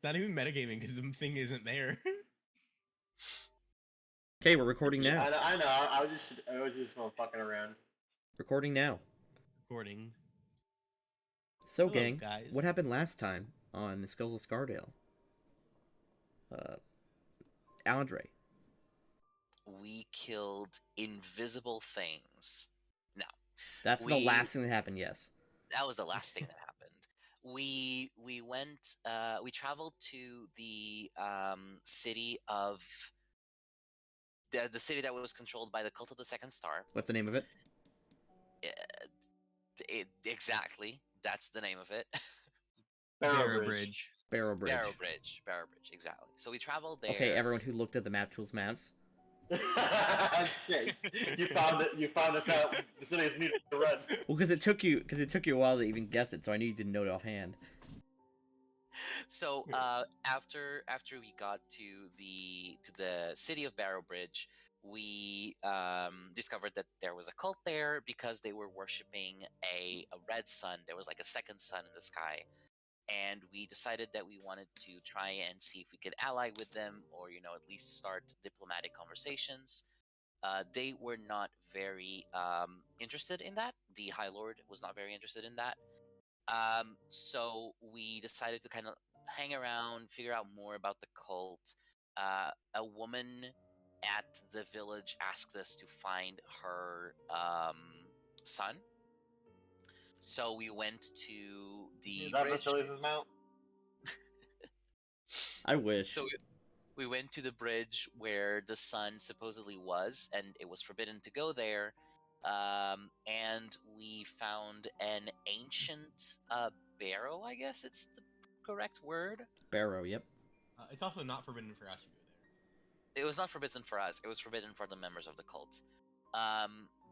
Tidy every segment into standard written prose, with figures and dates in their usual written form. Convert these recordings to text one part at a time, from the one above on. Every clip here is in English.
not even metagaming because the thing isn't there. Okay, we're recording now. Yeah, I know. I was just fucking around. Recording now. Recording. So, Hello, gang, guys. what happened last time on Skulls of Scardale? Andre. We killed invisible things. No. That's the last thing that happened, yes. That was the last thing that happened. We went we traveled to the city of the city that was controlled by the Cult of the Second Star. What's the name of it? Exactly. That's the name of it. Barrow Bridge. Barrow Bridge. Barrow Bridge, exactly. So we traveled there. Okay, everyone who looked at the map tools maps. Okay. You found it. You found us out. Vasilius needed to run. Well, because it took you a while to even guess it, so I knew you didn't know it offhand. So after we got to the city of Barrow Bridge, we discovered that there was a cult there because they were worshiping a red sun. There was like a second sun in the sky, and we decided that we wanted to try and see if we could ally with them, or at least start diplomatic conversations. They were not very interested in that. The High Lord was not very interested in that. So we decided to kind of hang around, figure out more about the cult. A woman at the village asked us to find her son. So we went to the bridge. Vasilius' mount? I wish. So we went to the bridge where the sun supposedly was, and it was forbidden to go there. And we found an ancient barrow, I guess it's the correct word. Barrow, yep. It's also not forbidden for us to go there. It was not forbidden for us. It was forbidden for the members of the cult.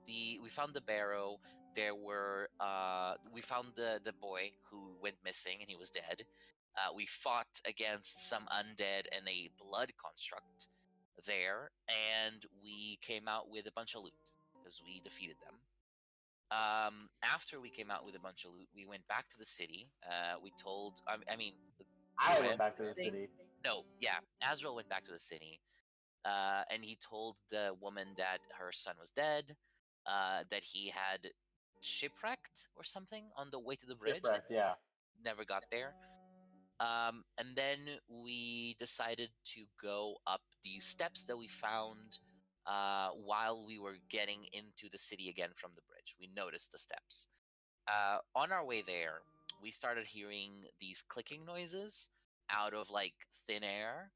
We found the barrow. There were we found the boy who went missing and he was dead. We fought against some undead and a blood construct there, and we came out with a bunch of loot because we defeated them. After we came out with a bunch of loot, we went back to the city. We told, I went back to the city. No, yeah, Azrael went back to the city, and he told the woman that her son was dead, that he had shipwrecked or something on the way to the bridge. Shipwrecked, yeah. Never got there. And then we decided to go up these steps that we found while we were getting into the city again from the bridge. We noticed the steps. On our way there, we started hearing these clicking noises out of like thin air.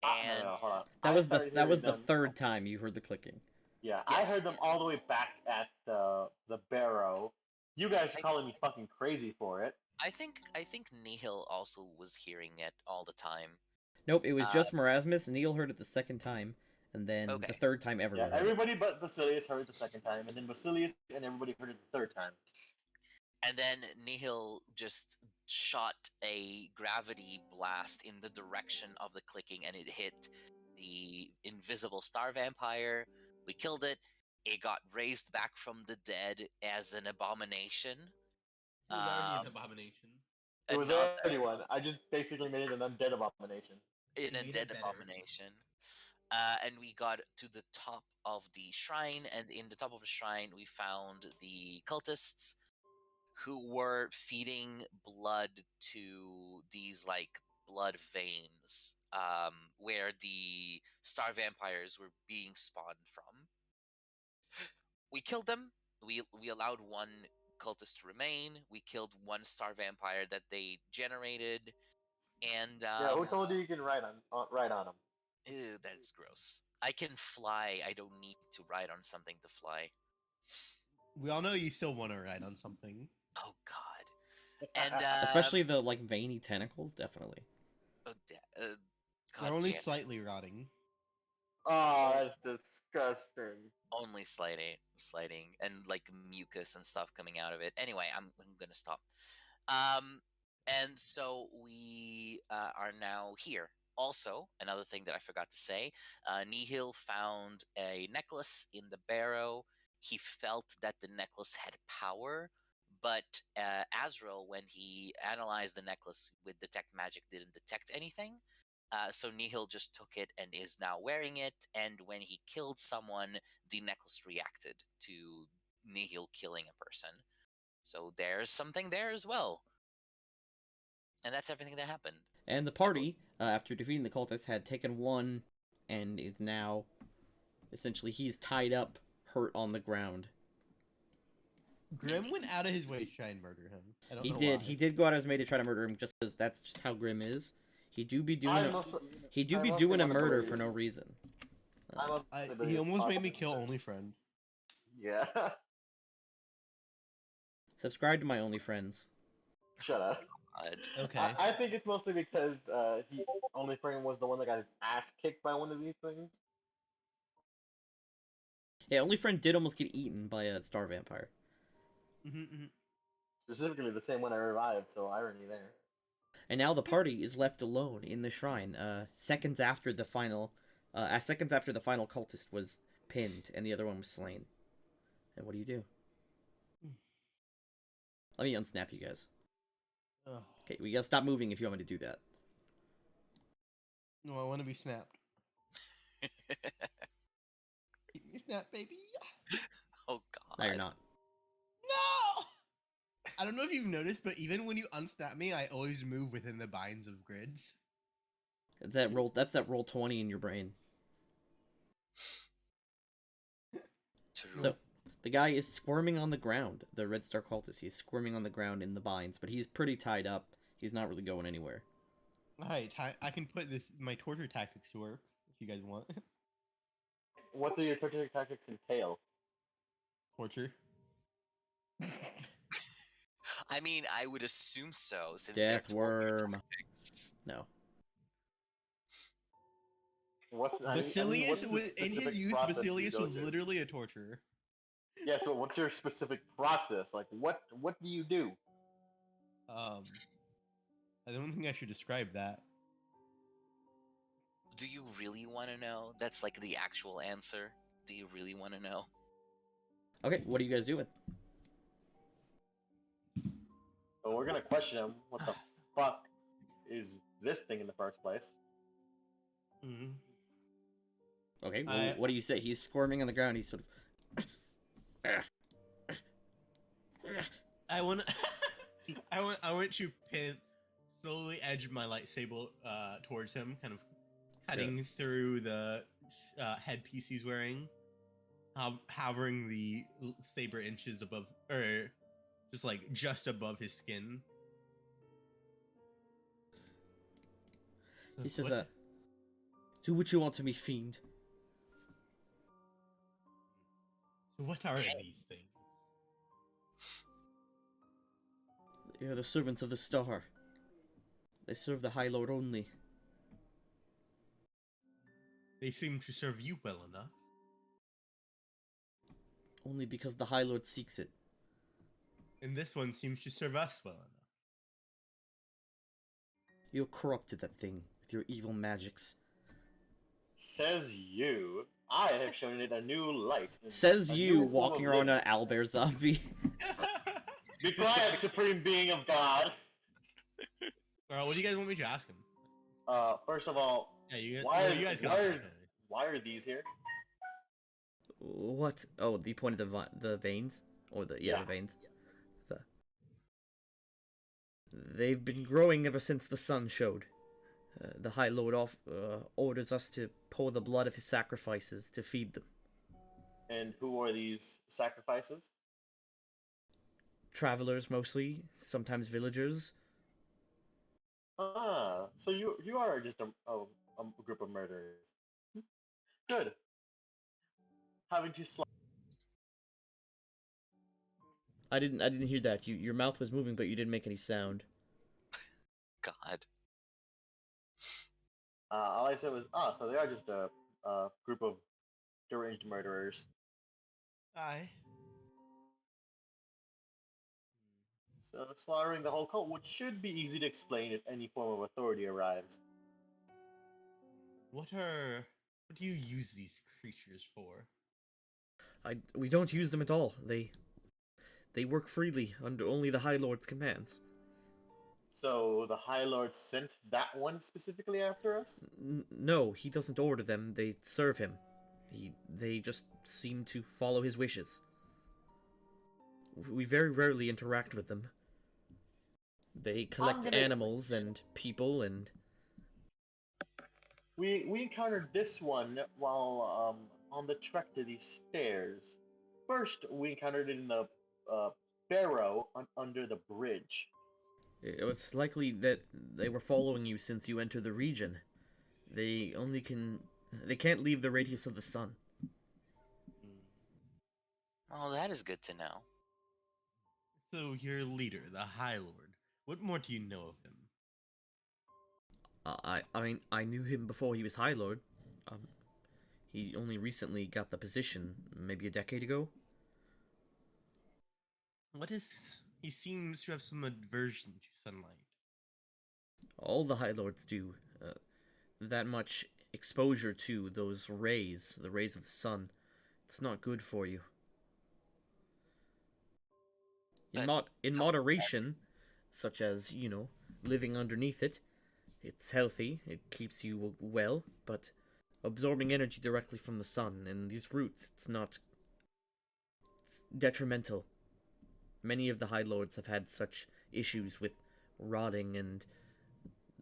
And no, hold on. That was the third time you heard the clicking. Yeah, Yes. I heard them all the way back at the barrow. You guys are calling me fucking crazy for it. I think Nihil also was hearing it all the time. Nope, it was just Marasmus. Neil heard it the second time, and then the third time everyone heard everybody but Vasilius heard it the second time, and then Vasilius and everybody heard it the third time. And then Nihil just shot a gravity blast in the direction of the clicking, and it hit the invisible star vampire. We killed it. It got raised back from the dead as an abomination. It was already an abomination. It was already one. I just basically made it an undead abomination. An undead abomination. And we got to the top of the shrine, and in the top of the shrine, we found the cultists who were feeding blood to these like blood veins, where the star vampires were being spawned from. We killed them. We allowed one cultist to remain. We killed one star vampire that they generated, and who told you can ride on them? Ew, that is gross. I can fly. I don't need to ride on something to fly. We all know you still want to ride on something. Oh God! And especially the like veiny tentacles, definitely. They're only slightly rotting. Oh, that's disgusting. Only sliding, and like mucus and stuff coming out of it. Anyway, I'm gonna stop. And so we are now here. Also, another thing that I forgot to say, Nihil found a necklace in the barrow. He felt that the necklace had power, But Azrael, when he analyzed the necklace with detect magic, didn't detect anything. So Nihil just took it and is now wearing it. And when he killed someone, the necklace reacted to Nihil killing a person. So there's something there as well. And that's everything that happened. And the party, after defeating the cultists, had taken one and is now, essentially, he's tied up, hurt on the ground. Grim went out of his way to try and murder him. I don't know did. why. He did go out of his way to try to murder him, just because that's just how Grim is. He do be doing a murder for no reason. He almost made me kill OnlyFriend. Yeah. Subscribe to my OnlyFriends. Shut up. Okay. I think it's mostly because OnlyFriend was the one that got his ass kicked by one of these things. Yeah, OnlyFriend did almost get eaten by a star vampire. Specifically the same one I revived, so irony there. And now the party is left alone in the shrine, seconds after the final cultist was pinned and the other one was slain. And what do you do? Let me unsnap you guys. Okay, we gotta stop moving if you want me to do that. No, I want to be snapped. Keep me snapped, baby. Oh god. No, you're not. No! I don't know if you've noticed, but even when you unsnap me, I always move within the binds of grids. That's that roll 20 in your brain. So, the guy is squirming on the ground. The Red Star cultist. He's squirming on the ground in the binds, but he's pretty tied up. He's not really going anywhere. Alright, I can put my torture tactics to work, if you guys want. What do your torture tactics entail? Torture. I mean, I would assume so, since Death they're torture worm. tactics. No. Basilius, in his youth, Basilius was literally a torturer. Yeah, so what's your specific process? Like, what do you do? I don't think I should describe that. Do you really want to know? That's like the actual answer. Do you really want to know? Okay, what are you guys doing? Well, we're gonna question him. What the fuck is this thing in the first place? Mm-hmm. Okay, well, what do you say? He's squirming on the ground. He's sort of... I want to slowly edge my lightsaber towards him, kind of cutting through the headpiece he's wearing, hovering the saber inches above, or just above his skin. He says, "Do what you want to me, fiend." So what are these things? They are the servants of the star. They serve the High Lord only. They seem to serve you well enough. Only because the High Lord seeks it. And this one seems to serve us well enough. You corrupted that thing with your evil magics. Says you. I have shown it a new light. Says you, walking around an owlbear zombie. Be quiet, supreme being of God. Alright, what do you guys want me to ask him? First of all, why are these here? What? Oh, you pointed the veins? Or the veins. So, they've been growing ever since the sun showed. The High Lord orders us to pour the blood of his sacrifices to feed them. And who are these sacrifices? Travelers, mostly. Sometimes villagers. Ah, so you are just a group of murderers. Good. Having to slap. I didn't hear that. Your mouth was moving, but you didn't make any sound. God. All I said was, so they are just a group of deranged murderers. Aye. So slaughtering the whole cult, which should be easy to explain if any form of authority arrives. What do you use these creatures for? We don't use them at all. They work freely under only the High Lord's commands. So the High Lord sent that one specifically after us? No, he doesn't order them, they serve him. They just seem to follow his wishes. We very rarely interact with them. They collect gonna- animals and people and... We encountered this one while on the trek to these stairs. First, we encountered it in the barrow under the bridge. It's likely that they were following you since you entered the region. They can't leave the radius of the sun. Well, that is good to know. So your leader, the High Lord, what more do you know of him? I mean, I knew him before he was High Lord. He only recently got the position, maybe a decade ago. What is... He seems to have some aversion to sunlight. All the High Lords do. That much exposure to those rays, the rays of the sun, it's not good for you. In moderation, such as, living underneath it, it's healthy, it keeps you well, but absorbing energy directly from the sun and these roots, it's detrimental. Many of the High Lords have had such issues with rotting and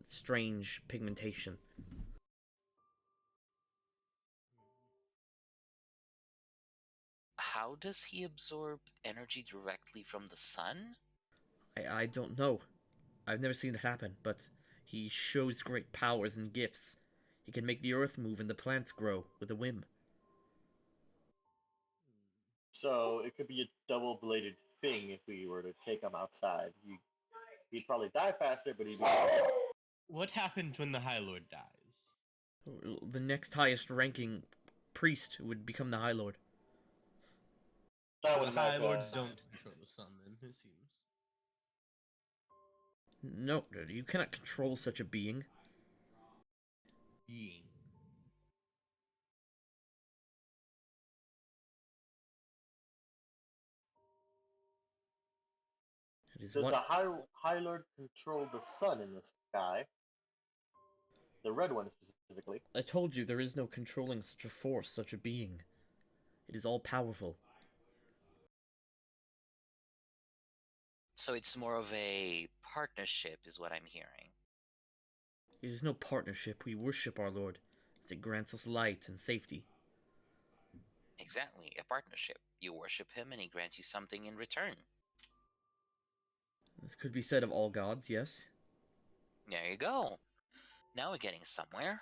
strange pigmentation. How does he absorb energy directly from the sun? I don't know. I've never seen it happen, but he shows great powers and gifts. He can make the earth move and the plants grow with a whim. So it could be a double-bladed thing if we were to take him outside. He'd probably die faster, but he'd be... What happens when the High Lord dies? The next highest ranking priest would become the High Lord. That The would High make Lords us- don't control the sun, then, it seems. No, you cannot control such a being. Being. It is Does what the High Lord control the sun in the sky? The red one specifically. I told you, there is no controlling such a force, such a being. It is all powerful. So it's more of a partnership, is what I'm hearing. It is no partnership. We worship our Lord, as it grants us light and safety. Exactly, a partnership. You worship him and he grants you something in return. This could be said of all gods, yes. There you go. Now we're getting somewhere.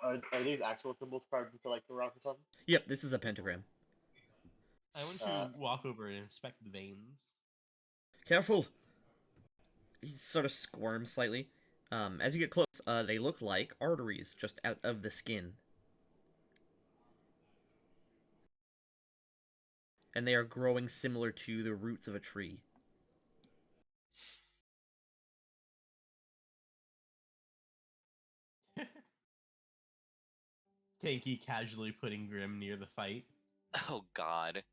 Are these actual symbols carved into like the rock or something? Yep, this is a pentagram. I want to walk over and inspect the veins. Careful! He sort of squirms slightly. As you get close, they look like arteries just out of the skin. And they are growing similar to the roots of a tree. Tanky casually putting Grim near the fight. Oh god.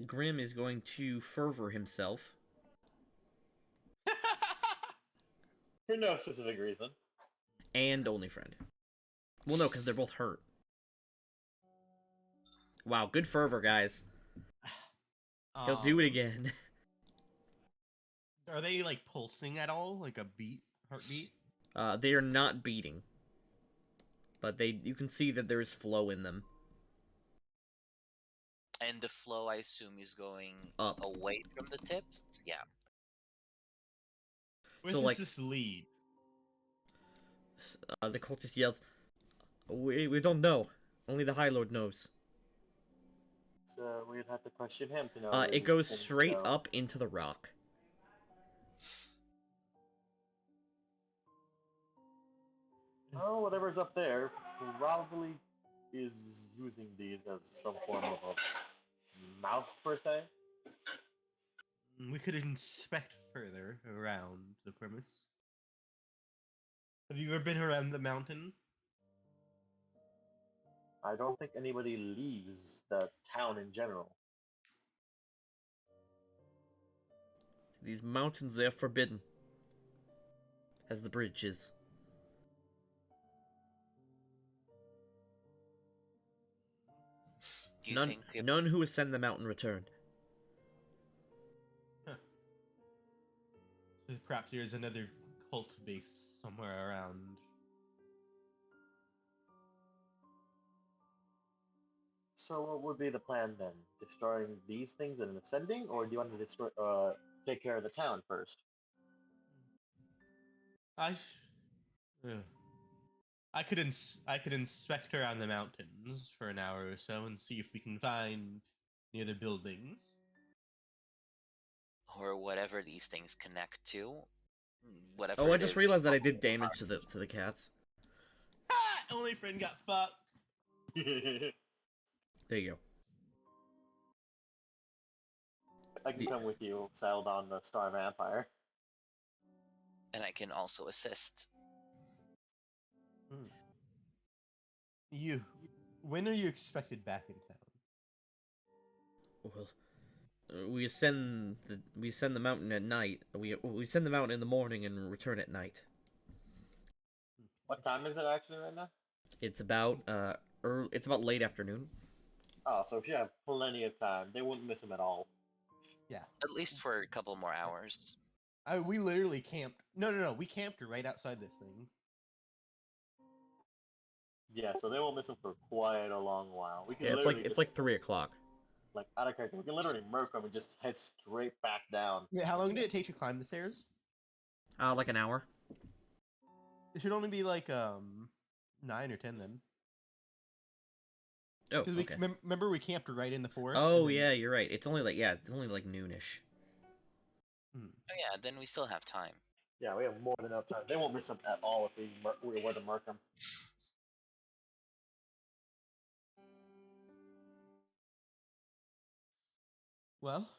Grim is going to fervor himself. For no specific reason. And only friend. Well, no, because they're both hurt. Wow, good fervor, guys. He'll do it again. Are they like pulsing at all? Like a heartbeat? They are not beating. But you can see that there is flow in them. And the flow, I assume, is going Up. away from the tips? Yeah. Where So, does like- this lead? The cultist yells, we don't know. Only the High Lord knows. So we'd have to question him to know. It these goes things straight go. up into the rock. Oh, whatever's up there probably is using these as some form of a mouth per se. We could inspect further around the premise. Have you ever been around the mountain? I don't think anybody leaves the town in general. These mountains, they are forbidden. As the bridge is. Do you None, think if none who ascend the mountain return. Huh. So perhaps there's another cult base somewhere around. So what would be the plan then? Destroying these things and ascending, or do you want to destroy, take care of the town first? I, Ugh. I could inspect around the mountains for an hour or so and see if we can find any other buildings. or whatever these things connect to, whatever Oh, I it just is, realized that I probably did damage to the cats. Ah, only friend got fucked. There you go. I can The- come with you, sailed on the Star Vampire. and I can also assist. Hmm. When are you expected back in town? Well, we ascend the mountain at night. We ascend the mountain in the morning and return at night. What time is it actually right now? It's about it's about late afternoon. Oh, so if you have plenty of time, they wouldn't miss him at all. Yeah. At least for a couple more hours. We literally camped. No. We camped right outside this thing. Yeah, so they won't miss him for quite a long while. We can Yeah, literally it's just, like 3 o'clock. like, out of character, we can literally murk him and just head straight back down. Wait, how long did it take to climb the stairs? Like an hour. It should only be like 9 or 10 then. Oh, 'Cause we okay. remember we camped right in the forest. Oh and then- yeah, you're right. It's only like noonish. Hmm. Oh yeah, then we still have time. Yeah, we have more than enough time. They won't miss him at all if we were to murk him. Well,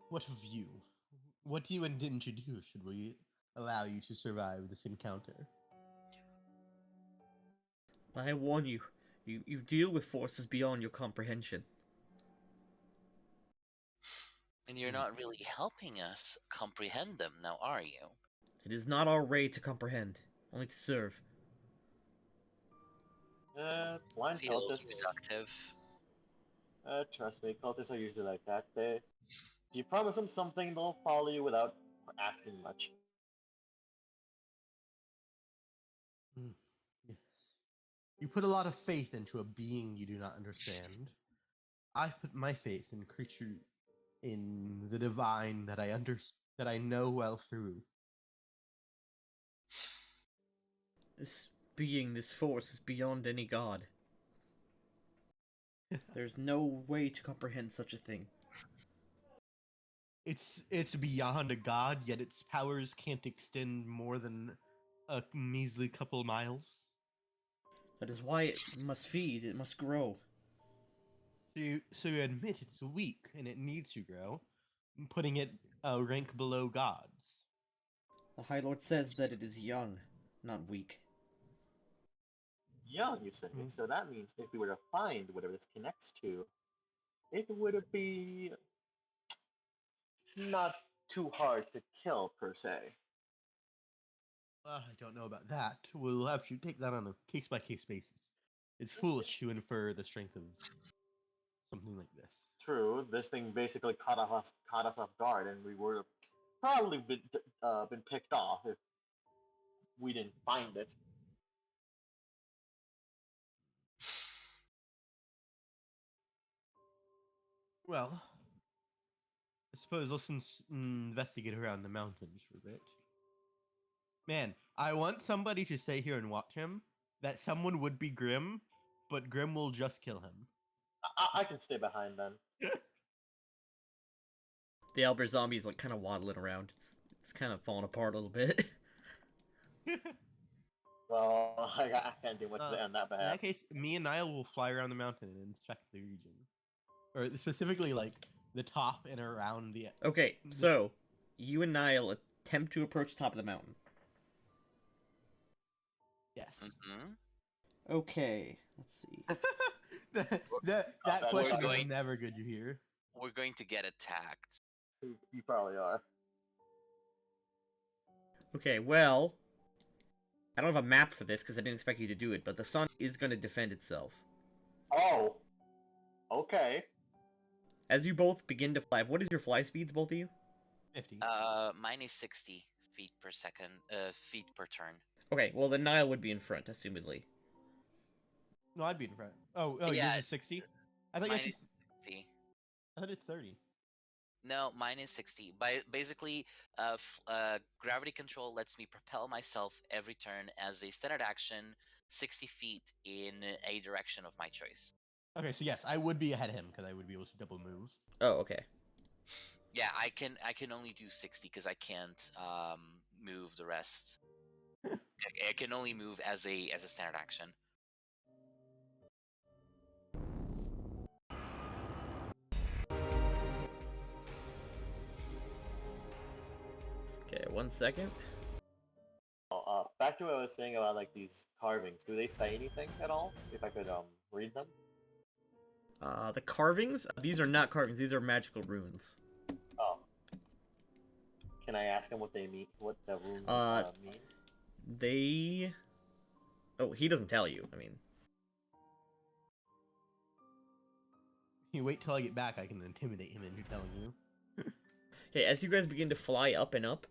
what of you? What do you intend to do should we allow you to survive this encounter? I warn you, you deal with forces beyond your comprehension. And you're not really helping us comprehend them now, are you? It is not our way to comprehend, only to serve. Blind Feels cultists. reductive. Trust me, cultists are usually like that. If you promise them something, they'll follow you without asking much. Yes. You put a lot of faith into a being you do not understand. I put my faith in the divine that I know well through. This being, this force, is beyond any god. There's no way to comprehend such a thing. It's beyond a god, yet its powers can't extend more than a measly couple miles. That is why it must feed, it must grow. So you admit it's weak and it needs to grow, putting it a rank below gods. The High Lord says that it is young, not weak. Young, you say. Mhm. So that means if we were to find whatever this connects to, it would be not too hard to kill, per se. I don't know about that. We'll have to take that on a case-by-case basis. It's foolish to infer the strength of something like this. True, this thing basically caught us off guard, and we would have probably been picked off if we didn't find it. Well, I suppose let's investigate around the mountains for a bit. Man, I want somebody to stay here and watch him. That someone would be Grim, but Grim will just kill him. I can stay behind then. The Albert zombie's like kind of waddling around. It's kind of falling apart a little bit. Well, I can't do much to end that In bad. that case, me and Niall will fly around the mountain and inspect the region. Or specifically, like, the top and around the... Okay, so you and Niall attempt to approach the top of the mountain. Yes. Hmm. Okay, let's see. That We're question going- is never good to hear. We're going to get attacked. You probably are. Okay, well, I don't have a map for this because I didn't expect you to do it, but the sun is going to defend itself. Oh. Okay. As you both begin to fly, what is your fly speeds, both of you? 50. Mine is 60 feet per second. Feet per turn. Okay, well, the Nile would be in front, assumedly. No, I'd be in front. Oh, Yeah, yours is 60? I thought Mine yours is is... 60. I thought it's 30. No, mine is 60. Basically, gravity control lets me propel myself every turn as a standard action 60 feet in a direction of my choice. Okay, so yes, I would be ahead of him because I would be able to double move. Oh, okay. Yeah, I can only do 60 because I can't move the rest. I can only move as a standard action. Okay, 1 second. Back to what I was saying about like these carvings. Do they say anything at all? If I could read them. The carvings? These are not carvings, these are magical runes. Oh. Can I ask them what they mean? What the runes mean? They... Oh, he doesn't tell you, I mean... You wait till I get back, I can intimidate him into telling you. Okay, as you guys begin to fly up and up,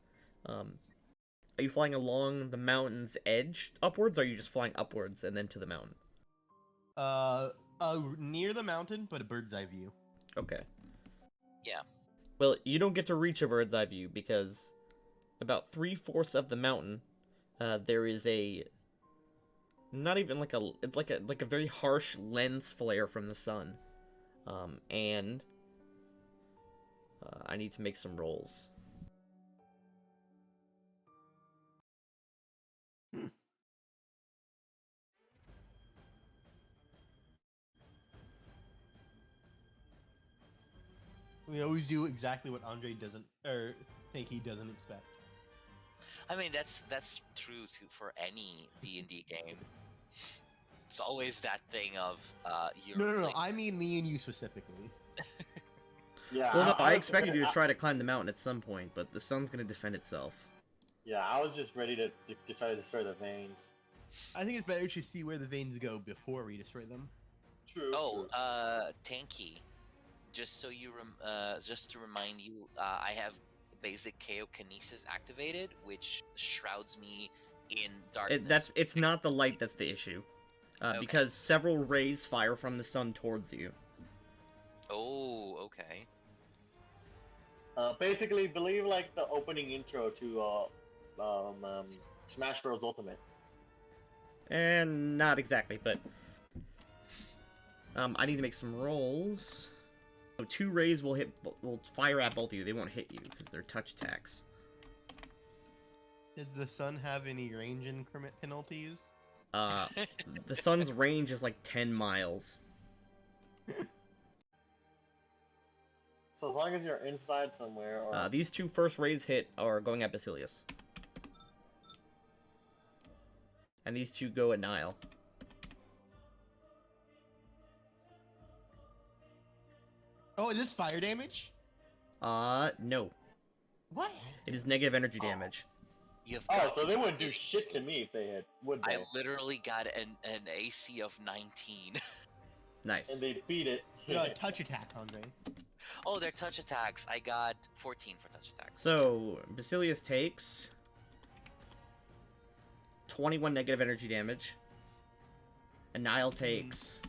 are you flying along the mountain's edge upwards, or are you just flying upwards and then to the mountain? Near the mountain, but a bird's eye view. Okay. Yeah. Well, you don't get to reach a bird's eye view because about 3/4 of the mountain, there is a not even like a it's like a very harsh lens flare from the sun, and I need to make some rolls. We always do exactly what Andre doesn't, or think he doesn't expect. I mean that's true for any D&D game. It's always that thing of you're No, like, I mean me and you specifically. Yeah. Well, no, I was expected ready- you to try to climb the mountain at some point, but the sun's gonna defend itself. Yeah, I was just ready to try to destroy the veins. I think it's better to see where the veins go before we destroy them. True. oh, true. Tanky. Just so you just to remind you, I have basic Chaokinesis activated, which shrouds me in darkness. It's not the light that's the issue, Okay. because several rays fire from the sun towards you. Oh, okay. Basically, believe like the opening intro to Smash Bros. Ultimate. And not exactly, but I need to make some rolls. So 2 rays will fire at both of you. They won't hit you because they're touch attacks. Did the sun have any range increment penalties? The sun's range is like 10 miles. So as long as you're inside somewhere, or These 2 first rays hit are going at Basilius. And these 2 go at Nile. Oh, is this fire damage? No. What? It is negative energy damage. You've oh, got so to they wouldn't do be- shit to me if they had, would they? I literally got an AC of 19. Nice. And they beat it. Touch attack, Andre. Oh, they're touch attacks. I got 14 for touch attacks. So, Basilius takes 21 negative energy damage. And Nile takes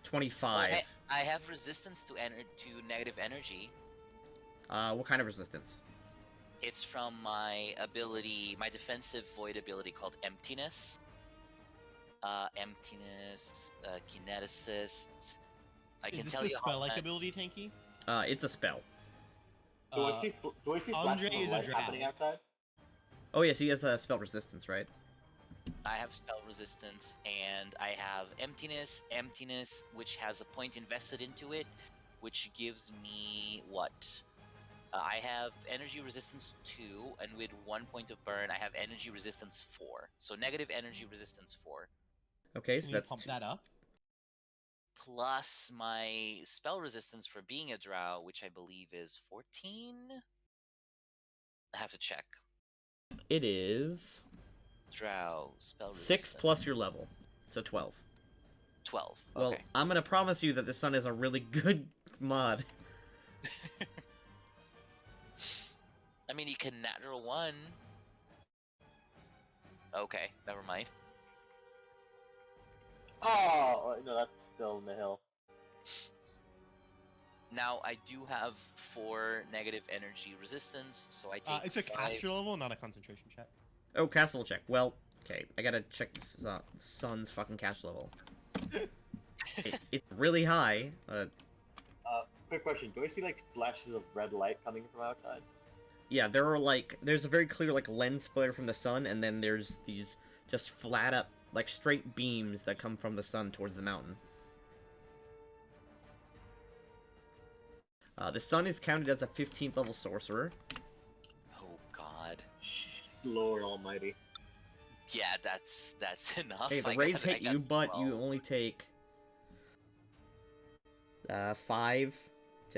25. I have resistance to negative energy. What kind of resistance? It's from my ability, my defensive void ability called Emptiness. Emptiness, Kineticist. I can Is this tell the you how. spell-like ability, Tanky? It's a spell. Do I see Andre flashes is of a light drow. happening outside? Oh, yes, he has spell resistance, right? I have spell resistance, and I have emptiness, which has a point invested into it, which gives me what? I have energy resistance 2, and with 1 point of burn, I have energy resistance 4. So negative energy resistance 4. Okay, Can so you that's pump two. that up? Plus my spell resistance for being a drow, which I believe is 14. I have to check. It is Drow spell 6 resistance. plus your level, so 12. 12. Well, Okay. I'm gonna promise you that the sun is a really good mod. I mean, you can natural 1. Okay, never mind. Oh no, that's still in the hill. Now I do have 4 negative energy resistance, so I take It's a 5. caster level, not a concentration check. Oh, castle check. Well, okay, I gotta check this sun's fucking cash level. It's really high. Quick question: do I see like flashes of red light coming from outside? Yeah, there's a very clear like lens flare from the sun, and then there's these just flat up like straight beams that come from the sun towards the mountain. The sun is counted as a 15th level sorcerer. Oh god. Lord Almighty. Yeah, that's enough. Okay, the I rays got- I hit got you, but 12. you only take 5.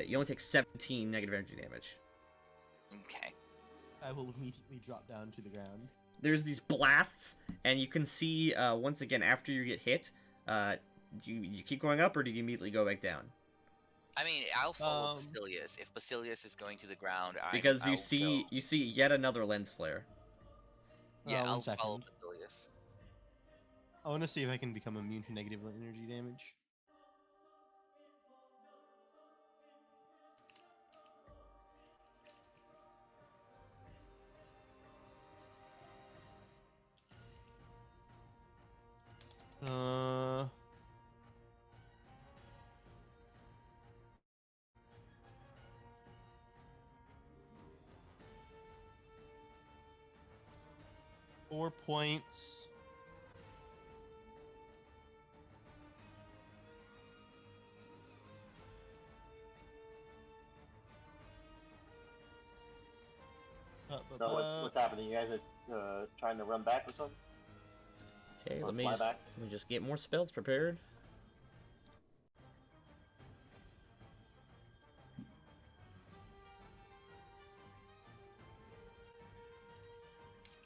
You only take 17 negative energy damage. Okay. I will immediately drop down to the ground. There's these blasts, and you can see once again after you get hit, you keep going up, or do you immediately go back down? I mean, I'll follow Um, Basilius. If Basilius is going to the ground, Because I'll you see yet another lens flare. Yeah, one I'll follow second. Basilius. I want to see if I can become immune to negative energy damage. Uh, four points. So what's happening? You guys are trying to run back or something? Okay, Or let me fly just back? get more spells prepared.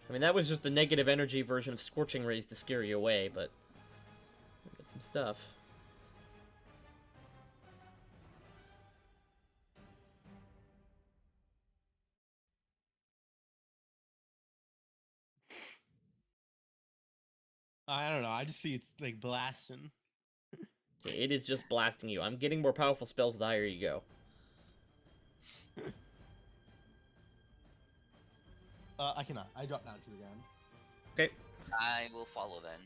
I mean, that was just a negative energy version of Scorching Rays to scare you away, but we got some stuff. I don't know. I just see it's like blasting. Okay, it is just blasting you. I'm getting more powerful spells the higher you go. I cannot. I drop down to the ground. Okay, I will follow then.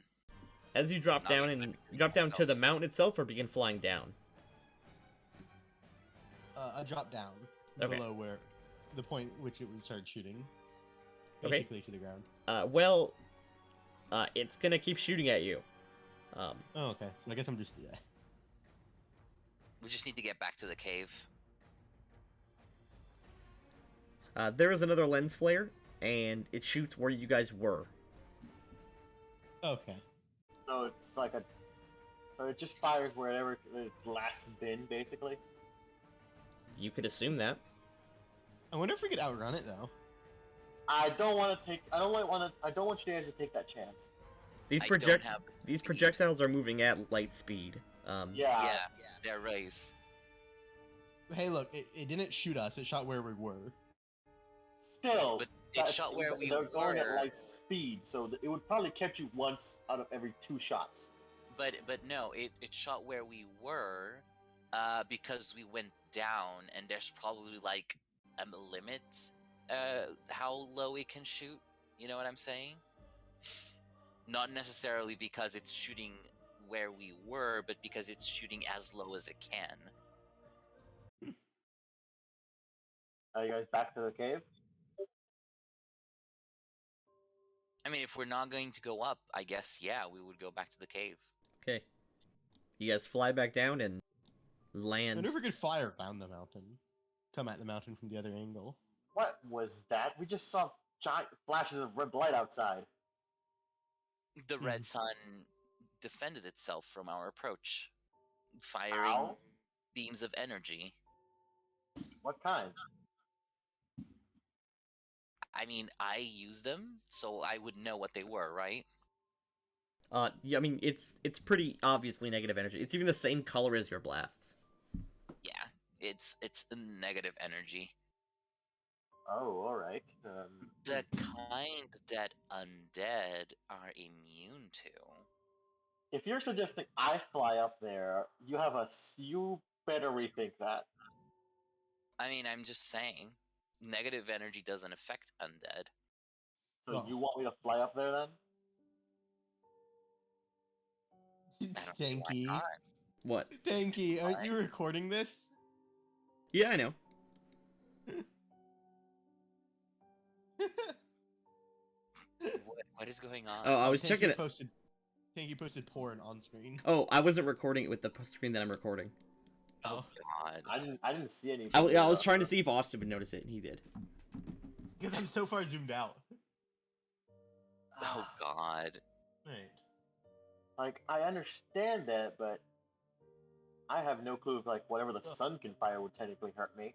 as you drop Not down even and I drop down to myself. the mountain itself, or begin flying down. I drop down Okay. below where the point which it would start shooting. Okay. Basically to the ground. It's gonna keep shooting at you. Oh, okay. I guess I'm just We just need to get back to the cave. There is another lens flare, and it shoots where you guys were. Okay. So it's like so it just fires wherever its last been, basically. You could assume that. I wonder if we could outrun it though. I don't want to take. I don't want you guys to take that chance. These I don't have the these speed. projectiles are moving at light speed. Yeah. Yeah, they're rays. Hey, look, it didn't shoot us. It shot where we were. Still, But it shot where we they're going at were. light speed, so it would probably catch you once out of every 2 shots. But no, it shot where we were, because we went down, and there's probably like a limit, how low it can shoot. You know what I'm saying? Not necessarily because it's shooting where we were, but because it's shooting as low as it can. Are you guys back to the cave? I mean, if we're not going to go up, I guess yeah, we would go back to the cave. Okay. You guys fly back down and I land. wonder if we could fly around the mountain. come at the mountain from the other angle. What was that? We just saw giant flashes of red light outside. The Mhm. red sun defended itself from our approach, firing How? beams of energy. What kind? I mean, I used them, so I would know what they were, right? Yeah, I mean, it's pretty obviously negative energy. It's even the same color as your blasts. Yeah, it's a negative energy. Oh, all right. The kind that undead are immune to. If you're suggesting I fly up there, you better rethink that. I mean, I'm just saying, negative energy doesn't affect undead. So Oh. you want me to fly up there then? I don't see why Tanky. not. What? Tanky, aren't you recording this? Yeah, I know. What is going on? Oh, I was checking it. Tanky posted porn on screen. Oh, I wasn't recording it with the screen that I'm recording. Oh God. I didn't see anything. I was trying to see if Austin would notice it, and he did. Because I'm so far zoomed out. Oh God. Right. Like I understand that, but I have no clue if like whatever the Ugh. sun can fire would technically hurt me.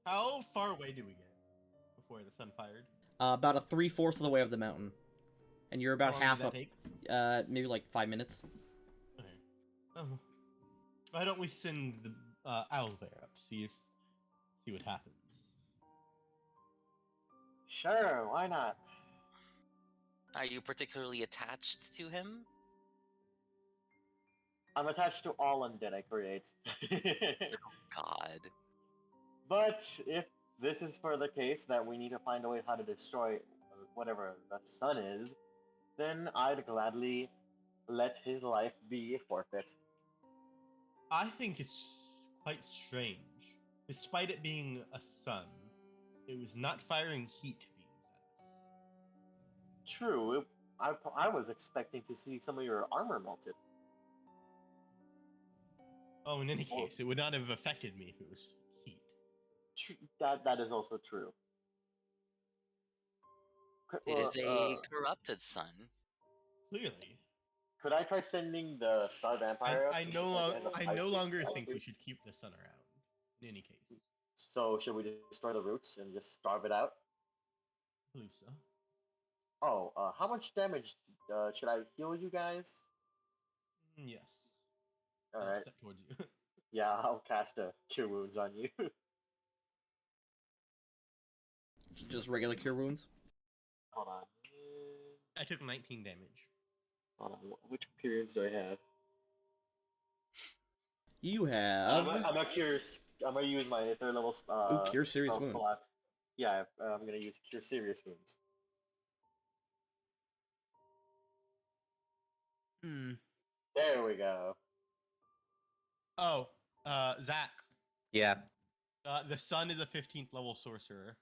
How far away do we get before the sun fired? About a 3/4 of the way up the mountain, and you're about How long did half that up. take? Maybe like 5 minutes. Okay. Oh. Why don't we send the owlbear up, see what happens? Sure, why not? Are you particularly attached to him? I'm attached to all undead I create. God. But if this is for the case that we need to find a way how to destroy whatever the sun is, then I'd gladly let his life be a forfeit. I think it's quite strange. Despite it being a sun, it was not firing heat beams at us. True, I was expecting to see some of your armor melted. Oh, in any Well- case, it would not have affected me if it was heat. That is also true. It is a corrupted sun. Clearly. Could I try sending the Star Vampire up? I since no, it's, like, long, has a I high no speed longer spell think speed? we should keep the sun around. In any case. So should we destroy the roots and just starve it out? I believe so. Oh, how much damage should I heal you guys? Yes. All I'll right. step towards you. Yeah, I'll cast a Cure Wounds on you. Just regular cure wounds. Hold on. I took 19 damage. Hold on. Which Cure Wounds do I have? You I'm have. gonna cure. I'm gonna use my third level. Cure Serious spell Wounds. slot. Yeah, I'm gonna use Cure Serious Wounds. Hmm. There we go. Oh, Zach. Yeah, The sun is a 15th level sorcerer.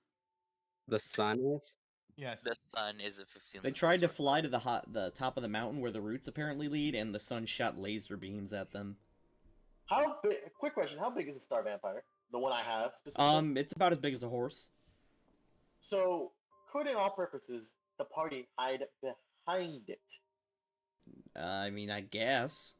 the sun is. Yes. The sun is a 15. They tried to fly to the top of the mountain where the roots apparently lead, and the sun shot laser beams at them. How big? Quick question: how big is the Star Vampire? The one I have specifically. It's about as big as a horse. So could, in all purposes, the party hide behind it? I mean, I guess.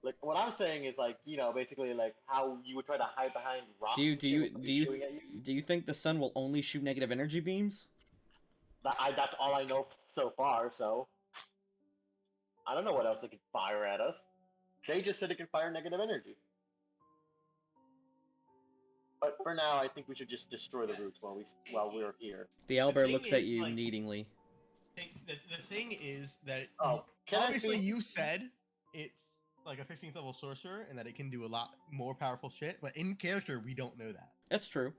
Like what I'm saying is like basically like how you would try to hide behind rocks. Do you and do shit you with do you shooting at you. do you think the sun will only shoot negative energy beams? That's all I know so far. So I don't know what else they could fire at us. They just said it can fire negative energy. But for now, I think we should just destroy the roots while we're here. The owlbear thing looks at is, you like- needingly. The thing is that Oh, can obviously I be... you said it's like a 15th level sorcerer and that it can do a lot more powerful shit, but in character we don't know that. That's true.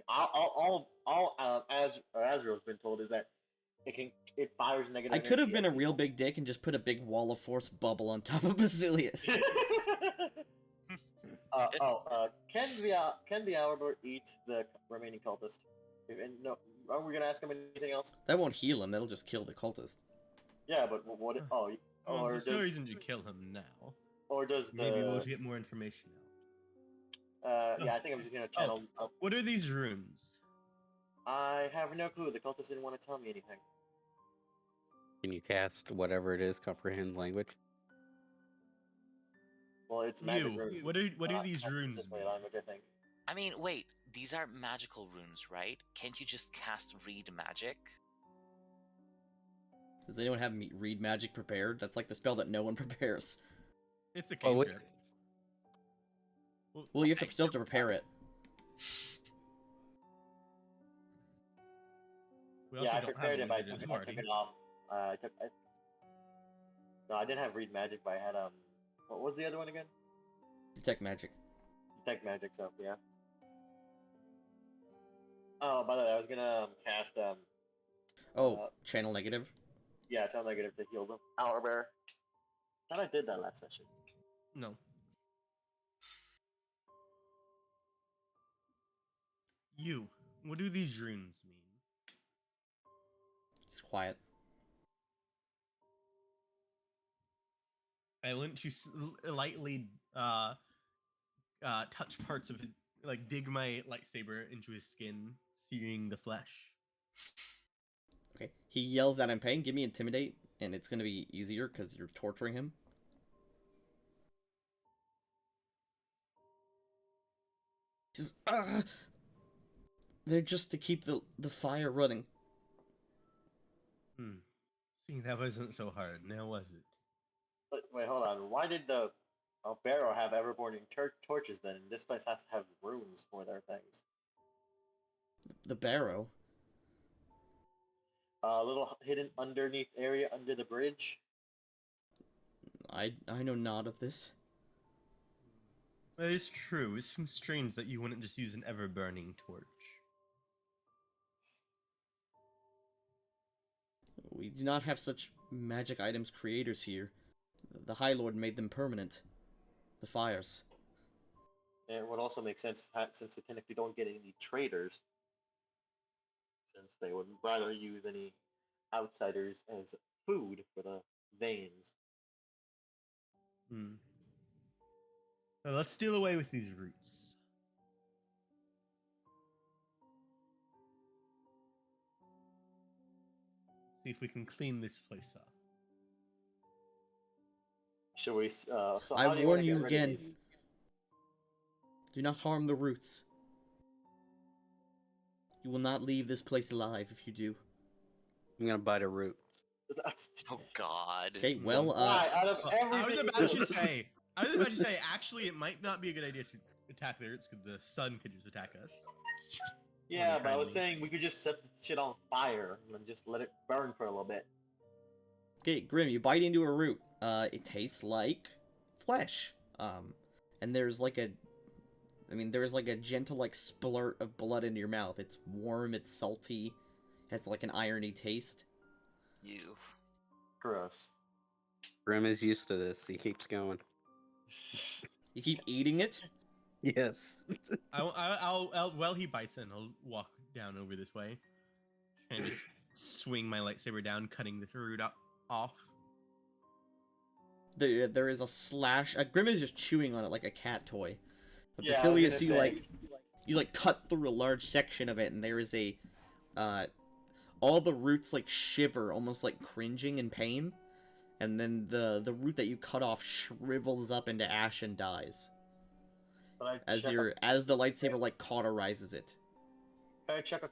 As Azrael's been told is that it fires negative. I could have energy been at a real people. big dick and just put a big wall of force bubble on top of Basilius. Can the Owlbear eat the remaining cultist? And no, are we gonna ask him anything else? That won't heal him. That'll just kill the cultist. Yeah, but what? Or Or there's no does, reason to kill him now. Or does Maybe we'll the get more information yeah, I think I'm just gonna out. channel. What are these runes? I have no clue. The cultist didn't want to tell me anything. Can you cast whatever it is, comprehend language? Well, it's magic You. runes. What do these Not runes specifically mean? language, I think. I mean, wait, these are magical runes, right? Can't you just cast read magic? Does anyone have read magic prepared? That's like the spell that no one prepares. It's a Oh, wait. cantrip. Well, you have to still have to prepare it. We also Yeah, I don't have prepared a it, but I wizard took, as I took party. it off. No, I didn't have read magic, but I had what was the other one again? Detect magic. Detect magic stuff, yeah. Oh, by the way, I was gonna cast Oh, channel negative. yeah, tell negative to heal them. Hour bear. Thought I did that last session. No. You. What do these runes mean? It's quiet. I want to lightly touch parts of it, like dig my lightsaber into his skin, searing the flesh. Okay. He yells out in pain. Give me intimidate, and it's gonna be easier because you're torturing him. He says, "Ah!" They're just to keep the fire running. See, that wasn't so hard, now was it? But wait, hold on. Why did the Barrow have Everborn torches then? This place has to have runes for their things. The barrow. A little hidden underneath area under the bridge. I know not of this. That is true. It seems strange that you wouldn't just use an ever-burning torch. We do not have such magic items creators here. The High Lord made them permanent. The fires. It would also make sense since they technically don't get any traders, since they would rather use any outsiders as food for the veins. So let's steal away with these roots. See if we can clean this place up. Should we? So I how do you warn want to you get rid of again. these? Do not harm the roots. You will not leave this place alive if you do. I'm gonna bite a root. Oh God. Okay, well, Why? Out of I was everything, about to say. Actually, it might not be a good idea to attack the roots because the sun could just attack us. Yeah, but I was kindly. saying we could just set the shit on fire and just let it burn for a little bit. okay, Grim, you bite into a root. It tastes like flesh. And there's like a gentle like splurt of blood into your mouth. It's warm, it's salty, has like an irony taste. You. Gross. Grim is used to this. He keeps going. You keep eating it? Yes. I'll while he bites in, I'll walk down over this way and just swing my lightsaber down, cutting this root off. There is a slash. Grim is just chewing on it like a cat toy. But Yeah, I was Basilius, gonna you say. like you like cut through a large section of it, and there is a all the roots like shiver, almost like cringing in pain, and then the root that you cut off shrivels up into ash and dies But I as check as the lightsaber like cauterizes it. Can I check a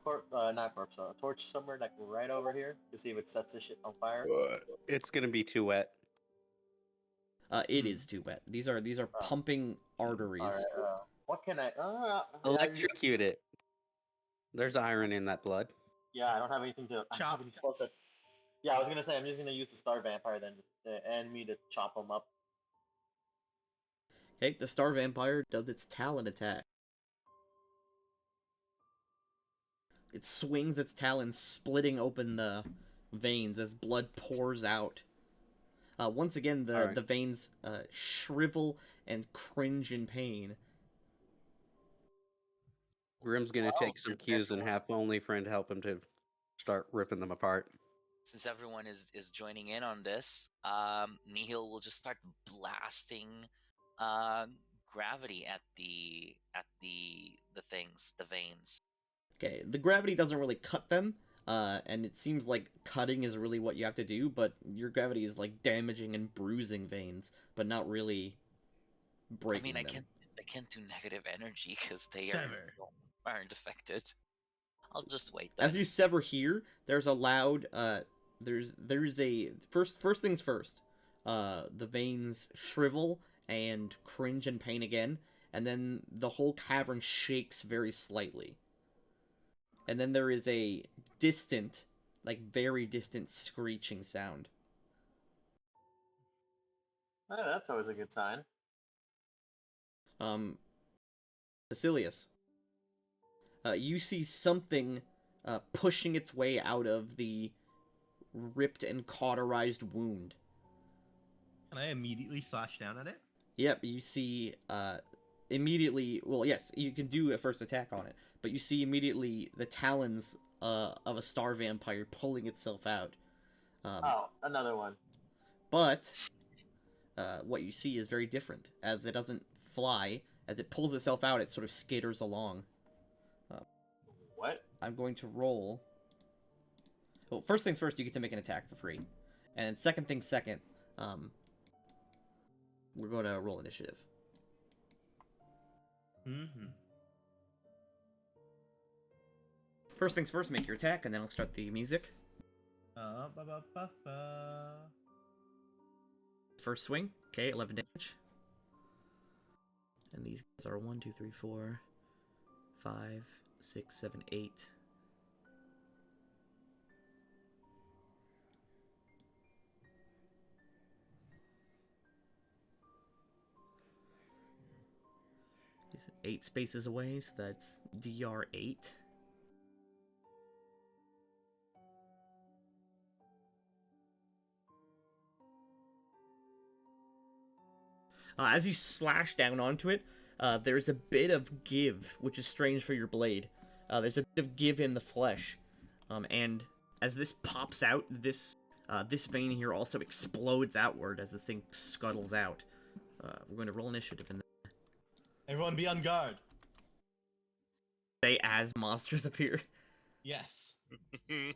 torch somewhere like right over here to see if it sets this shit on fire? It's gonna be too wet. It is too wet. These are pumping arteries. Alright, what can I? Electrocute it. There's iron in that blood. Yeah, I don't have anything to. I don't Chop. have any spells that. Yeah, I was gonna say I'm just gonna use the star vampire then, and me to chop them up. Okay, the star vampire does its talon attack. It swings its talons, splitting open the veins as blood pours out. Once again, Alright. the veins shrivel and cringe in pain. Grim's gonna Wow, take some good cues and visual. have only friend help him to start ripping them apart. since everyone is joining in on this, Nihil will just start blasting uh, gravity at the veins. Okay, the gravity doesn't really cut them, and it seems like cutting is really what you have to do, but your gravity is like damaging and bruising veins, but not really breaking I them. I can't do negative energy because they Sever. aren't affected. I'll just wait then. As you sever here, there's a loud there's a first things first. The veins shrivel and cringe in pain again, and then the whole cavern shakes very slightly. And then there is a distant, like very distant screeching sound. Oh, that's always a good sign. Basilius, you see something pushing its way out of the ripped and cauterized wound. Can I immediately slash down at it? Yep, you see immediately. Well, yes, you can do a first attack on it, but you see immediately the talons of a star vampire pulling itself out. Oh, another one. But what you see is very different, as it doesn't fly. As it pulls itself out, it sort of skitters along. What? I'm going to roll. Well, first things first, you get to make an attack for free, and second things second. We're going to roll initiative. Mm-hmm. First things first, make your attack, and then I'll start the music. Ba-ba-ba-ba. First swing, okay, 11 damage. And these guys are 1, 2, 3, 4, 5, 6, 7, 8. He's 8 spaces away, so that's DR8. As you slash down onto it, there's a bit of give, which is strange for your blade. There's a bit of give in the flesh, and as this pops out, this vein here also explodes outward as the thing scuttles out. We're going to roll initiative and Everyone be on guard. say as monsters appear. Yes. Hey,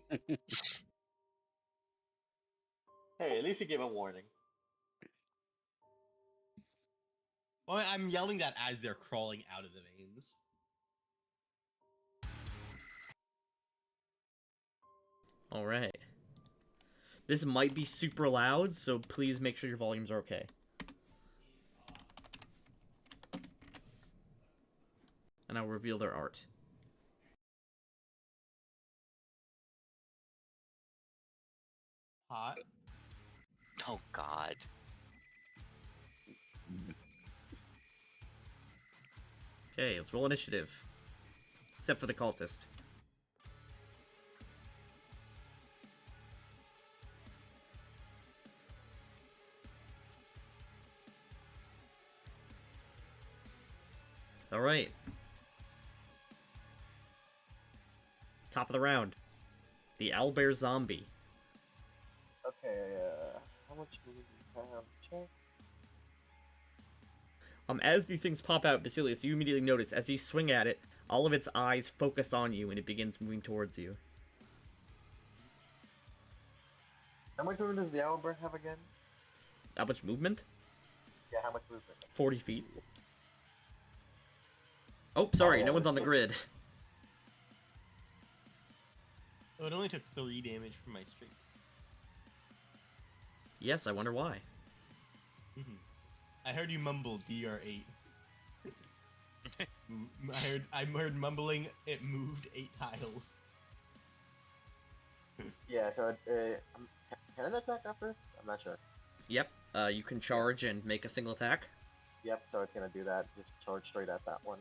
at least you gave a warning. Well, I'm yelling that as they're crawling out of the veins. All right. This might be super loud, so please make sure your volumes are okay. And I'll reveal their art. Hot. Oh God. Okay, let's roll initiative. Except for the cultist. Alright. Top of the round. The owlbear zombie. Okay, how much do we have? Check. As these things pop out, Basilius, you immediately notice, as you swing at it, all of its eyes focus on you and it begins moving towards you. How much movement does the owlbear have again? How much movement? Yeah, how much movement? 40 feet. Oh, sorry, Oh, no one's on the grid. Oh, it only took 3 damage from my streak. Yes, I wonder why. Mm-hmm. I heard you mumble DR8. I heard mumbling. It moved 8 tiles. Yeah, so can it attack after? I'm not sure. Yep, you can charge and make a single attack. Yep, so it's gonna do that. Just charge straight at that one.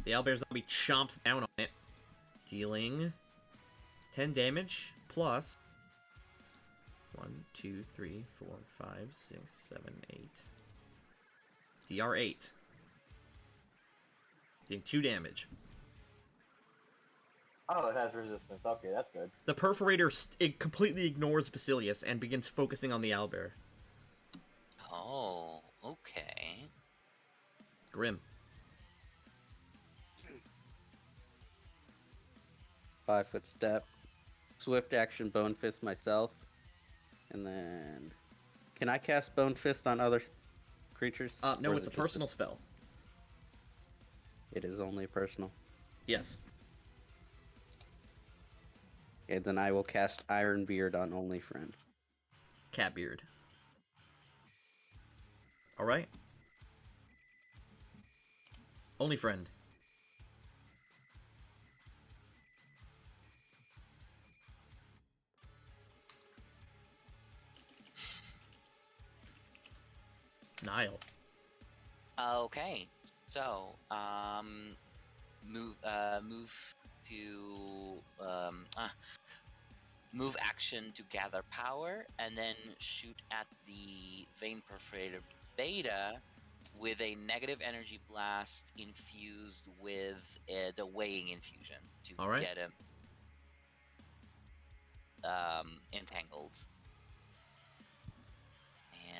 The owlbear zombie chomps down on it, dealing 10 damage plus 1, 2, 3, 4, 5, 6, 7, 8. DR8. Doing 2 damage. Oh, it has resistance. Okay, that's good. The perforator it completely ignores Basilius and begins focusing on the owlbear. Oh, okay. Grim. 5-foot step. Swift action Bone Fist myself. And then... Can I cast Bone Fist on other creatures? No, Or is it's a it just personal spell. It is only personal. Yes. And then I will cast Iron Beard on Only Friend. Catbeard. Alright. Only friend. Nile. Okay. So, move to move action to gather power, and then shoot at the Vein Perforator Beta with a negative energy blast infused with the Weighing Infusion to All right. get him entangled.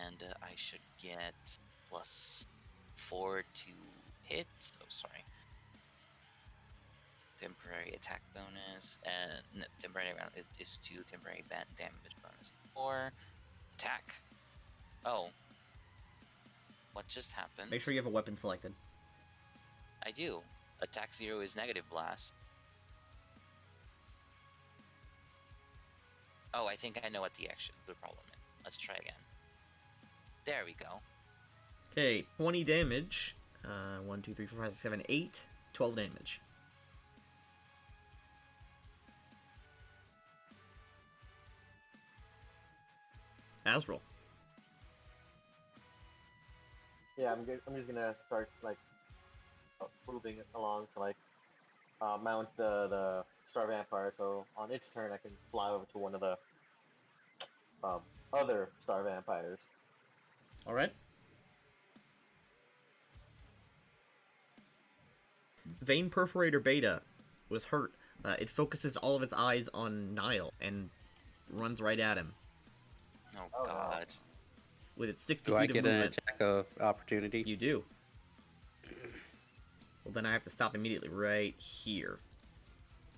And I should get +4 to hit. Oh, sorry. Temporary attack bonus and no, temporary round is 2 temporary damage bonus 4 attack. Oh, what just happened? Make sure you have a weapon selected. I do. Attack 0 is negative blast. Oh, I think I know what the problem is. Let's try again. There we go. Okay, 20 damage. 1, 2, 3, 4, 5, 6, 7, 8. 12 damage. Azrael. Yeah, I'm just gonna start like moving along to like mount the star vampire. So on its turn, I can fly over to one of the other star vampires. Alright. Vein Perforator Beta was hurt. It focuses all of its eyes on Nile and runs right at him. Oh god. With its 60 Do I feet of get an movement. attack of opportunity? You do. Well, then I have to stop immediately right here.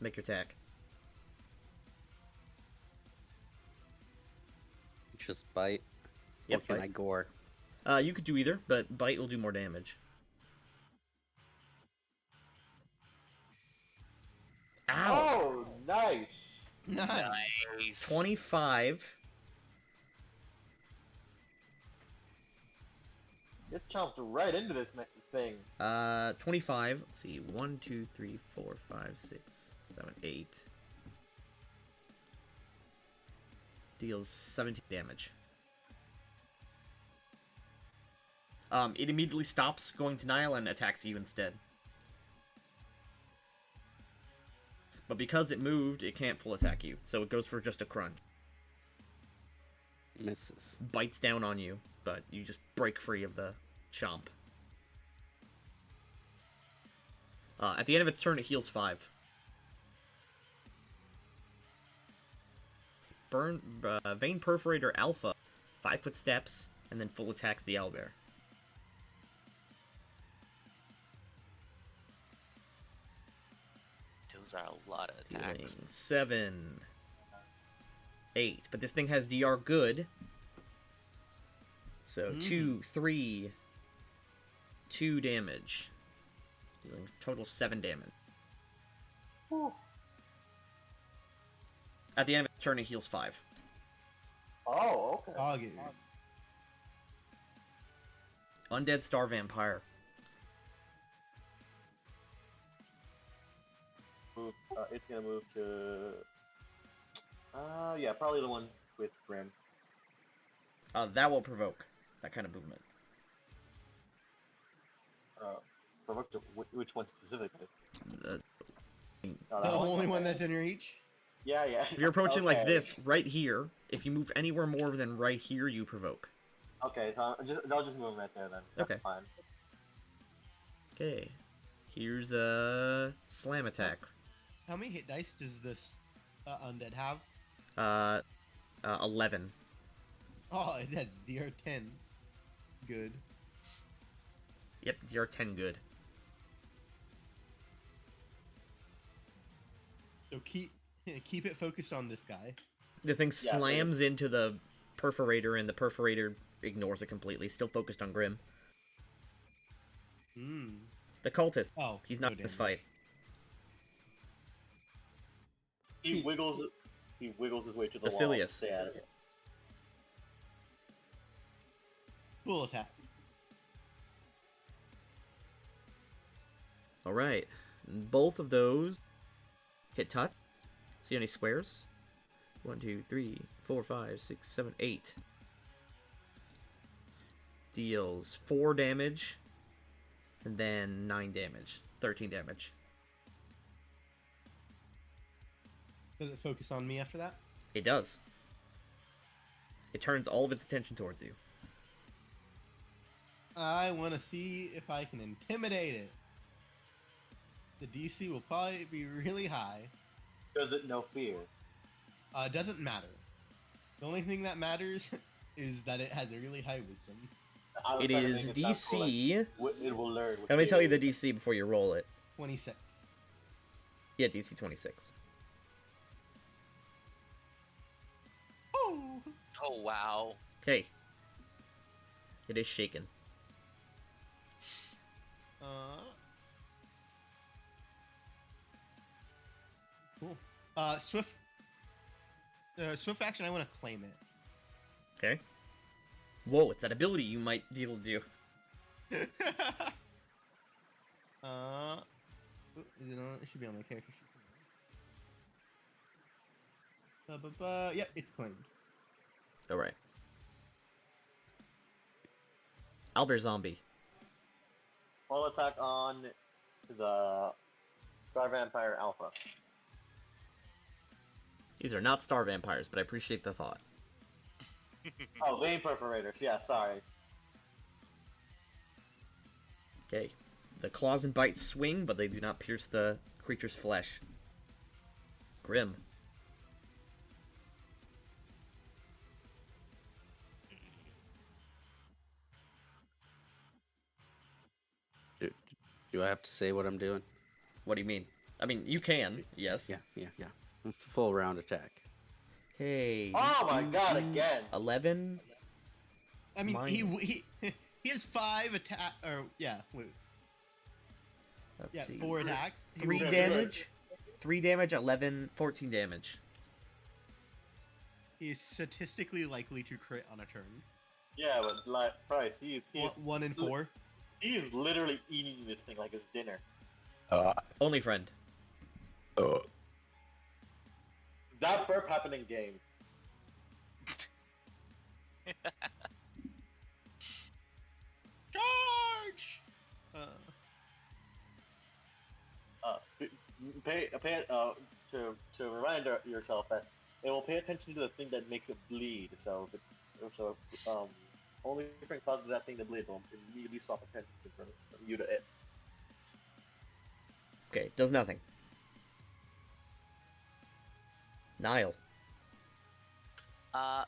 Make your attack. Just bite? Yep, Or can bite. I gore? You could do either, but bite will do more damage. Ow! Oh, nice! Nice. 25. It chomped right into this thing. 25. Let's see. 1, 2, 3, 4, 5, 6, 7, 8. Deals 17 damage. It immediately stops going to Nile and attacks you instead. But because it moved, it can't full attack you, so it goes for just a crunch. Misses. Bites down on you, but you just break free of the chomp. At the end of its turn, it heals 5. Vein Perforator Alpha, 5-foot steps, and then full attacks the owlbear. Those are a lot of Dealing attacks. 7, 8, but this thing has DR good. So 2, 3, 2 damage. Dealing total 7 damage. Whew. At the end of its turn, it heals 5. Oh, okay. I'll get you. Undead Star Vampire. It's gonna move to. Yeah, probably the one with Grim. That will provoke that kind of movement. Provoke to which one specifically? The- Oh, The that only one Okay. that's in reach. Yeah, yeah. If you're approaching like Okay. this, right here, if you move anywhere more than right here, you provoke. Okay, so I'll just move right there then. That's Okay. Fine. Okay. Here's a slam attack. How many hit dice does this undead have? 11. Oh, it had DR10. Good. Yep, you're 10 good. So keep it focused on this guy. The thing Yeah, slams into the perforator, and the perforator ignores it completely. Still focused on Grim. Hmm. The cultist. Oh, He's no not in this damage. fight. He wiggles his way to the wall. Basilius. Stay out of it. Full attack. All right, both of those hit touch. See any squares? 1, 2, 3, 4, 5, 6, 7, 8. Deals 4 damage, and then 9 damage, 13 damage. Does it focus on me after that? It does. It turns all of its attention towards you. I want to see if I can intimidate it. The DC will probably be really high. Does it know fear? Doesn't matter. The only thing that matters is that it has a really high wisdom. I was It trying to is make it sound cool, like, DC. it will learn. with Let me tell you fear. the DC before you roll it. 26. Yeah, DC 26. Oh! Oh wow. Okay. It is shaken. Cool. Swift. Swift action. I want to claim it. Okay. Whoa, it's that ability you might be able to do. Is it on? It should be on my character sheet. Yeah, it's claimed. Alright. Albert Zombie. Full attack on the Star Vampire Alpha. These are not star vampires, but I appreciate the thought. Oh, vein perforators. Yeah, sorry. Okay. The claws and bites swing, but they do not pierce the creature's flesh. Grim. Do I have to say what I'm doing? What do you mean? I mean, you can, yes. Yeah. Full round attack. Okay. Oh my god, again! 11. I mean, Mine. he has 5 attack. Or yeah, wait. Let's Yeah, see. 4 attacks. He 3 will- damage. 3 damage, 11, 14 damage. He is statistically likely to crit on a turn. Yeah, but like Price, he's 1 in 4. he is literally eating this thing like it's dinner. Only friend. That burp happened in game. Charge! To remind yourself that it will pay attention to the thing that makes it bleed. So only thing causes that thing to bleed, it will immediately stop attention from you to it. Okay, does nothing. Nile.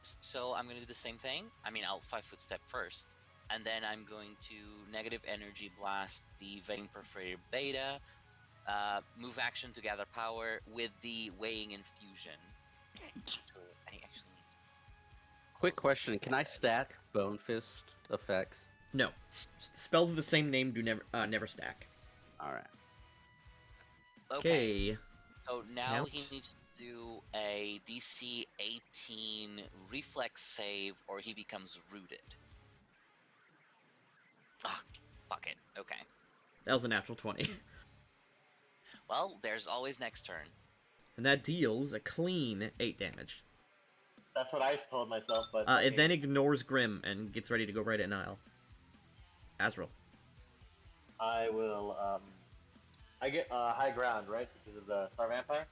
So I'm gonna do the same thing. I mean, I'll 5-foot step first, and then I'm going to negative energy blast the vein perforator beta. Move action to gather power with the weighing infusion. So I actually need to Quick close question: can I stack Bone Fist effects? No. Spells of the same name do never stack. All right. Okay. Okay. So now Count. he needs to do a DC 18 reflex save, or he becomes rooted. Ah, fuck it. Okay. That was a natural 20. Well, there's always next turn. And that deals a clean 8 damage. That's what I told myself, but It then ignores Grim and gets ready to go right at Nile. Azrael. I will. I get high ground, right, because of the Star Vampire.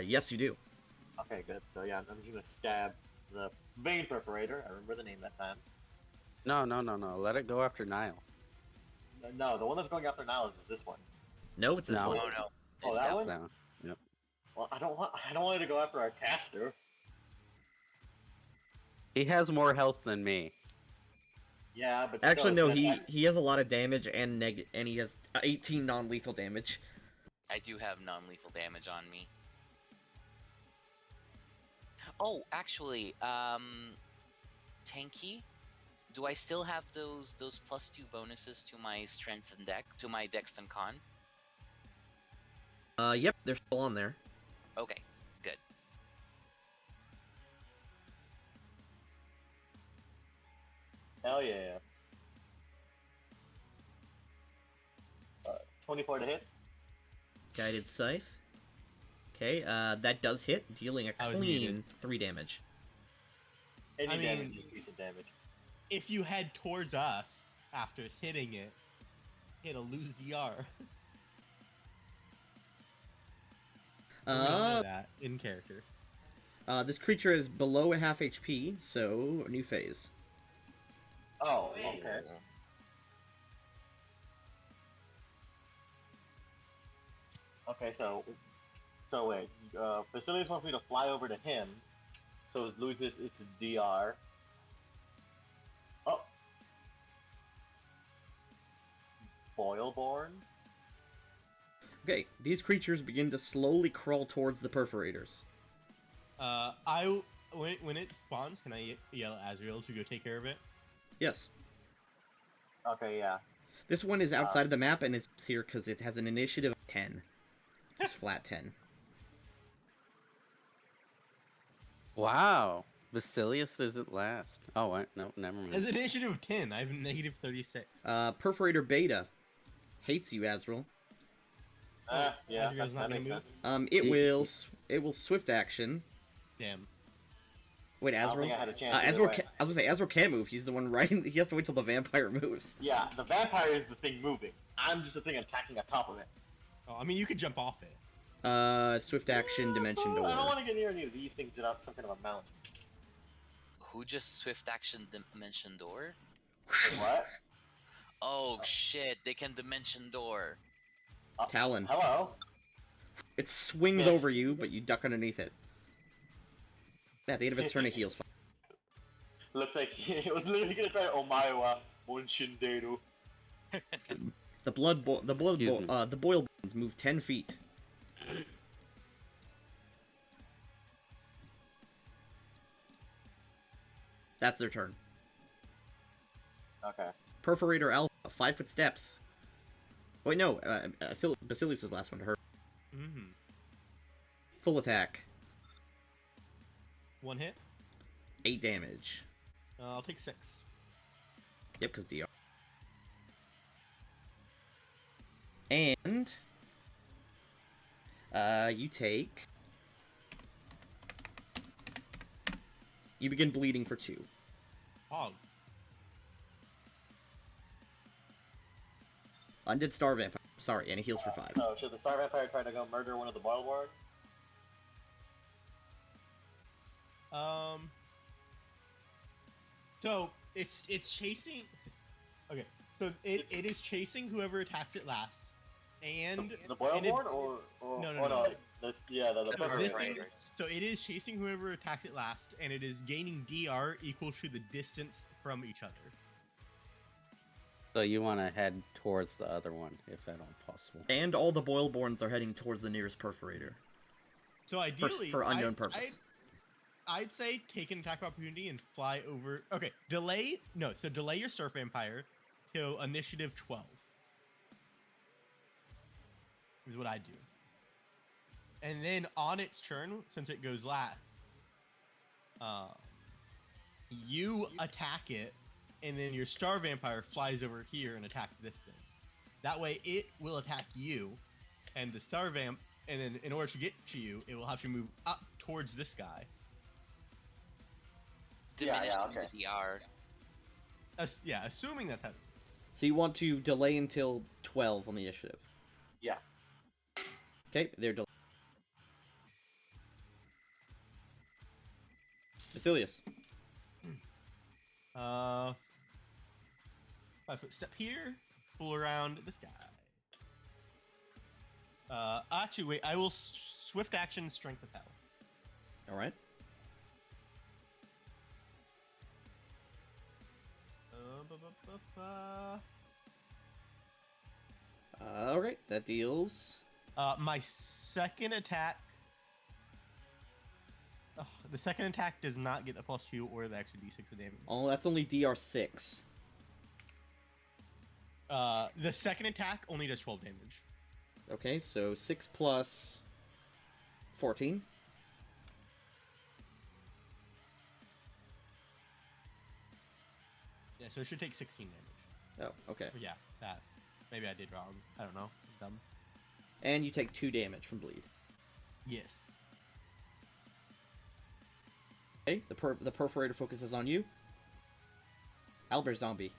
Yes, you do. Okay, good. So yeah, I'm just gonna stab the vein perforator. I remember the name that time. No. Let it go after Nile. No, the one that's going after Nile is this one. No, it's this No. one. Oh no. Oh, It's that down. one? Down. Yep. Well, I don't want to go after our caster. He has more health than me. Yeah, but Actually, still, no. it's gonna attack- He has a lot of damage and he has 18 non-lethal damage. I do have non-lethal damage on me. Oh, actually, Tanky, do I still have those +2 bonuses to my strength and to my dex and con? Yep, they're still on there. Okay, good. Hell yeah. 24 to hit. Guided Scythe. Okay, that does hit, dealing a I was clean muted. 3 damage. Any I mean- damage is decent damage. If you head towards us after hitting it, it'll lose DR. We don't know that in character. This creature is below a half HP, so new phase. Oh, okay. Okay, so wait. Basilius wants me to fly over to him, so it loses its DR. Oh, Boilborn. Okay, these creatures begin to slowly crawl towards the perforators. When it spawns, can I yell at Azrael to go take care of it? Yes. Okay, yeah. This one is outside of the map, and it's here because it has an initiative of 10. Just flat 10. Wow. Basilius isn't last. Oh, wait, no, never mind. As initiative of 10, I have negative 36. Perforator Beta hates you, Azrael. Yeah, Azrael's not that gonna makes move? sense. It will swift action. Damn. Wait, I don't Azrael? think I had a chance. either Azrael way. I was gonna say, Azrael can't move. He's the one riding. He has to wait till the vampire moves. Yeah, the vampire is the thing moving. I'm just the thing attacking on top of it. Oh, I mean, you could jump off it. Swift action, Dimension I don't Door. want to get near any of these things without some kind of a mount. Who just swift action dimension door? What? Oh shit, they can dimension door. Talon. Hello? It swings Missed. over you, but you duck underneath it. At the end of its turn, it heals 5. Looks like it was literally gonna try Omaiwa Munshinderu. The the Excuse me. boil bones move 10 feet. That's their turn. Okay. Perforator Alpha, 5-foot steps. Wait, no, Basilius was the last one to hurt. Mm-hmm. Full attack, 1 hit. 8 damage. I'll take 6. Yep, because DR. And you take. You begin bleeding for 2. Hog. Undead Star Vampire. Sorry, and it heals for 5. So should the Star Vampire try to go murder one of the Boilborn? So it's chasing. Okay, so it is chasing whoever attacks it last, and The and it- Boilborn or No, oh, no. This, yeah, the The so, this Perforator. thing, Perforators. so it is chasing whoever attacks it last, and it is gaining DR equal to the distance from each other. So you want to head towards the other one, if at all possible. And all the Boilborns are heading towards the nearest Perforator. So ideally, For unknown purpose. I'd say take an attack of opportunity and fly over. Okay, delay your Surf Vampire till initiative 12. Is what I do. And then on its turn, since it goes last, you attack it, and then your Star Vampire flies over here and attacks this thing. That way, it will attack you, and the Star Vamp, and then in order to get to you, it will have to move up towards this guy. Yeah, Diminish okay. the DR. Assuming that's how this works. So you want to delay until 12 on the initiative. Yeah. Okay, they're delayed. Basilius. 5-foot step here, pull around this guy. Actually, wait. I will swift action strength of hell. All right. All right. That deals. My second attack. The second attack does not get the +2 or the extra d6 of damage. Oh, that's only DR6. The second attack only does 12 damage. Okay, so 6 plus 14. Yeah, so it should take 16 damage. Oh, okay. Yeah, that. Maybe I did wrong. I don't know. I'm dumb. And you take 2 damage from bleed. Yes. Okay, the perforator focuses on you. Albert Zombie.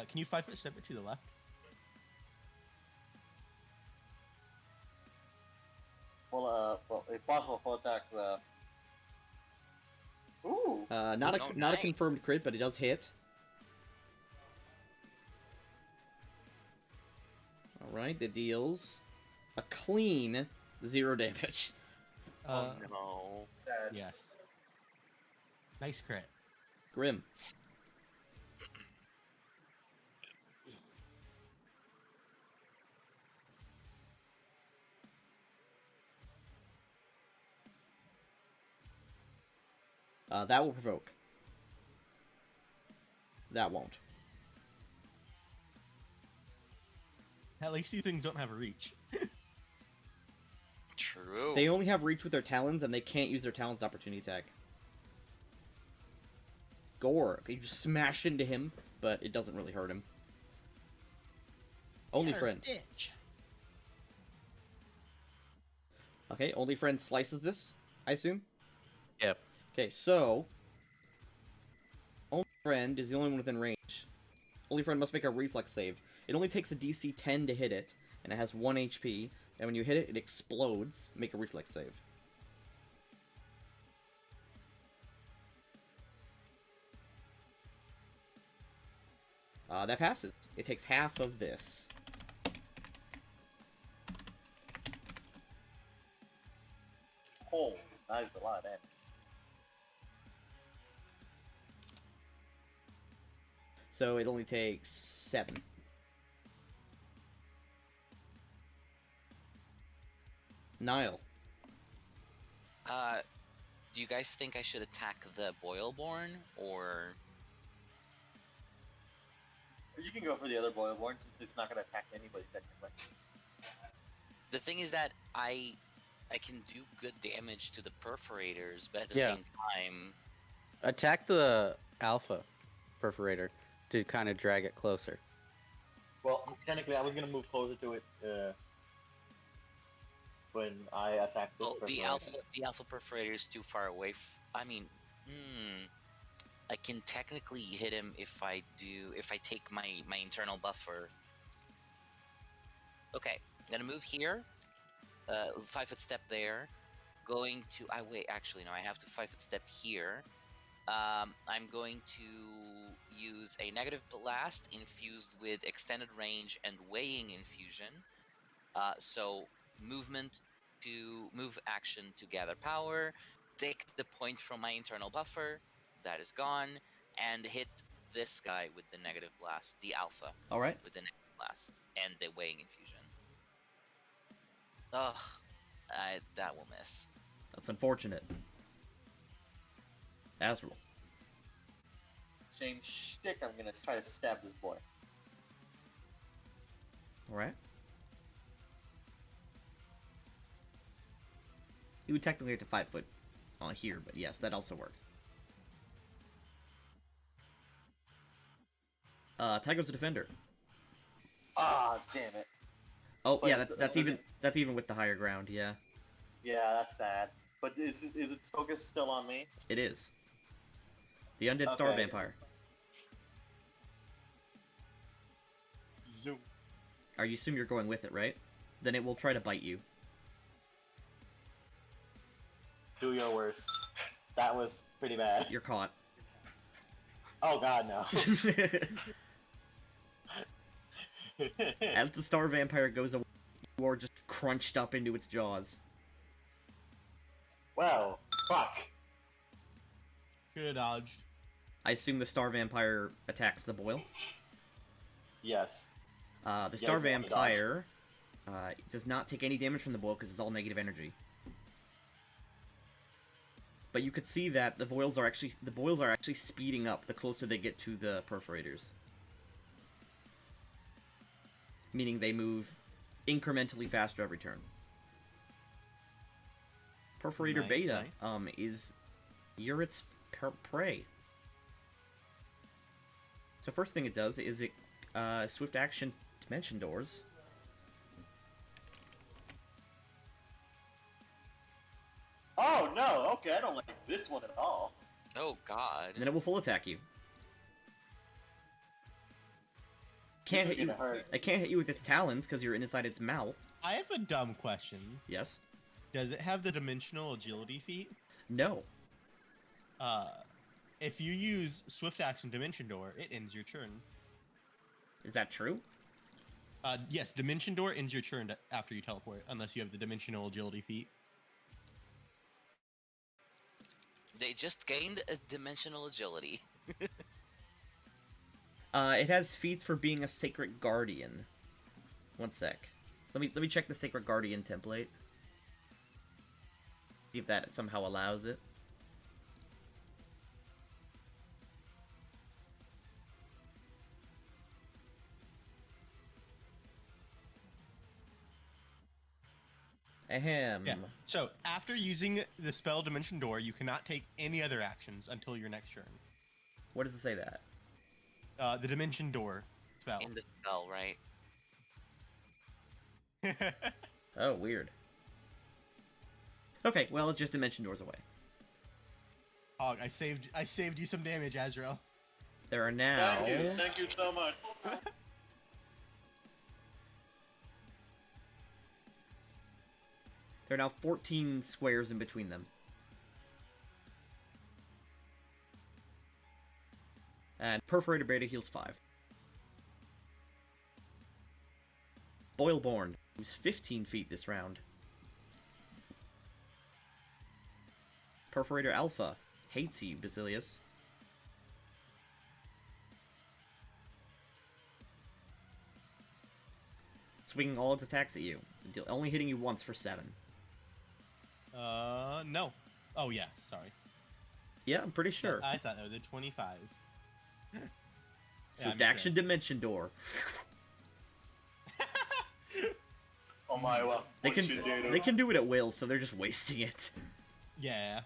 Can you 5-foot step it to the left? Well, if possible, full attack. Ooh. Not Oh, a nice. confirmed crit, but it does hit. All right, that deals a clean 0 damage. Oh no. Sad. Yes. Nice crit. Grim. That will provoke. That won't. At least these things don't have a reach. True. They only have reach with their talons, and they can't use their talons to opportunity attack. Gore. You just smash into him, but it doesn't really hurt him. Only You're a friend. bitch. Okay, only friend slices this, I assume? Yep. Okay, so... Only friend is the only one within range. Only friend must make a reflex save. It only takes a DC 10 to hit it, and it has 1 HP, and when you hit it, it explodes. Make a reflex save. That passes. It takes half of this. Oh, that is a lot of damage. So it only takes 7. Nile. Do you guys think I should attack the Boilborn or? You can go for the other Boilborn since it's not going to attack anybody technically. The thing is that I can do good damage to the perforators, but at the Yeah. same time, Attack the alpha perforator to kind of drag it closer. Well, technically, I was going to move closer to it when I attacked this well, the perforator. alpha perforator is too far away. I mean, I can technically hit him if I take my internal buffer. Okay, gonna move here. 5-foot step there. Going to. Wait. Actually, no. I have to 5-foot step here. I'm going to use a negative blast infused with extended range and weighing infusion. So movement to move action to gather power, take the point from my internal buffer, that is gone, and hit this guy with the negative blast, the alpha, Alright. with the negative blast, and the weighing infusion. Ugh, that will miss. That's unfortunate. Azrael. Same shtick, I'm going to try to stab this boy. Alright. You would technically have to 5-foot on here, but yes, that also works. Tygo's a defender. Ah, damn it. Oh, But yeah, it's- that's even with the higher ground, yeah. Yeah, that's sad. But is its focus still on me? It is. The undead star Okay. vampire. Zoom. You assume you're going with it, right? Then it will try to bite you. Do your worst. That was pretty bad. You're caught. Oh god, no. As the star vampire goes away, you are just crunched up into its jaws. Well, fuck. Should have dodged. I assume the star vampire attacks the boil. Yes. The star you want to dodge. vampire does not take any damage from the boil because it's all negative energy. But you could see that the boils are actually speeding up the closer they get to the perforators. Meaning they move incrementally faster every turn. Perforator Nice, Beta nice. is you're its prey. So first thing it does is it swift action dimension doors. Oh no, okay, I don't like this one at all. Oh God. And then it will full attack you. Can't This hit is you. gonna hurt. It can't hit you with its talons because you're inside its mouth. I have a dumb question. Yes. Does it have the dimensional agility feat? No. If you use swift action dimension door, it ends your turn. Is that true? Yes, dimension door ends your turn after you teleport, unless you have the dimensional agility feat. They just gained a dimensional agility. It has feats for being a sacred guardian. One sec. Let me check the sacred guardian template. See if that somehow allows it. Ahem. Yeah. So after using the spell dimension door, you cannot take any other actions until your next turn. Where does it say that? The dimension door spell. In the spell, right? Oh, weird. Okay, well, it just dimension doors away. Oh, I saved you some damage, Azrael. There are now... Thank you so much. There are now 14 squares in between them. And Perforator Beta heals 5. Boilborn, who's 15 feet this round. Perforator Alpha hates you, Basilius. Swinging all its attacks at you, only hitting you once for 7. No. Oh, yeah, sorry. Yeah, I'm pretty sure. I thought that was a 25. Swift I'm action dimension door. Oh my, well, They can do it at will, so they're just wasting it. Yeah.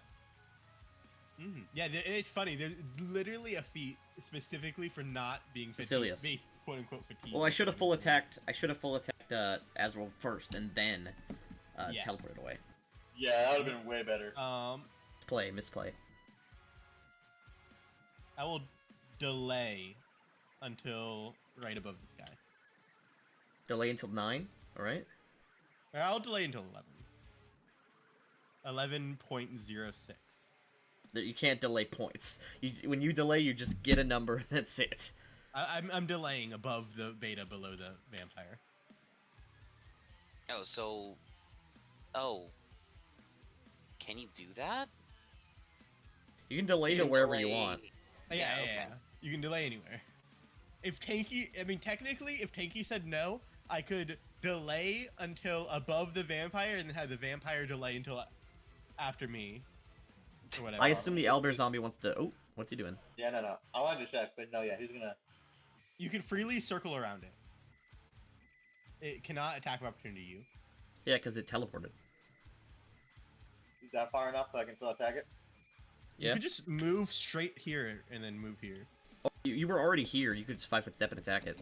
Yeah, it's funny. There's literally a feat specifically for not being Basilius. quote unquote fatigued. Well, I should have full attacked Azrael first and then Yes. teleported away. Yeah, that would have been way better. Misplay. I will delay until right above this guy. Delay until 9. All right. Or I'll delay until 11. 11.06. You can't delay points. When you delay, you just get a number and that's it. I'm delaying above the beta, below the vampire. Oh, so... Oh. Can you do that? You can delay You to can wherever you delay- want. Yeah. okay. You can delay anywhere. If Tanky, technically, if Tanky said no, I could delay until above the vampire and then have the vampire delay until after me. Or whatever. I assume the Elder Zombie wants to... Oh, what's he doing? Yeah, no. I wanted to check, but no, yeah, he's gonna... You can freely circle around it. It cannot attack of opportunity you. Yeah, because it teleported. Is that far enough so I can still attack it? Yeah. You could just move straight here and then move here. Oh, you were already here. You could just 5-foot step and attack it.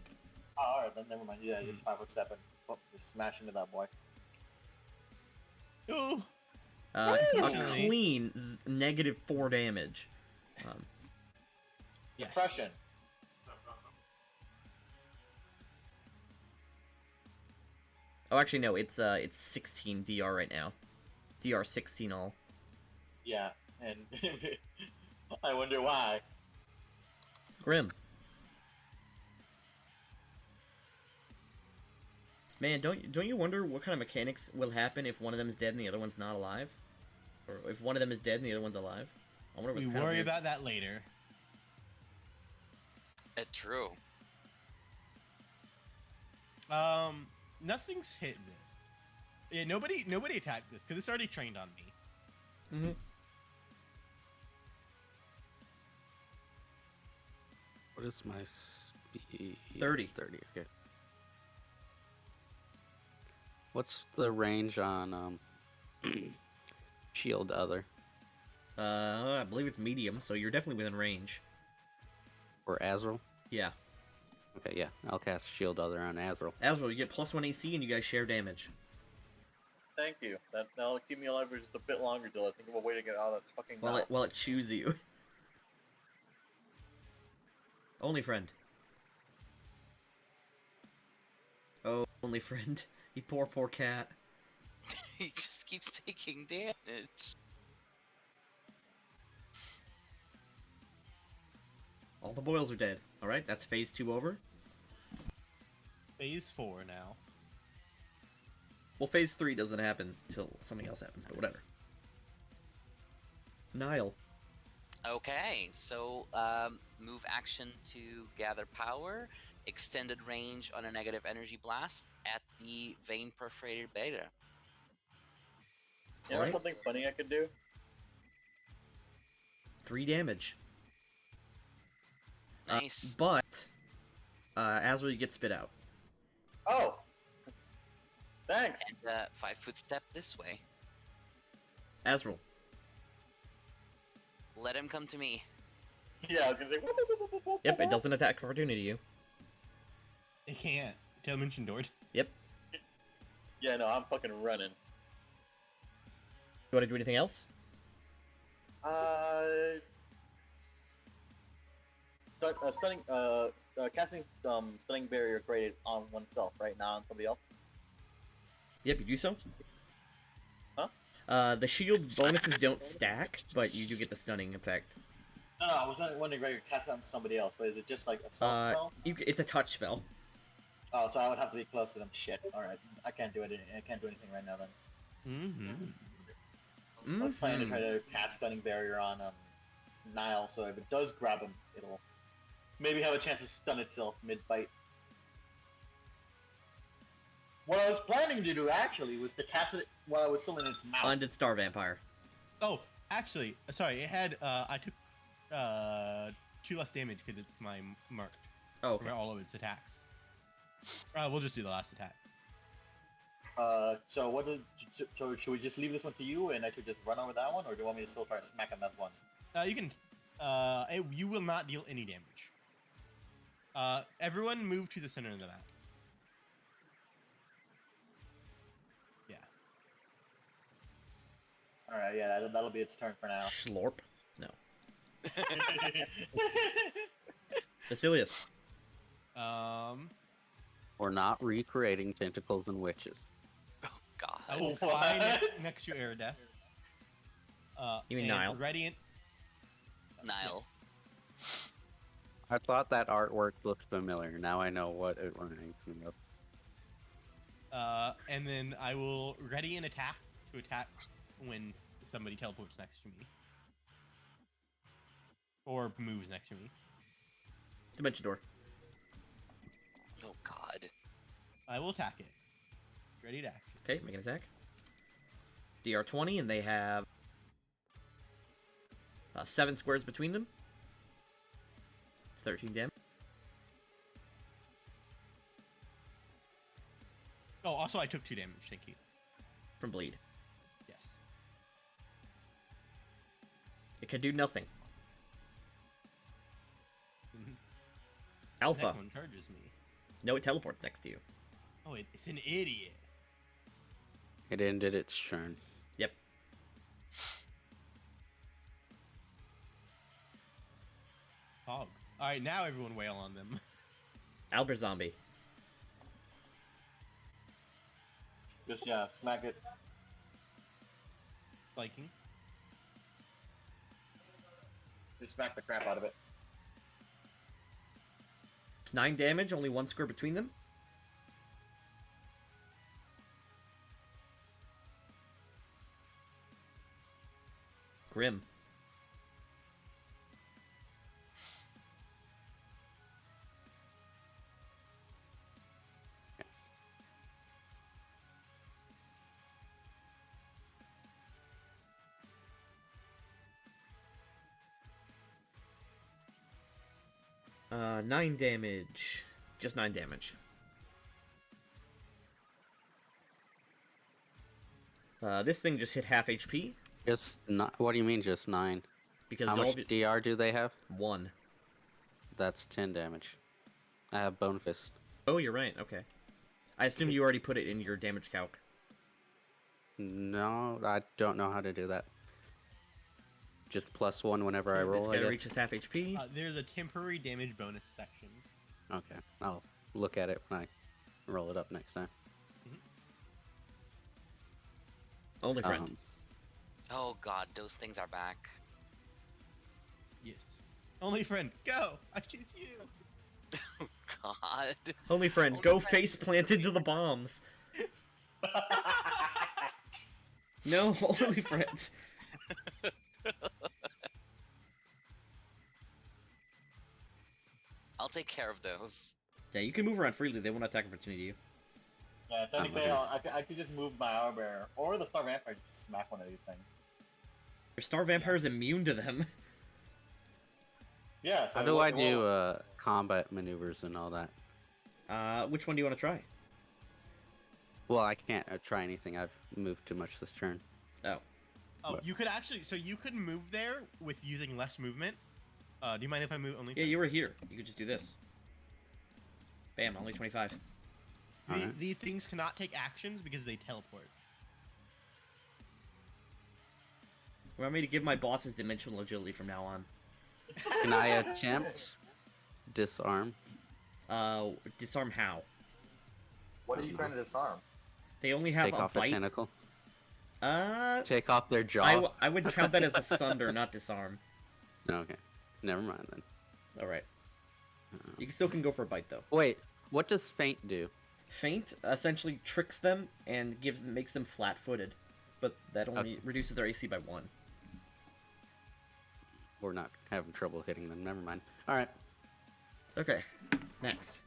Oh, alright, then never mind. Yeah, just 5-foot step and just smash into that boy. Oh, A Unfortunately. clean -4 damage. yes. Depression. Oh, actually, no. It's 16 DR right now. DR 16 all. Yeah, and I wonder why. Grim. Man, don't you wonder what kind of mechanics will happen if one of them is dead and the other one's not alive? Or if one of them is dead and the other one's alive? I wonder what We kind of worry weird- about that later. True. Nothing's hit this. Yeah, nobody attacked this because it's already trained on me. Mhm. What is my speed? 30. 30, okay. What's the range on shield other I believe it's medium, so you're definitely within range. or Azrael? Yeah. Okay, yeah. I'll cast shield other on Azrael. Azrael, you get +1 AC and you guys share damage. Thank you. That'll keep me alive for just a bit longer till I think of a way to get out of that fucking While it chews you. Only friend. Oh, only friend. You poor cat. He just keeps taking damage. All the boils are dead. Alright, that's phase 2 over. Phase 4 now. Well, phase 3 doesn't happen till something else happens, but whatever. Nile. Okay, so move action to gather power, extended range on a negative energy blast at the vein perforated beta. You know Alright. something funny I could do? 3 damage. Nice. But, Azrael, you get spit out. Oh! Thanks! And 5-foot step this way. Azrael. Let him come to me. Yeah, I was gonna say. Whoop, whoop, whoop, whoop, whoop, Yep, it whoop. doesn't attack for opportunity you. It can't. Tell mention Dord. Yep. Yeah, no, I'm fucking running. You want to do anything else? Casting stunning barrier created on oneself, right? Not on somebody else. Yep, you do so. Huh? The shield bonuses don't stack, but you do get the stunning effect. No, I was wondering whether you cast it on somebody else, but is it just like a self spell? It's a touch spell. Oh, so I would have to be close to them. Shit. Alright, I can't do it. I can't do anything right now then. Mm-hmm. I was planning to try to cast stunning barrier on Nile, so if it does grab him, it'll maybe have a chance to stun itself mid-bite. What I was planning to do actually was to cast it while I was still in its mouth. Undead Star Vampire. Oh, actually, sorry. It had. I took 2 less damage because it's my marked Oh, okay. for all of its attacks. We'll just do the last attack. So should we just leave this one to you, and I should just run over that one, or do you want me to still try to smack on that one? You can. You will not deal any damage. Everyone move to the center of the map. Yeah. All right, yeah, that'll be its turn for now. Schlorp. No. Basilius. Or not recreating tentacles and witches. God. I will What? find next to Aerodeath. You mean and Nile? Radiant. Nile. I thought that artwork looked familiar. Now I know what it reminds me of. And then I will ready an attack to attack when somebody teleports next to me. Or moves next to me. Dimension Door. Oh God. I will attack it. Ready to act. Okay, make an attack. DR20, and they have 7 squares between them. 13 damage. Oh, also I took 2 damage, thank you. From bleed. Yes. It can do nothing. The Alpha. next one charges me. No, it teleports next to you. Oh, it's an idiot. It ended its turn. Yep. Hog. Alright, now everyone wail on them. Albert Zombie. Just smack it. Spiking. Just smack the crap out of it. 9 damage, only 1 square between them. Grim. Uh, 9 damage. Just 9 damage. This thing just hit half HP Just not. What do you mean, just 9? because How all much the DR do they have? 1. That's 10 damage. I have Bone Fist. Oh, you're right. Okay. I assume you already put it in your damage calc. No, I don't know how to do that. Just +1 whenever I This roll, I guy guess. reaches half HP. There's a temporary damage bonus section. Okay, I'll look at it when I roll it up next time. Only friend. Oh god, those things are back. Yes. Only friend, go! I choose you! Oh god. Only friend, Only go friend. face plant into the bombs. No, only friend. I'll take care of those. Yeah, you can move around freely. They won't attack opportunity you. Yeah, technically, looking. I could just move my Hour Bearer or the Star Vampire to smack one of these things. Your Star Vampire is immune to them. Yeah, so How do I do combat maneuvers and all that? Which one do you want to try? Well, I can't try anything. I've moved too much this turn. Oh. Oh, What? you could actually, so you could move there with using less movement. Do you mind if I move only? Yeah, you were here. You could just do this. Bam, only 25. Alright. These things cannot take actions because they teleport. Want me to give my bosses dimensional agility from now on? Can I attempt disarm? Disarm how? What are you trying to disarm? They only have Take a off the bite. tentacle? Uh, Take off their jaw? I would count that as a sunder, not disarm. Okay. Never mind then. Alright. You still can go for a bite, though. Wait, what does Feint do? Feint essentially tricks them and makes them flat-footed, but that only reduces their AC by 1. We're not having trouble hitting them. Never mind. Alright. Okay, next.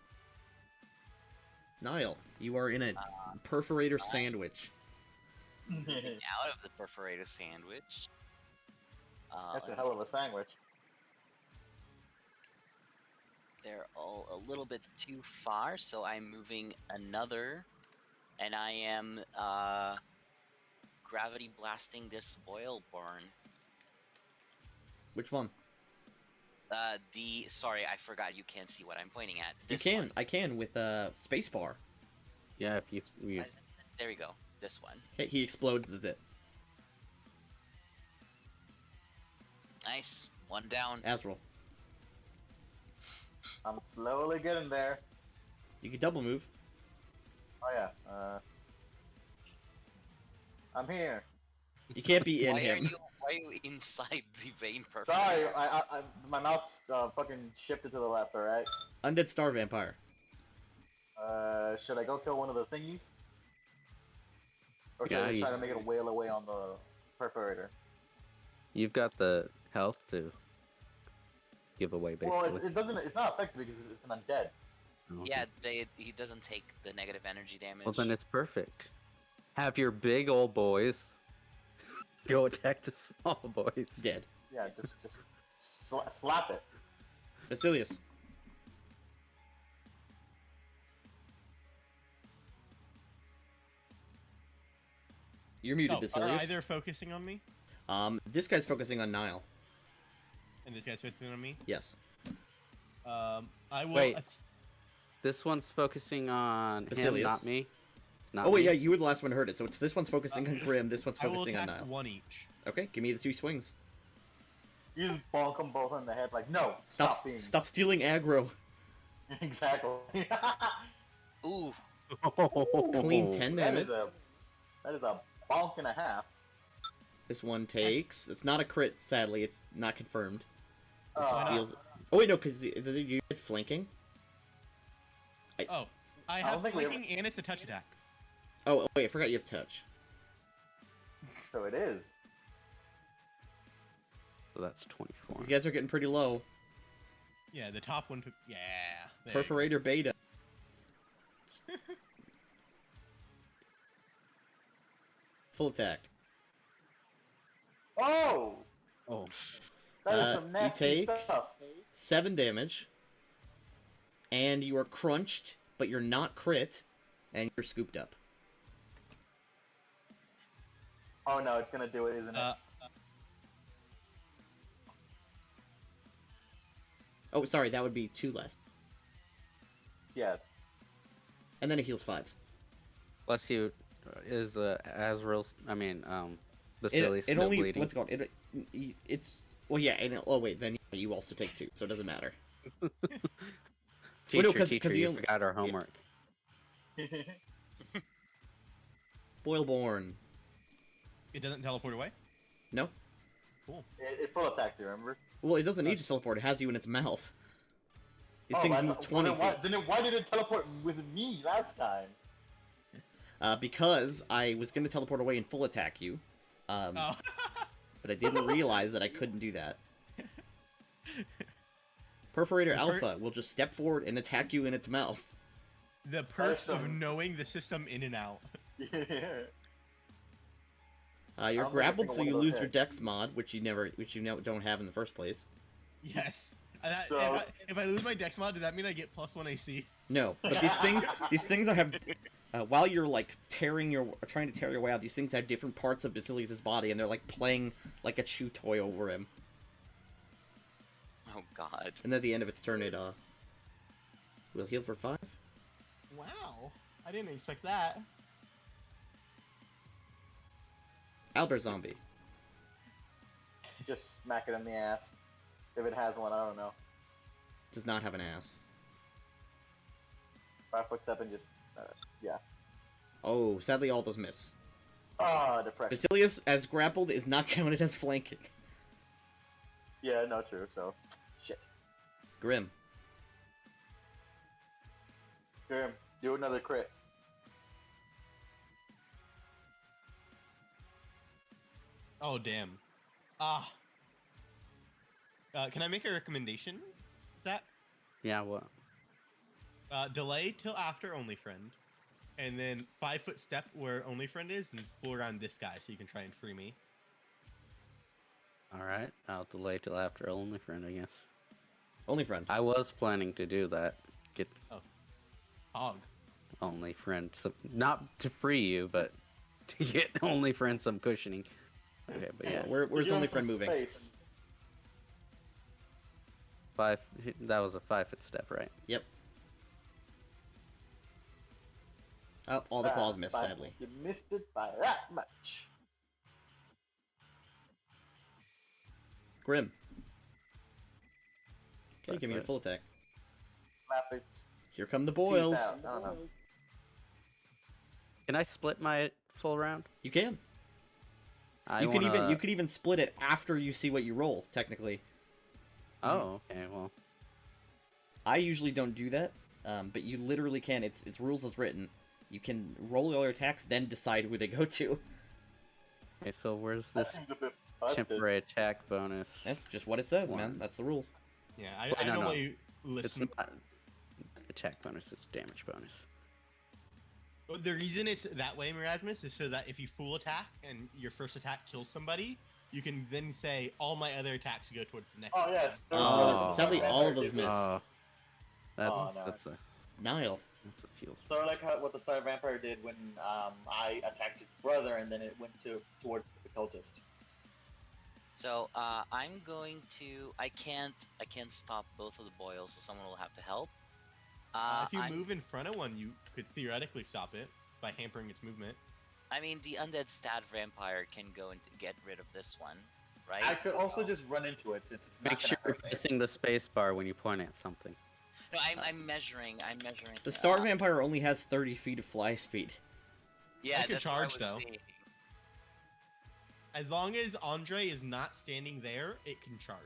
Niall, you are in a perforator sandwich. Out of the perforator sandwich. That's a hell of a sandwich. They're all a little bit too far, so I'm moving another, and I am gravity blasting this boil burn. Which one? Sorry, I forgot. You can't see what I'm pointing at. You This can. one. I can with spacebar. Yeah, if you Why is it- There we go. This one. Okay, he explodes. That's it. Nice. One down. Azrael. I'm slowly getting there. You can double move. Oh yeah. I'm here. You can't be in Why him. are you inside the vein perforator? Sorry, my mouse fucking shifted to the left. All right. Undead Star Vampire. Should I go kill one of the thingies? Or should Yeah, I just you- try to make it wail away on the perforator? you've got the health to give away, basically. Well, it doesn't. It's not effective because it's an undead. Oh, okay. Yeah, he doesn't take the negative energy damage. Well, then it's perfect. Have your big old boys go attack the small boys. Dead. Yeah, just slap it. Basilius. You're muted, Are Basilius. either focusing on me? This guy's focusing on Niall. And this guy's focusing on me? Yes. I will. Wait. This one's focusing on him, Basilius. not me. Not Oh wait, me. yeah, you were the last one who heard it. So it's this one's focusing on Grim. This one's I will focusing on attack Niall. one each. Okay, give me the 2 swings. You just bonk them both in the head, like, no, Stop! stop being. Stop stealing aggro. Exactly. Ooh. Clean 10 that damage. is a bonk and a half. This one takes. It's not a crit, sadly. It's not confirmed. It just Uh, deals. Oh wait, no, because you did flanking. Oh, I I have don't think we ever- flanking and it's a touch attack. Oh wait, I forgot you have touch. So it is. So that's 24. You guys are getting pretty low. Yeah, the top one took. Yeah. there you go. Perforator beta. Full attack. Oh! Oh, That is Uh, some you nasty take- stuff. 7 damage. And you are crunched, but you're not crit. And you're scooped up. Oh no, it's gonna do it, isn't it? Oh, sorry, that would be 2 less. Yeah. And then it heals 5. plus you is Azrael's. I mean, Basili's It still only bleeding. what's it called? It's well, yeah. And oh wait, then you also take 2, so it doesn't matter. Teacher, no, 'cause teacher, you you only- forgot our homework. Boilborn. It doesn't teleport away? No. It full attacked you, remember? Well, it doesn't need to teleport. It has you in its mouth. These things I move thought- 20 then feet. why did it teleport with me last time? Because I was going to teleport away and full attack you. Oh. But I didn't realize that I couldn't do that. Perforator Alpha will just step forward and attack you in its mouth. The perks of Awesome. knowing the system in and out. Yeah. You're don't think a grappled, single so one you of those lose your hit. Dex mod, which you don't have in the first place. Yes. So- if I lose my Dex mod, does that mean I get +1 AC? No, but these things have, while you're like trying to tear your way out, these things have different parts of Basilius' body, and they're like playing like a chew toy over him. Oh God. And at the end of its turn, it will heal for 5. Wow. I didn't expect that. Albert Zombie. Just smack it in the ass. If it has one, I don't know. Does not have an ass. 5'7", just yeah. Oh, sadly all those miss. Ah, depression. Basilius, as grappled, is not counted as flanking. Yeah, no, true. So, shit. Grim. Grim, do another crit. Oh, damn. Can I make a recommendation? Zach? Yeah, what? Delay till after Only Friend. And then 5-foot step where Only Friend is, and pull around this guy so you can try and free me. All right, I'll delay till after Only Friend, I guess. Only friend. I was planning to do that. Get Hog. Only Friend, so not to free you, but to get Only Friend some cushioning. Okay, but yeah, Where's Give him Only friend some moving? space. 5. That was a 5-foot step, right? Yep. Oh, all the claws miss, By- sadly. You missed it by that much. Grim. Okay, Five give me your foot. full attack. Slap it. Here come the teeth boils. out. I don't know. Can I split my full round? You can. I You wanna... could even split it after you see what you roll, technically. Oh, okay. Well, I usually don't do that, but you literally can. It's rules as written. You can roll all your attacks, then decide who they go to. okay. So where's That this seems a bit busted. temporary attack bonus? That's just what it says, man. One. That's the rules. Yeah, Wait, I no, don't no. want you It's listen. not attack bonus. It's damage bonus. The reason it's that way, Mirasmus, is so that if you full attack and your first attack kills somebody, you can then say all my other attacks go towards the next. Oh yes. Oh. Sadly, all of those miss. Oh, that's Oh, no. that's a Niall. fuel. Sort of like what the Star Vampire did when I attacked its brother, and then it went towards the cultist. So I'm going to. I can't stop both of the boils, so someone will have to help. If you I'm- move in front of one, you could theoretically stop it by hampering its movement. I mean, the undead stat vampire can go and get rid of this one, right? I could also just run into it since it's not Make sure gonna you're hurt me. pressing the space bar when you point at something. No, I'm measuring. The Star Vampire only has 30 feet of fly speed. Yeah, I could that's what I charge, was though. thinking. As long as Andre is not standing there, it can charge.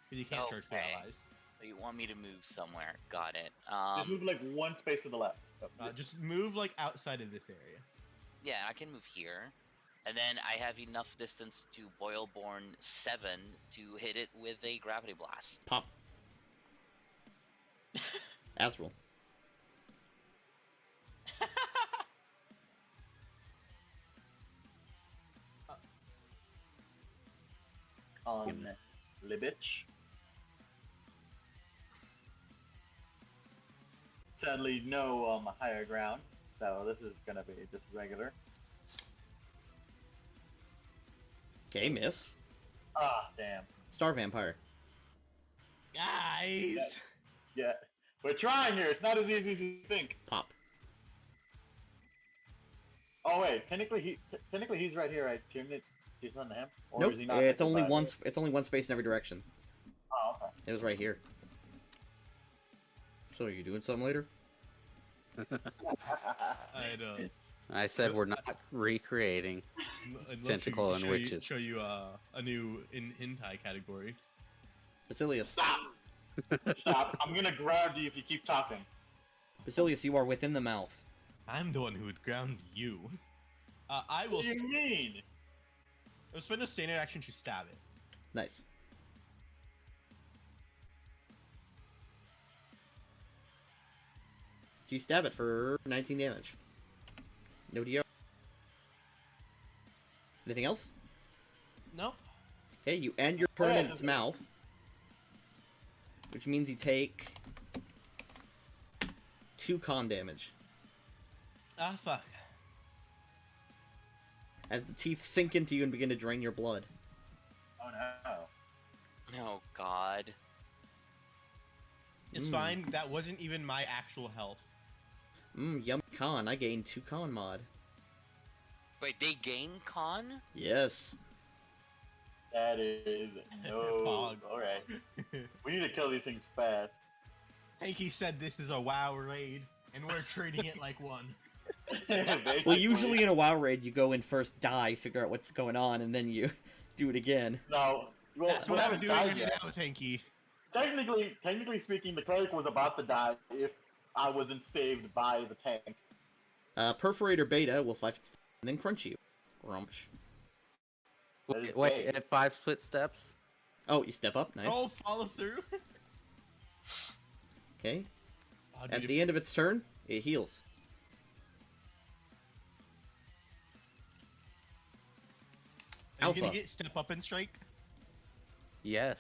Because you can't charge two Okay. allies. So you want me to move somewhere? Got it. Just move like one space to the left. Just move like outside of this area. Yeah, I can move here, And then I have enough distance to Boilborn 7 to hit it with a Gravity Blast. Pop. Azrael. On Libich. Sadly, no higher ground, so this is gonna be just regular. Okay, miss. Ah, damn. Star Vampire. Guys! Yeah, we're trying here. It's not as easy as you think. Pop. Oh wait, technically he's right here. Right? Shouldn't it just on him? Or Nope. is he not It's only affected by one. it? It's only one space in every direction. Oh, okay. It was right here. So are you doing something later? I'd, I said we're not recreating. I'd love to Tentacle and show you- witches. Show you a new hentai category. Basilius. Stop! Stop! I'm gonna ground you if you keep talking. Basilius, you are within the mouth. I'm the one who would ground you. I will. What do you mean? I'll spend a standard action to stab it. Nice. You stab it for 19 damage. No DR. Anything else? Nope. Okay, you end your turn in its mouth. Which means you take 2 con damage. Ah, fuck. As the teeth sink into you and begin to drain your blood. Oh no. Oh God. It's fine. That wasn't even my actual health. Yum con. I gained 2 con mod. Wait, they gain con? Yes. That is no. Pog. Alright. We need to kill these things fast. Hanky said this is a WoW raid, and we're treating it like one. Well, usually in a WoW raid, you go in first, die, figure out what's going on, and then you do it again. No. Well, That's we what I'm haven't doing died right yet. now, Hanky. Technically speaking, the cleric was about to die if I wasn't saved by the tank. Perforator Beta will 5 and then crunch you. Grumsh. That is Wait, gay. at 5 split steps? Oh, you step up. Nice. Oh, follow through. Okay. Oh, dude, At if- the end of its turn, it heals. Are you gonna Alpha. get step up and strike? Yes.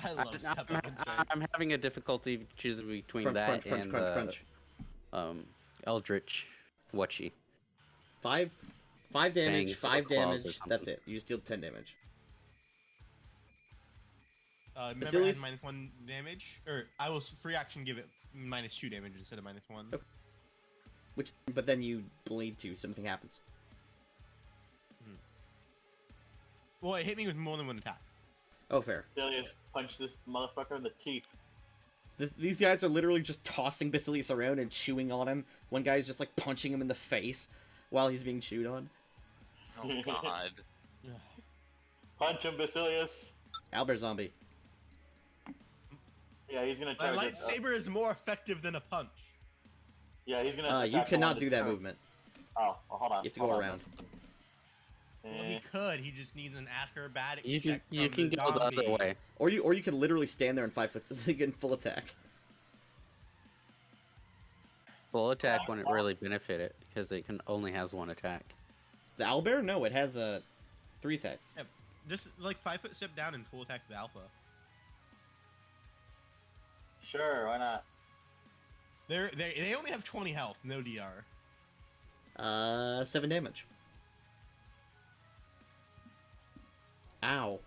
I love step up and strike. I'm having a difficulty choosing between Crunch, that crunch, crunch, and crunch, crunch. Eldritch Watchy. 5 damage, Fangs or 5 claws or damage. something. That's it. You just deal 10 damage. Remember, Basilius? I had -1 damage, or I will free action give it -2 damage instead of -1. Okay. But then you bleed too. Something happens. Well, it hit me with more than 1 attack. Oh, fair. Delius punched this motherfucker in the teeth. These guys are literally just tossing Basilius around and chewing on him. One guy's just like punching him in the face while he's being chewed on. Oh God. Punch him, Basilius. Albert Zombie. Yeah, he's gonna My charge it. lightsaber is more effective than a punch. Yeah, he's gonna. You attack cannot the do one that that's movement. Oh, well, hold on. You have to hold go on. around. Well, he Eh, could. He just needs an acrobatic You check can from the go the other zombie. way. Or you could literally stand there in 5 foot so you get in full attack. Full attack wouldn't really benefit it because it only has 1 attack. The owlbear? No, it has 3 attacks. Yeah, just like 5 foot step down and full attack the alpha. sure, why not? They only have 20 health, no DR. 7 damage. Ow.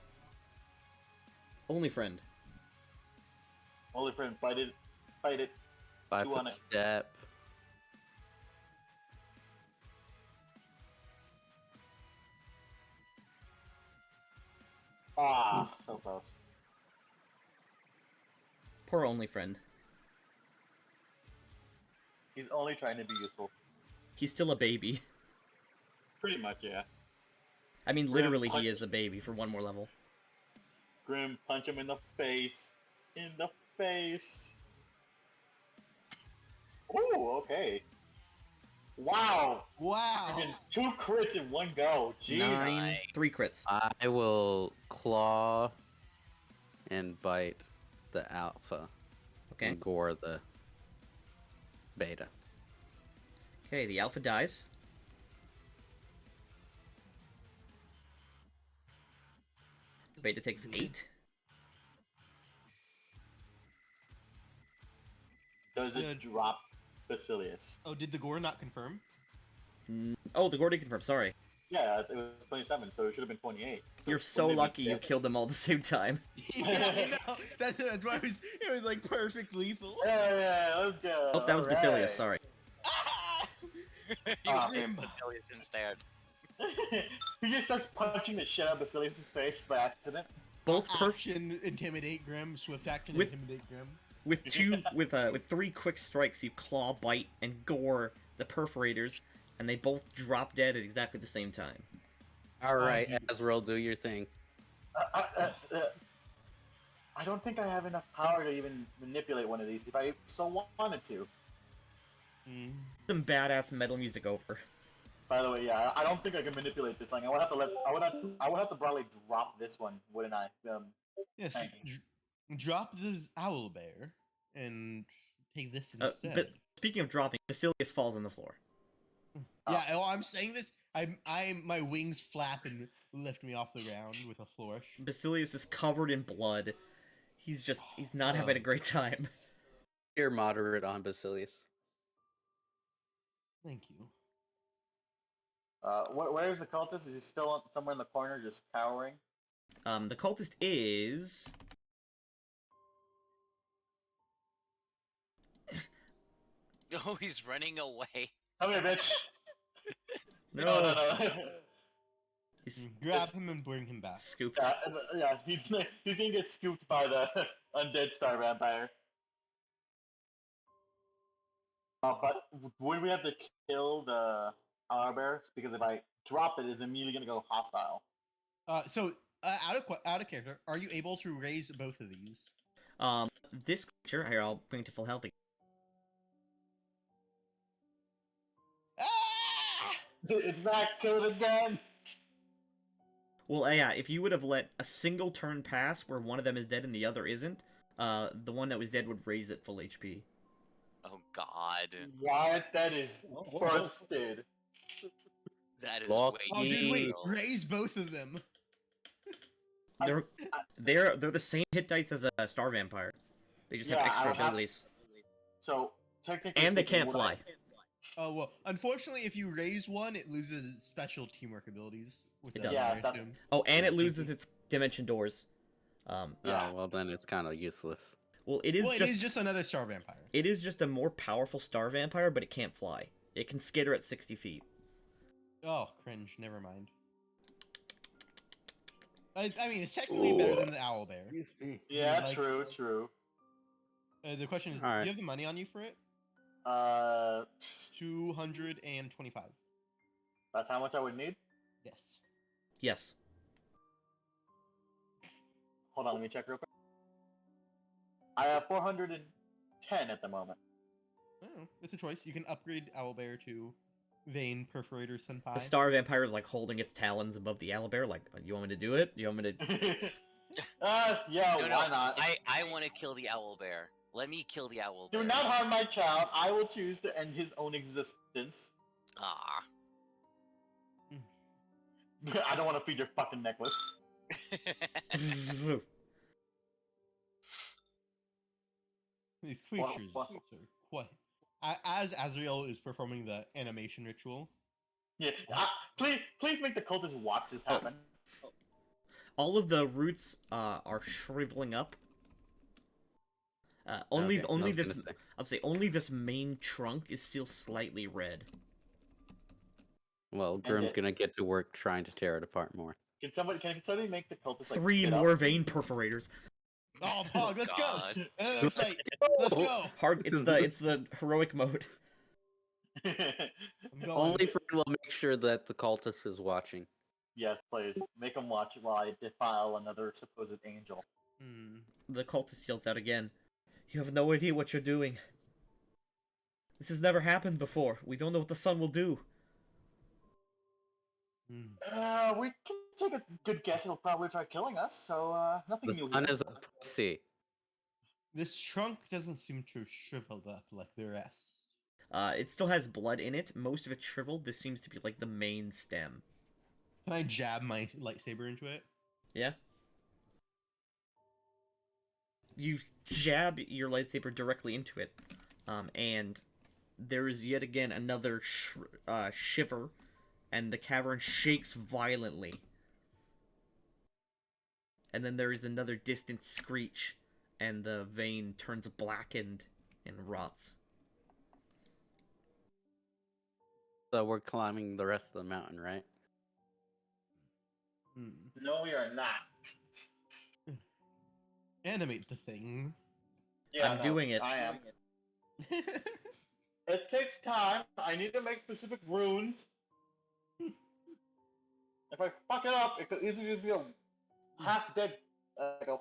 Only friend. Holy friend, fight it. Fight it. 5 Two on foot it. step. Ah, so close. Poor only friend. He's only trying to be useful. He's still a baby. Pretty much, yeah. I mean, Grim literally, punch- he is a baby for 1 more level. Grim, punch him in the face. In the face. Ooh, okay. Wow! Wow. Freaking 2 crits in one go. Jeez. 9, 3 crits. I will claw and bite the alpha Okay. and gore the beta. Okay, the alpha dies. Beta takes 8. Does it Good. drop Basilius? Oh, did the gore not confirm? Oh, the Gordy confirmed, sorry. Yeah, it was 27, so it should have been 28. You're so Wouldn't it be lucky you dead? killed them all at the same time. Yeah, I know. That's why it was like perfect lethal. Yeah, let's go. Oh, that was Alright. Basilius, sorry. Ah! You Ah. killed Basilius instead. He just starts punching the shit out of Basilius' face by accident. Both Action, intimidate Grim. Swift action, With- intimidate Grim. with 3 quick strikes, you claw, bite, and gore the perforators, and they both drop dead at exactly the same time. Alright, you- Azrael, do your thing. I don't think I have enough power to even manipulate one of these if I so wanted to. Mm. Some badass metal music over. By the way, yeah, I don't think I can manipulate this thing. I would have to probably drop this one, wouldn't I? Yes. Thank Drop this owl bear and take this But instead. speaking of dropping, Basilius falls on the floor. Yeah, oh, I'm saying this. My wings flap and lift me off the ground with a flourish. Basilius is covered in blood. He's not having a great time. You're moderate on Basilius. Thank you. Where's the cultist? Is he still somewhere in the corner, just cowering? The cultist is... Oh, he's running away. Come here, bitch! No, No. he's Grab him and bring him back. scooped. Yeah, he's gonna get scooped by the undead star vampire. But would we have to kill the owlbear? Because if I drop it, it's immediately gonna go hostile. Out of character, are you able to raise both of these? This creature, here, I'll bring it to full health again. Ah! It's back, kill it again! Well, yeah, if you would have let a single turn pass where one of them is dead and the other isn't, the one that was dead would raise it full HP. Oh God, What? That is busted. that is Lock way. Oh, dude, wait! too Raise both of them. They're the same hit dice as a star vampire. They just have Yeah, extra I have- abilities. So technically, And they speaking, can't would fly. Oh well, unfortunately, if you raise one, it loses its special teamwork abilities. With It that, does. I Yeah, that- assume. Oh, and it loses its dimension doors. Yeah. Oh, well then it's kind of useless. Well, it is Well, just it is just another star vampire. it is just a more powerful star vampire, but it can't fly. It can skitter at 60 feet. Oh, cringe. Never mind. I mean, it's technically better than the owl bear. Yeah, Like- true. The question is, Alright. do you have the money on you for it? 225. That's how much I would need. Yes. Yes. Hold on, let me check real quick. I have 410 at the moment. I don't know. It's a choice. You can upgrade owlbear to Vein Perforator Senpai. The star vampire is like holding its talons above the owlbear. Like, you want me to do it? You want me to? Yeah, No, why not? I want to kill the owl bear. Let me kill the owl bear. Do not harm my child. I will choose to end his own existence. Ah. I don't want to feed your fucking necklace. These Well, creatures well. are quite. As Azrael is performing the animation ritual. Yeah, please make the cultists watch this Oh. happen. All of the roots are shriveling up. Only Okay, I was this gonna say. I'll say only this main trunk is still slightly red. Well, Grim's it- gonna get to work trying to tear it apart more. Can somebody make the cultists like 3 sit more up? vein perforators. Oh, Pog, let's go! God. Another fight! Let's go! Hard. It's the heroic mode. I'm going. Only friend will make sure that the cultist is watching. Yes, please make them watch while I defile another supposed angel. Hmm. The cultist yells out again. You have no idea what you're doing. This has never happened before. We don't know what the sun will do. We can take a good guess. It'll probably try killing us. So nothing The new sun here. is a pussy. This trunk doesn't seem to have shriveled up like the rest. It still has blood in it. Most of it's shriveled. This seems to be like the main stem. Can I jab my lightsaber into it? Yeah? You jab your lightsaber directly into it, and there is yet again another shiver, and the cavern shakes violently. And then there is another distant screech, and the vein turns blackened and rots. So we're climbing the rest of the mountain, right? No, we are not. Animate the thing. Yeah, I'm no, doing it. I am. It takes time. I need to make specific runes. If I fuck it up, it could easily be a half dead, like a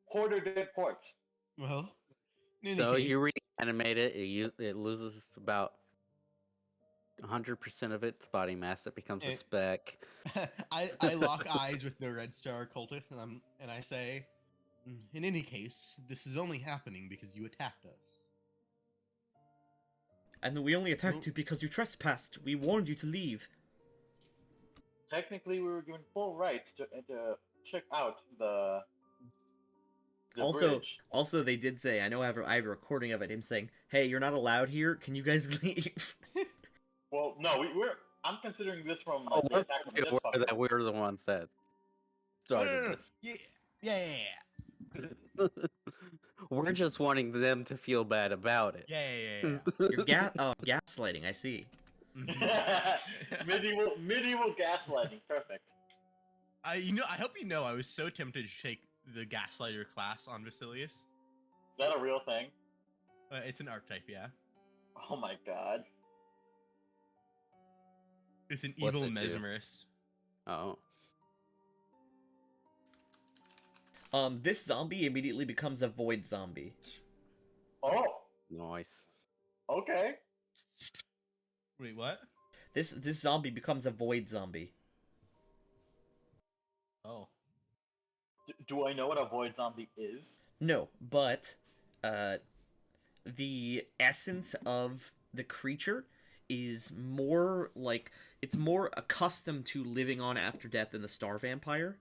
quarter dead corpse. Well, in any So case, you reanimate it, it loses about 100% of its body mass. It becomes a Eh. speck. I lock eyes with the Red Star cultist, and I say, in any case, this is only happening because you attacked us. And we only attacked you because you trespassed. We warned you to leave. Technically, we were given full rights to check out the bridge. Also, they did say, I know I have a recording of it, him saying, hey, you're not allowed here, can you guys leave? Well, no, I'm considering this from Oh, the we're attack from fully this aware fucker. that we're the ones that started Yeah. We're just wanting them to feel bad about it. Yeah. You're gaslighting, I see. medieval gaslighting, perfect. I hope you know I was so tempted to take the Gaslighter class on Vasilius. Is that a real thing? It's an archetype, yeah. Oh my god. It's an What's evil it do? mesmerist. Oh. This zombie immediately becomes a void zombie. Oh, Nice. okay. Wait, what? This zombie becomes a void zombie. Oh. Do I know what a void zombie is? No, but the essence of the creature is more like it's more accustomed to living on after death than the star vampire.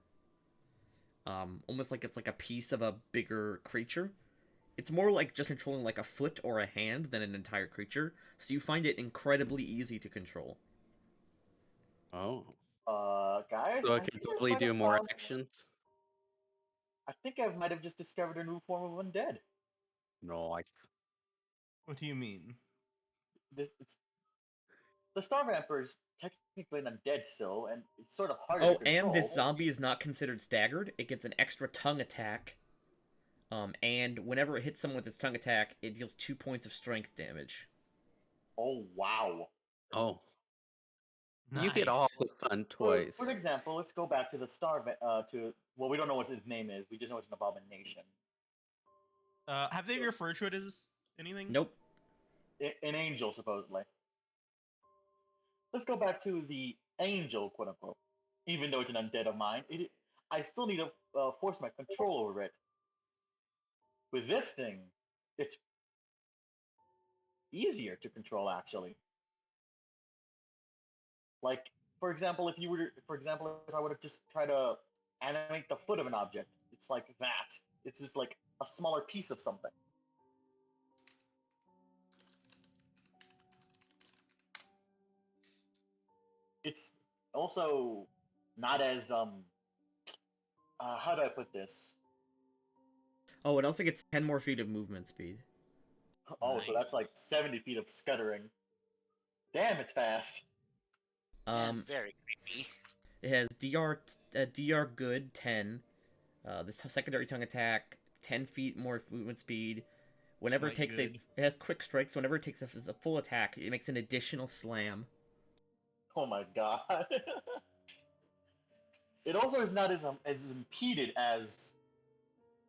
Almost like it's like a piece of a bigger creature. It's more like just controlling like a foot or a hand than an entire creature, so you find it incredibly easy to control. Oh. Guys. So I it can think I totally might do have more found- actions? I think I might have just discovered a new form of undead. Nice. What do you mean? The star vampire is technically an undead still, and it's sort of harder Oh, to control. and this zombie is not considered staggered. It gets an extra tongue attack. And whenever it hits someone with its tongue attack, it deals 2 points of strength damage. Oh wow. Oh. You get all the fun toys. For example, let's go back to the well, we don't know what his name is. We just know it's an abomination. Have they referred to it as anything? Nope. An angel, supposedly. Let's go back to the angel, quote unquote. Even though it's an undead of mine, I still need to force my control over it. With this thing, it's easier to control, actually. Like, for example, if I were to just try to animate the foot of an object, it's like that. It's just like a smaller piece of something. It's also not as how do I put this? Oh, it also gets 10 more feet of movement speed. Oh, so that's like 70 feet of scuttering. Damn, it's fast. And very creepy. It has DR good 10. This secondary tongue attack 10 feet more movement speed. Whenever it takes it has quick strikes. Whenever it takes a full attack, it makes an additional slam. Oh my god. It also is not as impeded as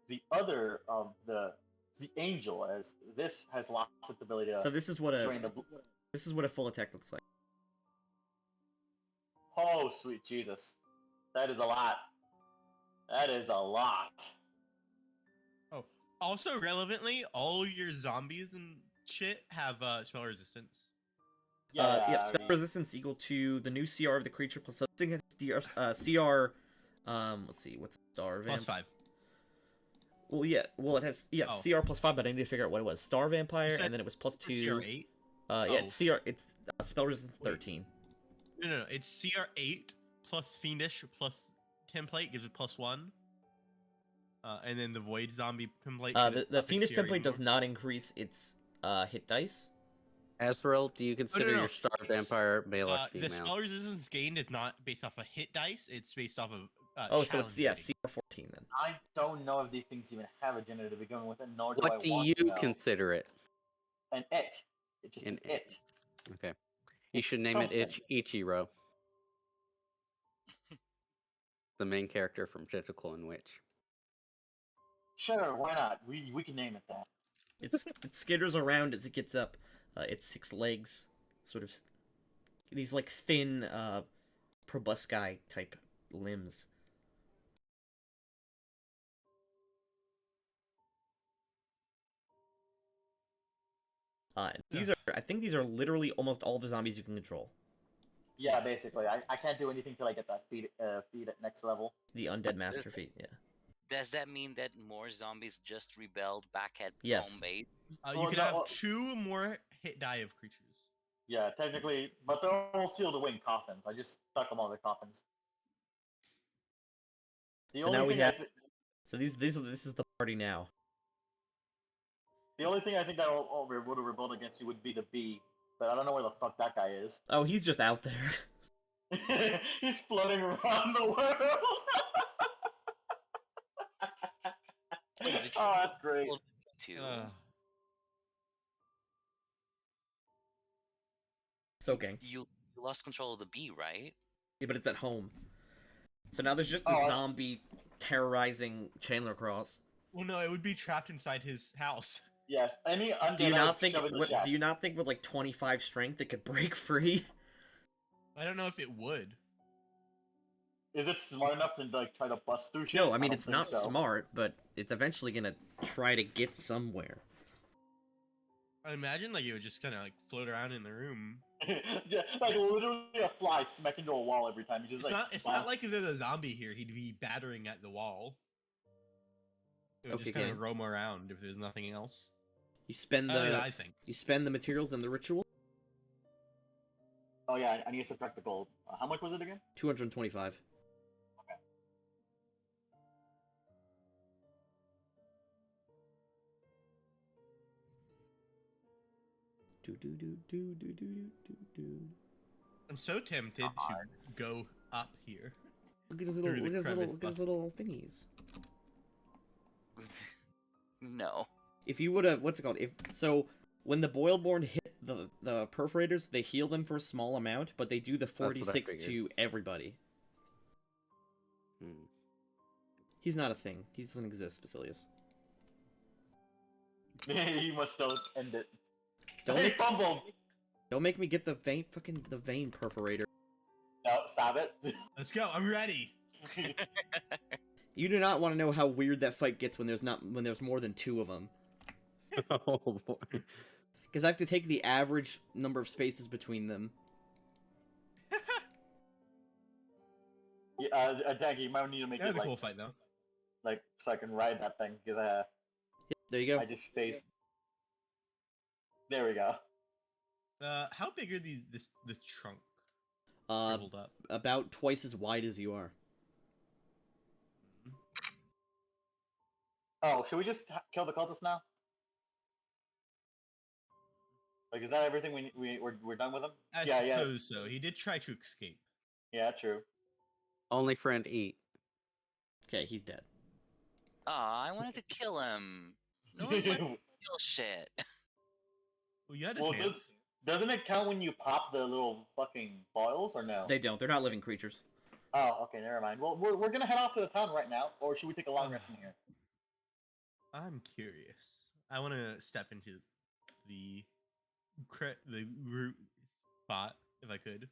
the other of the the angel, as this has lost its ability to So this is what drain the. a full attack looks like. Oh, sweet Jesus, that is a lot. That is a lot. Oh, also relevantly, all your zombies and shit have spell resistance. Yeah, Yeah, I spell mean, resistance equal to the new CR of the creature plus something against CR. Let's see, what's Star Plus Vamp? 5. Well, yeah, it has Oh. CR plus 5, but I need to figure out what it was. Star Vampire, said and then it was plus For 2. CR8? Yeah, Oh. it's CR. It's spell resistance Wait. 13. No. It's CR8 plus Fiendish plus template gives it plus 1. And then the Void Zombie template. The Fiendish template does not increase its hit dice. Azrael, do you consider no. your Star It's, Vampire male or The female? spell resistance gained is not based off a hit dice. It's based off of. Oh, so it's challenge rating. CR 14 then. I don't know if these things even have a gender to begin with, and nor do I What do want you to know. consider it? An it. It's just an An it. Okay. You It's should name it something. Ichiro. The main character from Tentacle and Witch. Sure, why not? We can name it that. It skitters around as it gets up. Its 6 legs, sort of these like thin proboscis type limbs. I think these are literally almost all the zombies you can control. Yeah, basically. I can't do anything till I get that feed at next level. The undead master feat, yeah. Does that mean that more zombies just rebelled back at Yes. home base? You can have 2 more hit die of creatures. Yeah, technically, but they're all sealed away in coffins. I just stuck them all in the coffins. So now we have. So this is the party now. The only thing I think that would have rebelled against you would be the bee, but I don't know where the fuck that guy is. Oh, he's just out there. He's floating around the world. Oh, that's great. Soaking. You lost control of the bee, right? Yeah, but it's at home. So now there's just a zombie terrorizing Chandler Cross. Well, no, it would be trapped inside his house. Yes, any undead. Do you not think with like 25 strength it could break free? I don't know if it would. Is it smart enough to like try to bust through shit? No, I mean don't it's think not so. smart, but it's eventually gonna try to get somewhere. I imagine like it would just kind of like float around in the room. Yeah, like literally a fly smack into a wall every time. It's not like if there's a zombie here, he'd be battering at the wall. It would just kind of roam around if there's nothing else. You spend I think. You spend the materials in the ritual. Oh yeah, I need to subtract the gold. How much was it again? 225. Okay. I'm so tempted to go up here. Look at his little thingies. No. If you would have, what's it called? When the Boilborn hit the perforators, they heal them for a small amount, but they do the 46 to everybody. He's not a thing. He doesn't exist, Basilius. He must still end it. Fumbled. Don't make me get the vein perforator. No, stop it. Let's go. I'm ready. You do not want to know how weird that fight gets when there's more than 2 of them. Oh boy. Because I have to take the average number of spaces between them. Yeah, Daggy, you might need to make That it was a cool fight though. Like so I can ride that thing because there you go. I just spaced. There we go. How big are the trunk? Up? About twice as wide as you are. Oh, should we just kill the cultist now? Like, is that everything we're done with him? I suppose so. He did try to escape. Yeah, true. Only friend eat. Okay, he's dead. Aw, I wanted to kill him. No one's let me kill shit. Well, you had a chance. Doesn't it count when you pop the little fucking boils, or no? They don't. They're not living creatures. Oh, okay, never mind. Well, we're gonna head off to the town right now, or should we take a long rest in here? I'm curious. I want to step into the the root spot if I could.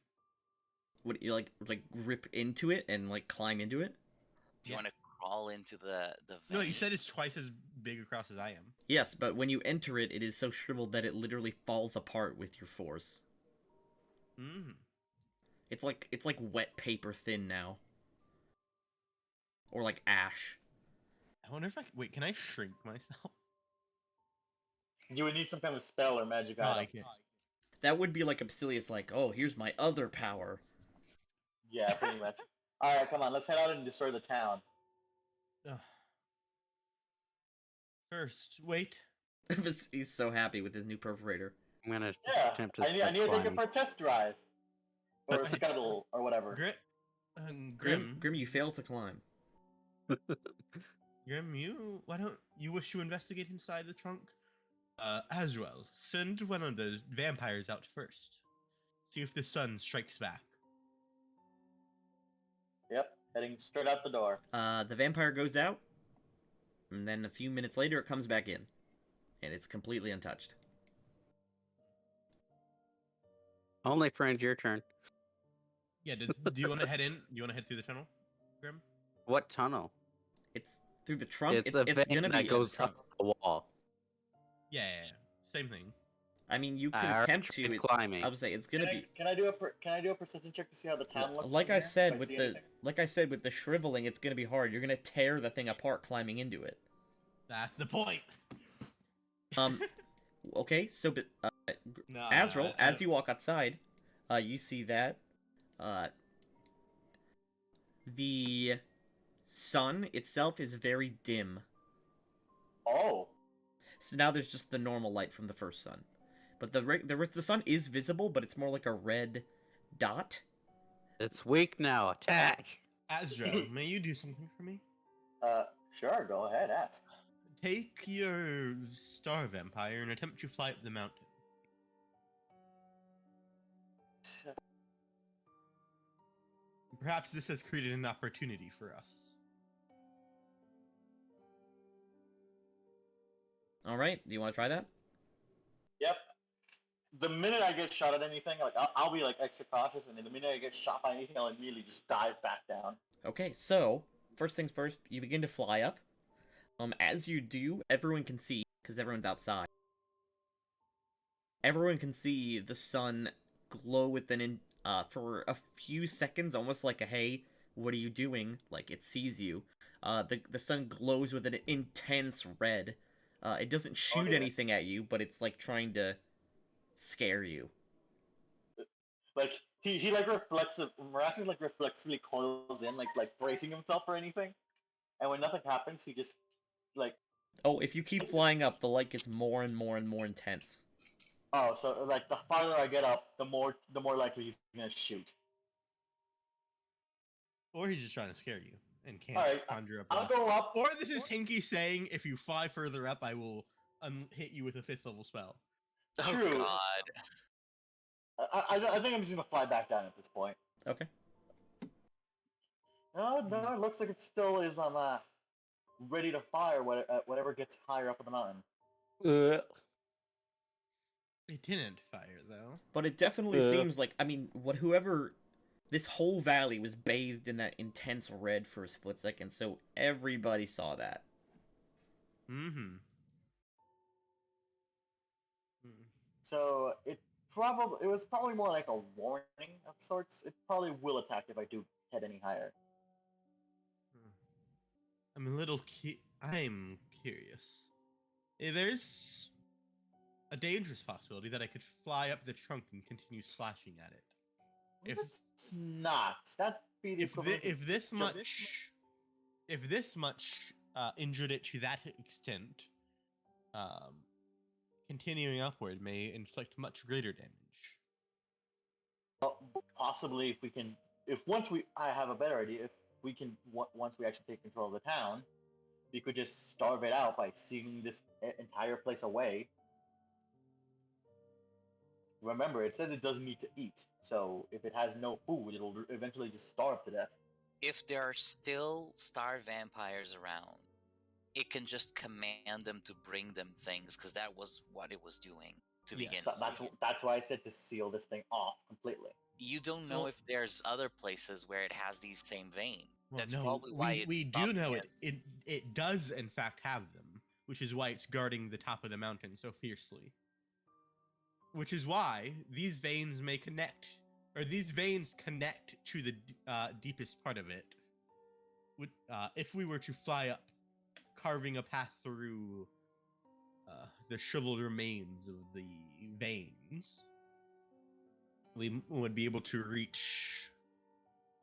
Would you like rip into it and like climb into it? Do you Yeah. want to crawl into the vein? No, you said it's twice as big across as I am. Yes, but when you enter it, it is so shriveled that it literally falls apart with your force. Mm. It's like wet paper thin now, or like ash. I wonder if I wait. Can I shrink myself? You would need some kind of spell or magic No, item. I can't. That would be like a Basilius, like, oh, here's my other power. Yeah, pretty much. All right, come on, let's head out and destroy the town. Ugh. First, wait. He's so happy with his new perforator. I'm gonna Yeah, attempt to. I need to take it for a test drive, or scuttle, or whatever. Grim, Grim, you failed to climb. Grim, why don't you wish to investigate inside the trunk? Azrael, send one of the vampires out first. See if the sun strikes back. Yep, heading straight out the door. The vampire goes out, and then a few minutes later it comes back in, and it's completely untouched. Only friend, your turn. Yeah, do you want to head in? Do you want to head through the tunnel, Grim? What tunnel? It's through the trunk. It's a it's vein gonna that be goes trunk. up the wall. Yeah, same thing. I mean, you could I already attempt tried to. climbing. I would say it's gonna be. Can I do a perception check to see how the town looks? Like from I here? said If with see the anything? with the shriveling, it's gonna be hard. You're gonna tear the thing apart climbing into it. That's the point. Okay, so but No, Azrael, as you walk outside, you see that the sun itself is very dim. Oh, So now there's just the normal light from the first sun, but the sun is visible, but it's more like a red dot. It's weak now. Attack. Azrael, may you do something for me? sure, go ahead, ask. Take your star vampire and attempt to fly up the mountain. Perhaps this has created an opportunity for us. All right, do you want to try that? Yep. The minute I get shot at anything, like I'll be like extra cautious, and then the minute I get shot by anything, I'll immediately just dive back down. Okay, so first things first, you begin to fly up. As you do, everyone can see because everyone's outside. Everyone can see the sun glow for a few seconds, almost like a hey, what are you doing? Like it sees you. The sun glows with an intense red. It doesn't shoot dear. anything at you, but it's like trying to scare you. Like he like Marasmus like reflexively coils in, like bracing himself for anything, and when nothing happens, he just like Oh, if you keep flying up, the light gets more and more and more intense. oh, so like the farther I get up, the more likely he's gonna shoot. Or he's just trying to scare you and can't Alright, conjure up. I'll go up. Or this is Tinky saying, if you fly further up, I will hit you with a 5th level spell. Oh True. God. I think I'm just gonna fly back down at this point. Okay. No, it looks like it still is ready to fire whatever gets higher up on the mountain. It didn't fire, though. But it definitely seems like, I mean, this whole valley was bathed in that intense red for a split second, so everybody saw that. Mm-hmm. So it was probably more like a warning of sorts. It probably will attack if I do head any higher. I'm I'm curious. There's a dangerous possibility that I could fly up the trunk and continue slashing at it. It's not. That'd be the equivalent. If this much injured it to that extent, continuing upward may inflict much greater damage. Well, possibly I have a better idea. If we can, once we actually take control of the town, we could just starve it out by sealing this entire place away. Remember, it says it doesn't need to eat, so if it has no food, it'll eventually just starve to death. If there are still star vampires around, it can just command them to bring them things, because that was what it was doing to Yes. begin with. That's why I said to seal this thing off completely. You don't know Well- if there's other places where it has these same veins. Well, That's no, probably why it's we do stopping know us. it does in fact have them, which is why it's guarding the top of the mountain so fiercely. Which is why these veins may connect, or these veins connect to the deepest part of it. If we were to fly up, carving a path through the shriveled remains of the veins, we would be able to reach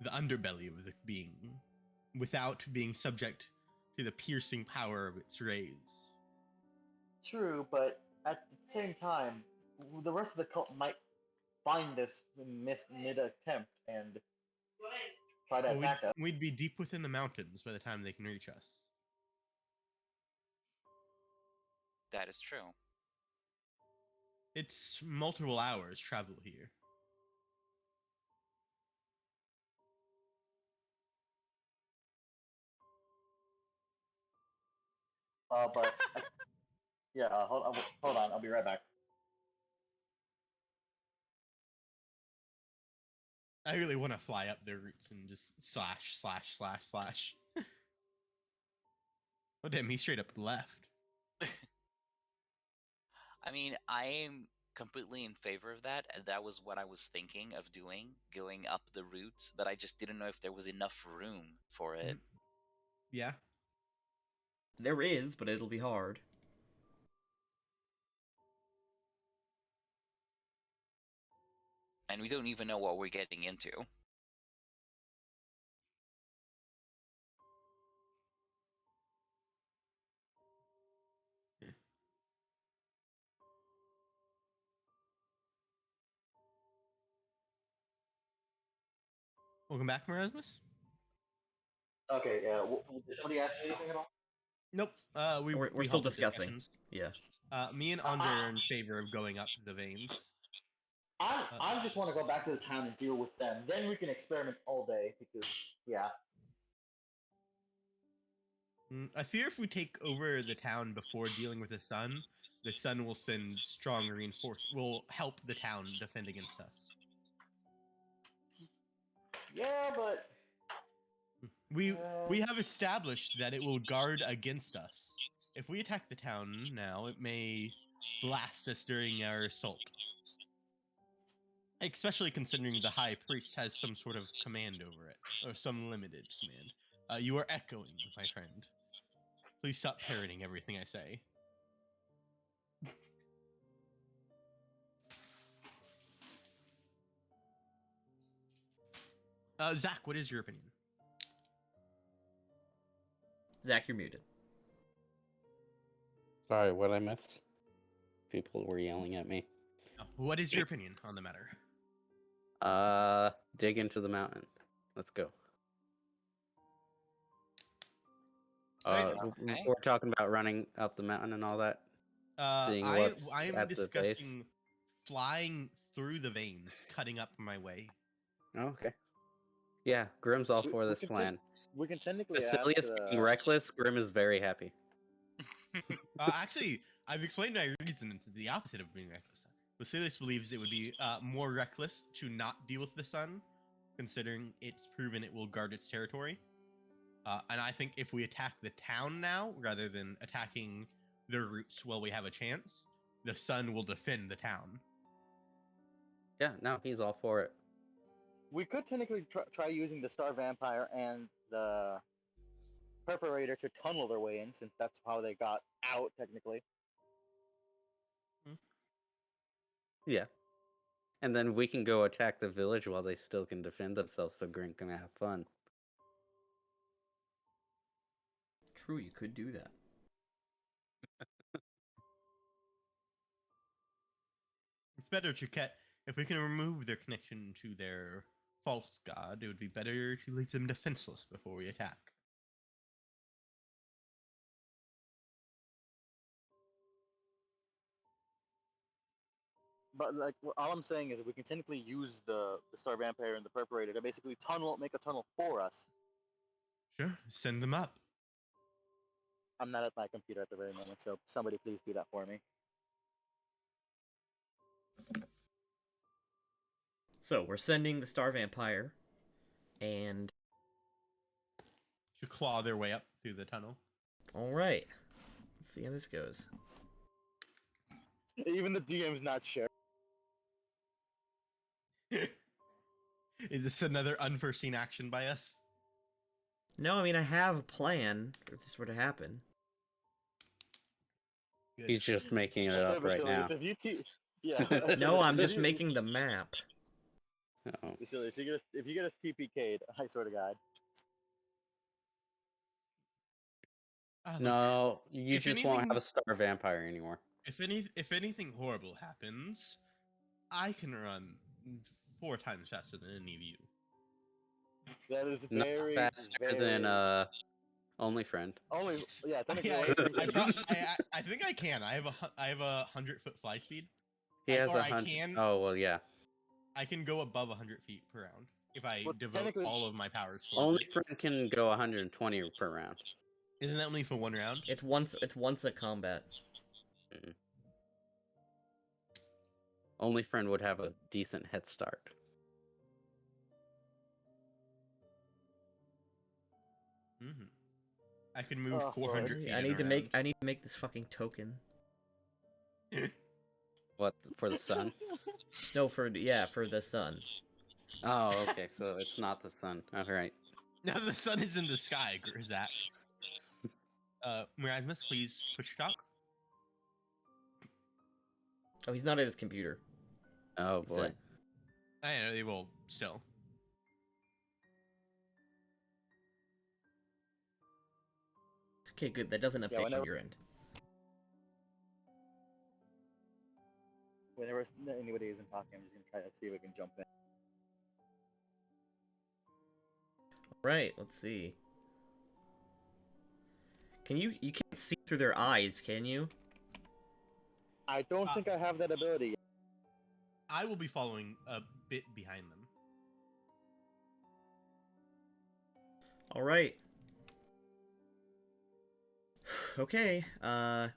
the underbelly of the being without being subject to the piercing power of its rays. True, but at the same time, the rest of the cult might find this mid attempt and try to Well, attack us. we'd be deep within the mountains by the time they can reach us. That is true. It's multiple hours travel here. But yeah, hold on, I'll be right back. I really want to fly up their roots and just slash, slash, slash, slash. Oh damn, he straight up left. I mean, I am completely in favor of that, and that was what I was thinking of doing, going up the roots, but I just didn't know if there was enough room for it. Yeah. There is, but it'll be hard. And we don't even know what we're getting into. Welcome back, Erasmus. Okay, yeah. Did somebody ask me anything at all? Nope. We're We still halted discussing. discussions. Yeah. Me and Andre are in favor of going up the veins. I just want to go back to the town and deal with them. Then we can experiment all day because yeah. I fear if we take over the town before dealing with the sun will send strong will help the town defend against us. Yeah, but We have established that it will guard against us. If we attack the town now, it may blast us during our assault. Especially considering the high priest has some sort of command over it, or some limited command. You are echoing, my friend. Please stop parroting everything I say. Zach, what is your opinion? Zach, you're muted. Sorry, what I miss? People were yelling at me. What is your opinion on the matter? Dig into the mountain. Let's go. Okay. We're talking about running up the mountain and all that. Seeing what's I'm at the base. discussing flying through the veins, cutting up my way. Oh, okay. Yeah, Grim's all for this plan. We can technically Basilius being reckless, Grim is very happy. Actually, I've explained my reason to the opposite of being reckless. Basilius believes it would be more reckless to not deal with the sun, considering it's proven it will guard its territory. And I think if we attack the town now, rather than attacking the roots while we have a chance, the sun will defend the town. Yeah, no, he's all for it. We could technically try using the Star Vampire and the Perforator to tunnel their way in, since that's how they got out, technically. Yeah. And then we can go attack the village while they still can defend themselves, so Grim can have fun. True, you could do that. It's better to if we can remove their connection to their false god, it would be better to leave them defenseless before we attack. But like, all I'm saying is, we can technically use the Star Vampire and the Perforator to basically make a tunnel for us. Sure, send them up. I'm not at my computer at the very moment, so somebody please do that for me. So we're sending the Star Vampire, and To claw their way up through the tunnel. all right, let's see how this goes. Even the DM's not sure. Is this another unforeseen action by us? No, I mean I have a plan if this were to happen. Good. He's just making it So, up right now. Basilius, if you yeah. No, I'm if just you- making the map. Oh. Basilius, if you get us TPK'd, I swear to God. Ah, look, No, you if just won't have anything- a star vampire anymore. If anything horrible happens, I can run 4 times faster than any of you. That is Not very, faster very... than only friend. Only, yeah, technically I, only three I, things. I think I can. I have a 100-foot fly speed. He has or 100. I can Oh well, yeah. I can go above 100 feet per round if I Well, devote technically- all of my powers. towards Only it. friend can go 120 per round. Isn't that only for 1 round? It's once a combat. Only friend would have a decent head start. Mm-hmm. I can move Oh, 400 Lord. feet. I in need a to make round. this fucking token. What for the sun? No, for the sun. Oh, okay. So it's not the sun. All right. Now the sun is in the sky, Zach. Mirasmus, please push talk. Oh, he's not at his computer. Oh He boy. said. I know they will still. Okay, good. That doesn't update on whenever- your end. Whenever anybody isn't talking, I'm just gonna try to see if I can jump in. Right. Let's see. Can you can't see through their eyes, can you? I don't think I have that ability yet. I will be following a bit behind them. All right. Okay. I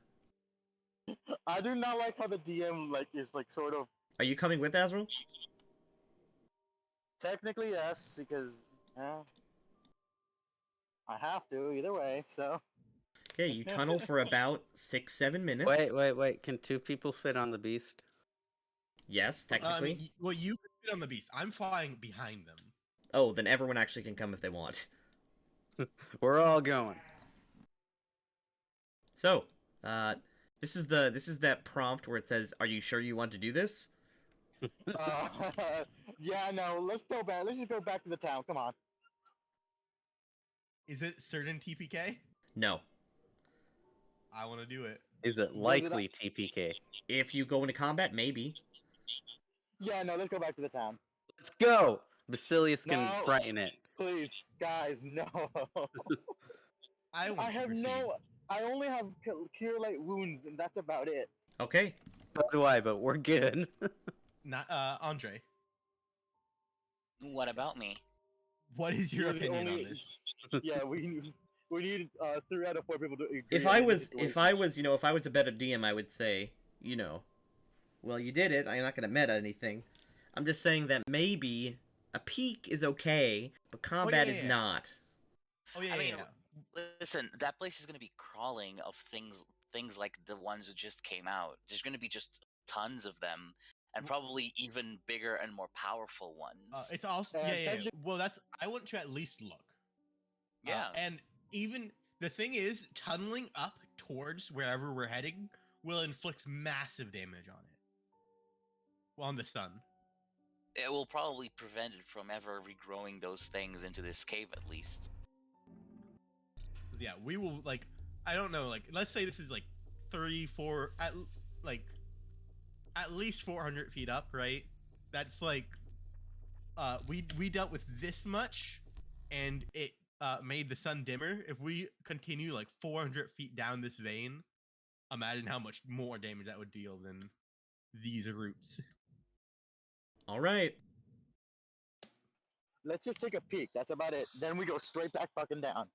do not like how the DM is sort of Are you coming with Azrael? technically yes, because I have to either way, so Okay, you tunnel for about 6-7 minutes. Wait. Can 2 people fit on the beast? Yes, I technically. mean, well, you can fit on the beast. I'm flying behind them. Oh, then everyone actually can come if they want. We're all going. So, this is that prompt where it says, "Are you sure you want to do this?" uh, yeah, no, let's go back. Let's just go back to the town. Come on. Is it certain TPK? No. I want to do it. Is it it likely TPK? If you go into combat, maybe. Yeah, no, let's go back to the town. Let's go. Basilius can No. frighten it. Please, guys, no. I want I to have proceed. no. I only have cure light wounds, and that's about it. Okay. So do I, but we're good. Not Andre. What about me? What is your You're the opinion on only- this? Yeah, we need 3 out of 4 people to agree. If on I the was situation. if I was a better DM, I would say, well, you did it. I'm not gonna meta anything. I'm just saying that maybe a peak is okay, but combat is yeah. not. Oh yeah, I mean, yeah. listen, that place is going to be crawling of things like the ones that just came out. There's going to be just tons of them, and probably even bigger and more powerful ones. It's also And yeah. technic- Well, I want to at least look. Yeah. And even the thing is, tunneling up towards wherever we're heading will inflict massive damage on it. Well, on the sun. It will probably prevent it from ever regrowing those things into this cave, at least. Yeah, we will I don't know, let's say this is 3, 4 at least 400 feet up, right? That's we dealt with this much, and it made the sun dimmer. If we continue 400 feet down this vein, imagine how much more damage that would deal than these roots. All right. let's just take a peek. That's about it. Then we go straight back fucking down.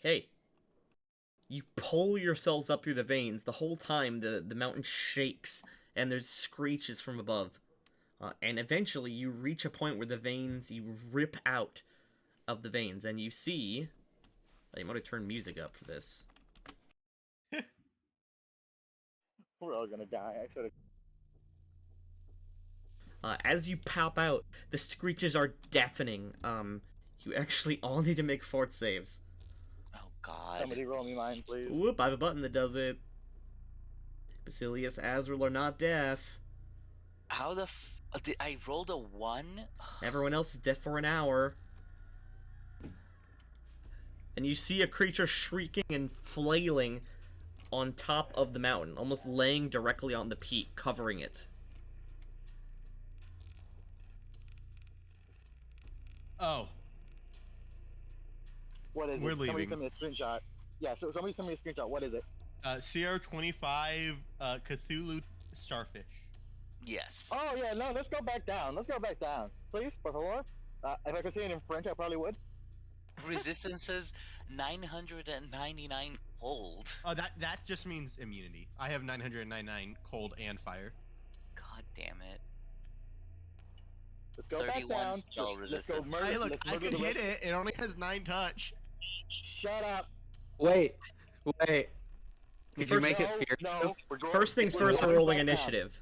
Okay. You pull yourselves up through the veins. The whole time, the mountain shakes, and there's screeches from above. And eventually, you reach a point where the veins, you rip out of the veins, and you see... I might have turned music up for this. We're all gonna die. I sort of. As you pop out, the screeches are deafening. You actually all need to make fort saves. Oh God. Somebody roll me mine, please. Whoop, I have a button that does it. Basilius, Azrael are not deaf. How the did I rolled a 1? Everyone else is deaf for an hour. And you see a creature shrieking and flailing on top of the mountain, almost laying directly on the peak, covering it. Oh, What is We're it? Somebody leaving. send me a screenshot. Yeah, so somebody send me a screenshot. What is it? CR25 Cthulhu Starfish. Yes. Oh yeah, no, let's go back down. Let's go back down, please, por favor. If I could say it in French, I probably would. Resistances 999 cold. Oh, that just means immunity. I have 999 cold and fire. God damn it. Let's go back 31 down. spell Let's go resistance. murder. Hey, look, let's I murder can the hit rest. it. It only has 9 touch. Shut up. Wait. Did you First- make it No, fierce? no, we're going. First things we're first, we're going rolling back down. initiative.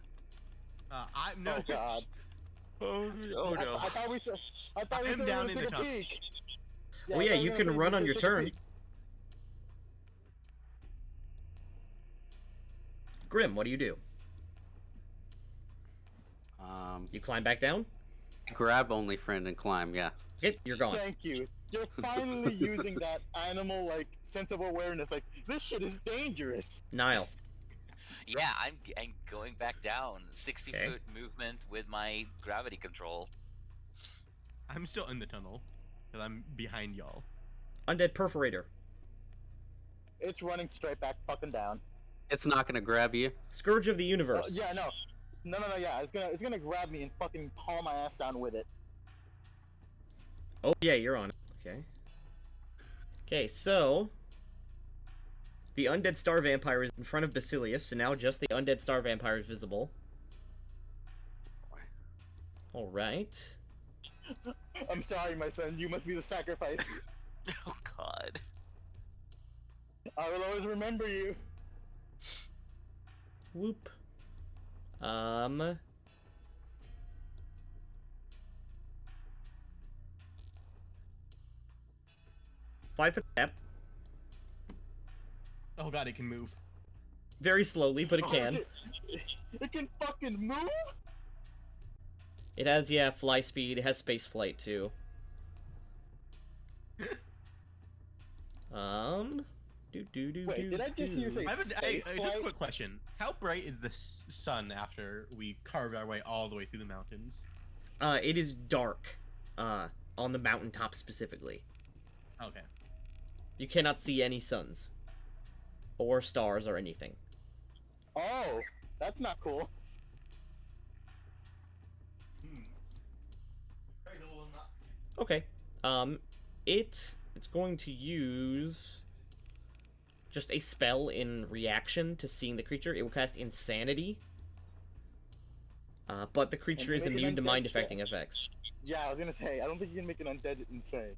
No. Oh god. Oh no. I thought we said. I thought we I'm said we down were in gonna the take a tunnel. peek. Oh I yeah, thought we you were can gonna run say on we your could take a turn. peek. Grim, what do you do? You climb back down? Grab only friend and climb. Yeah. Okay, you're gone. Thank you. You're finally using that animal like sense of awareness. Like this shit is dangerous. Nile. Yeah, I'm going back down. 60 Okay. foot movement with my gravity control. I'm still in the tunnel because I'm behind y'all. Undead Perforator. It's running straight back fucking down. It's not gonna grab you. Scourge of the Universe. Yeah, no. No, yeah. It's gonna grab me and fucking haul my ass down with it. Oh yeah, you're on it. Okay. Okay, so the undead star vampire is in front of Basilius, so now just the undead star vampire is visible. All right. I'm sorry, my son. You must be the sacrifice. Oh God. I will always remember you. Whoop. 5-foot step. Oh god, it can move. Very slowly, but it Oh, can. It can fucking move. It has, yeah, fly speed. It has space flight, too. Wait, did I just hear you say I have space just a flight? quick question. How bright is the sun after we carved our way all the way through the mountains? It is dark. On the mountaintop specifically. Okay. You cannot see any suns. Or stars or anything. Oh, that's not cool. Okay. It's going to use just a spell in reaction to seeing the creature. It will cast Insanity. But the creature And is make it immune to undead mind affecting effects. Yeah, I was gonna say, I don't think you can make an undead insane.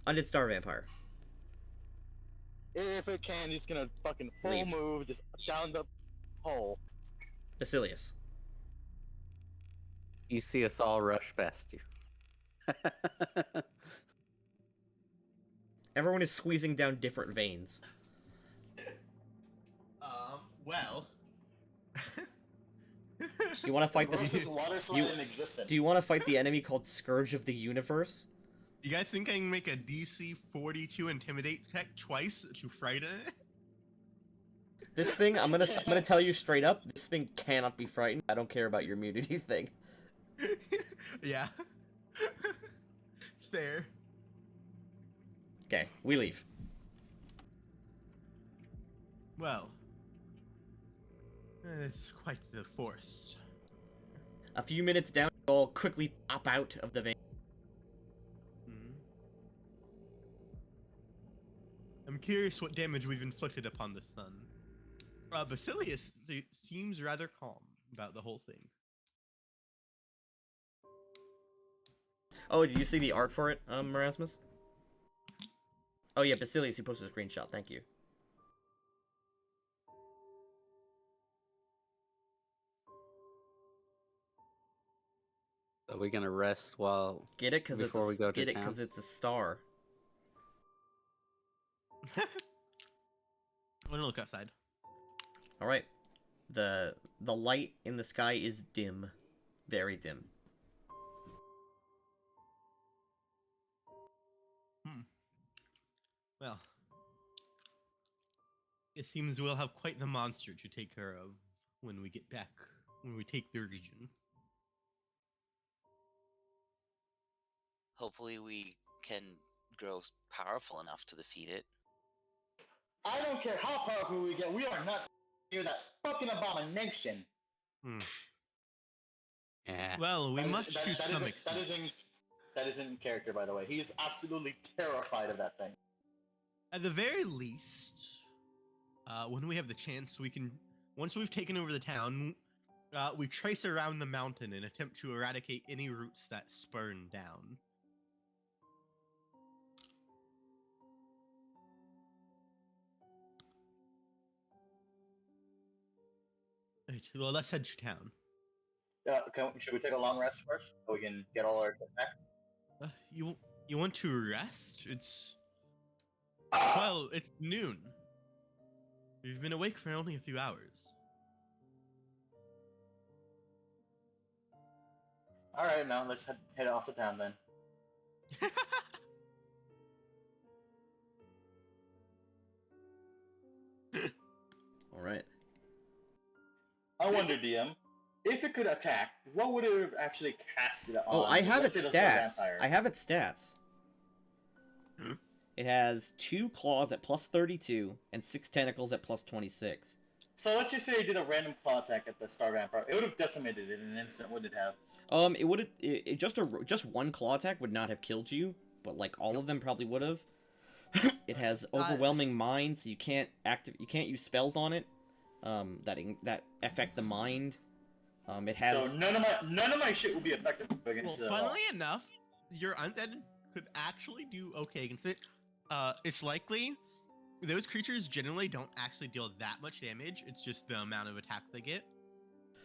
Undead Star Vampire. If it can, he's gonna fucking full Leave. move just down the hole. Basilius. You see us all rush past you. Everyone is squeezing down different veins. Well. Do you want to fight Grossest this? water slide in existence. Do you want to fight the enemy called Scourge of the Universe? You guys think I can make a DC 42 Intimidate check twice to frighten it? This thing, I'm gonna tell you straight up, this thing cannot be frightened. I don't care about your immunity thing. Yeah. It's fair. Okay, we leave. Well. It's quite the force. A few minutes down, you all quickly pop out of the vein. I'm curious what damage we've inflicted upon the sun. Basilius seems rather calm about the whole thing. Oh, did you see the art for it, Erasmus? Oh yeah, Basilius, you posted a screenshot. Thank you. Are we gonna rest while Get it? Cause it's before we go to get it? town? Cause it's a star. I'm gonna look outside. All right. The light in the sky is dim, very dim. Well, it seems we'll have quite the monster to take care of when we get back, when we take the region. Hopefully, we can grow powerful enough to defeat it. I don't care how powerful we get, we are not near that fucking abomination. Yeah. Well, we That is- must that- choose that some isn't- extent. that is in character, by the way. He is absolutely terrified of that thing. At the very least, when we have the chance, we can. Once we've taken over the town, we trace around the mountain and attempt to eradicate any roots that spurn down. Right, well, let's head to town. Should we take a long rest first so we can get all our back? You want to rest? It's noon. We've been awake for only a few hours. All right, now let's head off to town then. All right. I wonder, DM, if it could attack, what would it have actually casted on? Oh, I have let's its say the Sword stats. Vampire? I have its stats. Hmm? It has 2 claws at plus 32 and 6 tentacles at plus 26. So let's just say it did a random claw attack at the Star Vampire. It would have decimated it in an instant, wouldn't it have? It would have just one claw attack would not have killed you, but like all of them probably would have. It has overwhelming mind, so you can't use spells on it. That affect the mind. It has. So none of my shit will be effective against Well, it. funnily enough, your undead could actually do okay against it. It's likely those creatures generally don't actually deal that much damage. It's just the amount of attack they get.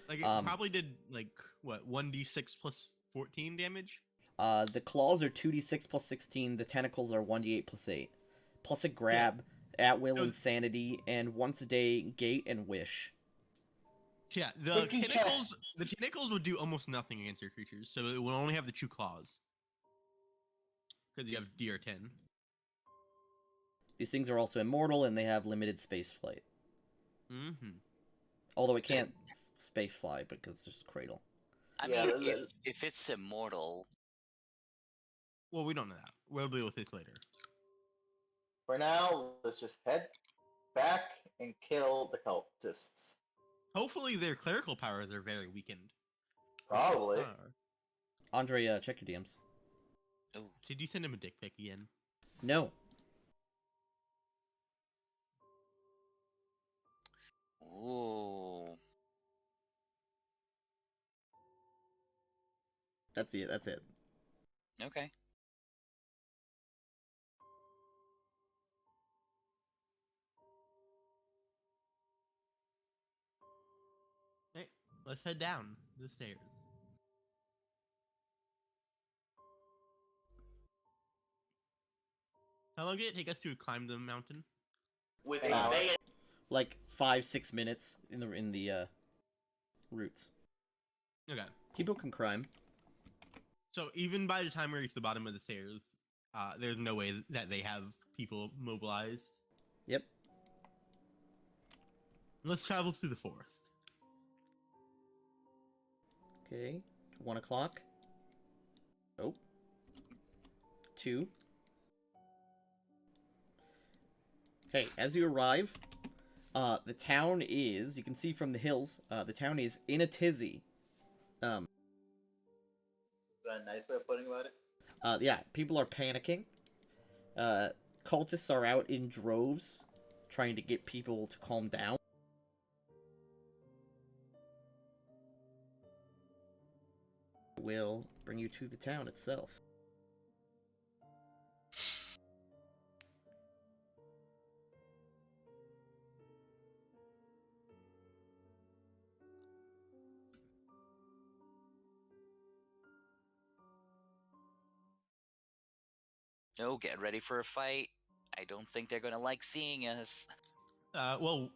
Like it probably did like what 1d6 plus 14 damage. The claws are 2d6 plus 16. The tentacles are 1d8 plus 8. Plus a grab, at will, So- insanity, and once a day gate and wish. Yeah, the It can tentacles would do almost nothing against your creatures, so it will only have the 2 claws. Because you have DR10. These things are also immortal, and they have limited space flight. Mm-hmm. Although it can't space fly because it's just cradle. I Yeah, mean, if it's immortal, Well, we don't know that. We'll deal with it later. For now, let's just head back and kill the cultists. Hopefully, their clerical powers are very weakened. Probably. Andre, check your DMs. oh, Did you send him a dick pic again? No. ooh, That's it. That's it. okay. Hey, let's head down the stairs. How long did it take us to climb the mountain? With An a hour. bay Like 5-6 minutes in the routes. Okay. People can crime. So even by the time we reach the bottom of the stairs, there's no way that they have people mobilized. Yep. Let's travel through the forest. Okay. 1 o'clock. Oh. 2. Okay, as you arrive, the town is, you can see from the hills, the town is in a tizzy. Is that a nice way of putting about it? Yeah, people are panicking. cultists are out in droves, trying to get people to calm down. Will bring you to the town itself. Oh, get ready for a fight. I don't think they're gonna like seeing us. Well,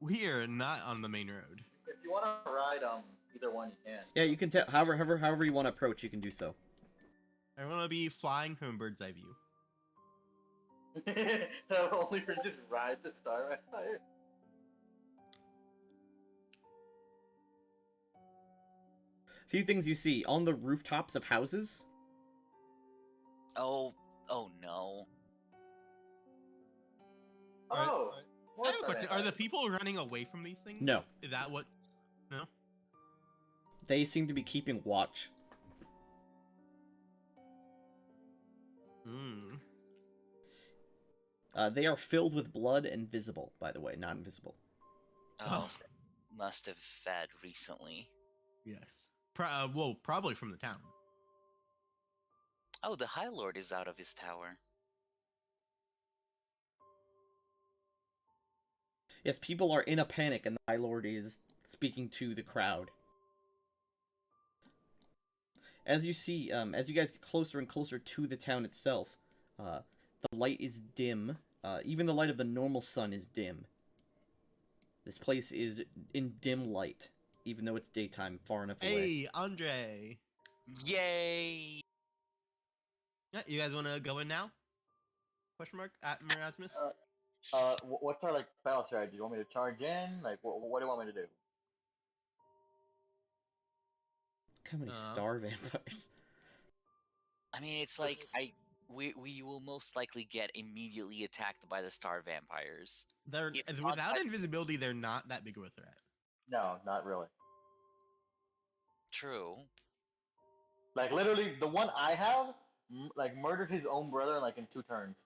we are not on the main road. If you want to ride either one, you can. Yeah, you can tell however you want to approach, you can do so. I want to be flying from a bird's eye view. Only for just ride the Star Empire. A few things you see on the rooftops of houses. Oh no. Oh, I have a Star question. Are the Empire. people running away from these things? No, Is that what? No. they seem to be keeping watch. Hmm. They are filled with blood and visible, by the way, not invisible. Oh, so must have fed recently. Yes. Well, probably from the town. Oh, the High Lord is out of his tower. Yes, people are in a panic, and the High Lord is speaking to the crowd. As you see, as you guys get closer and closer to the town itself, the light is dim. Even the light of the normal sun is dim. This place is in dim light, even though it's daytime, far enough away. Hey, Andre. Yay! Yeah, you guys want to go in now? Question mark at Merasmus. What's our like battle strategy? Do you want me to charge in? Like, what do you want me to do? How many star vampires? I mean, it's like we will most likely get immediately attacked by the star vampires. They're It's not without that- invisibility. They're not that big of a threat. No, not really. True. Like literally, the one I have, like murdered his own brother like in 2 turns.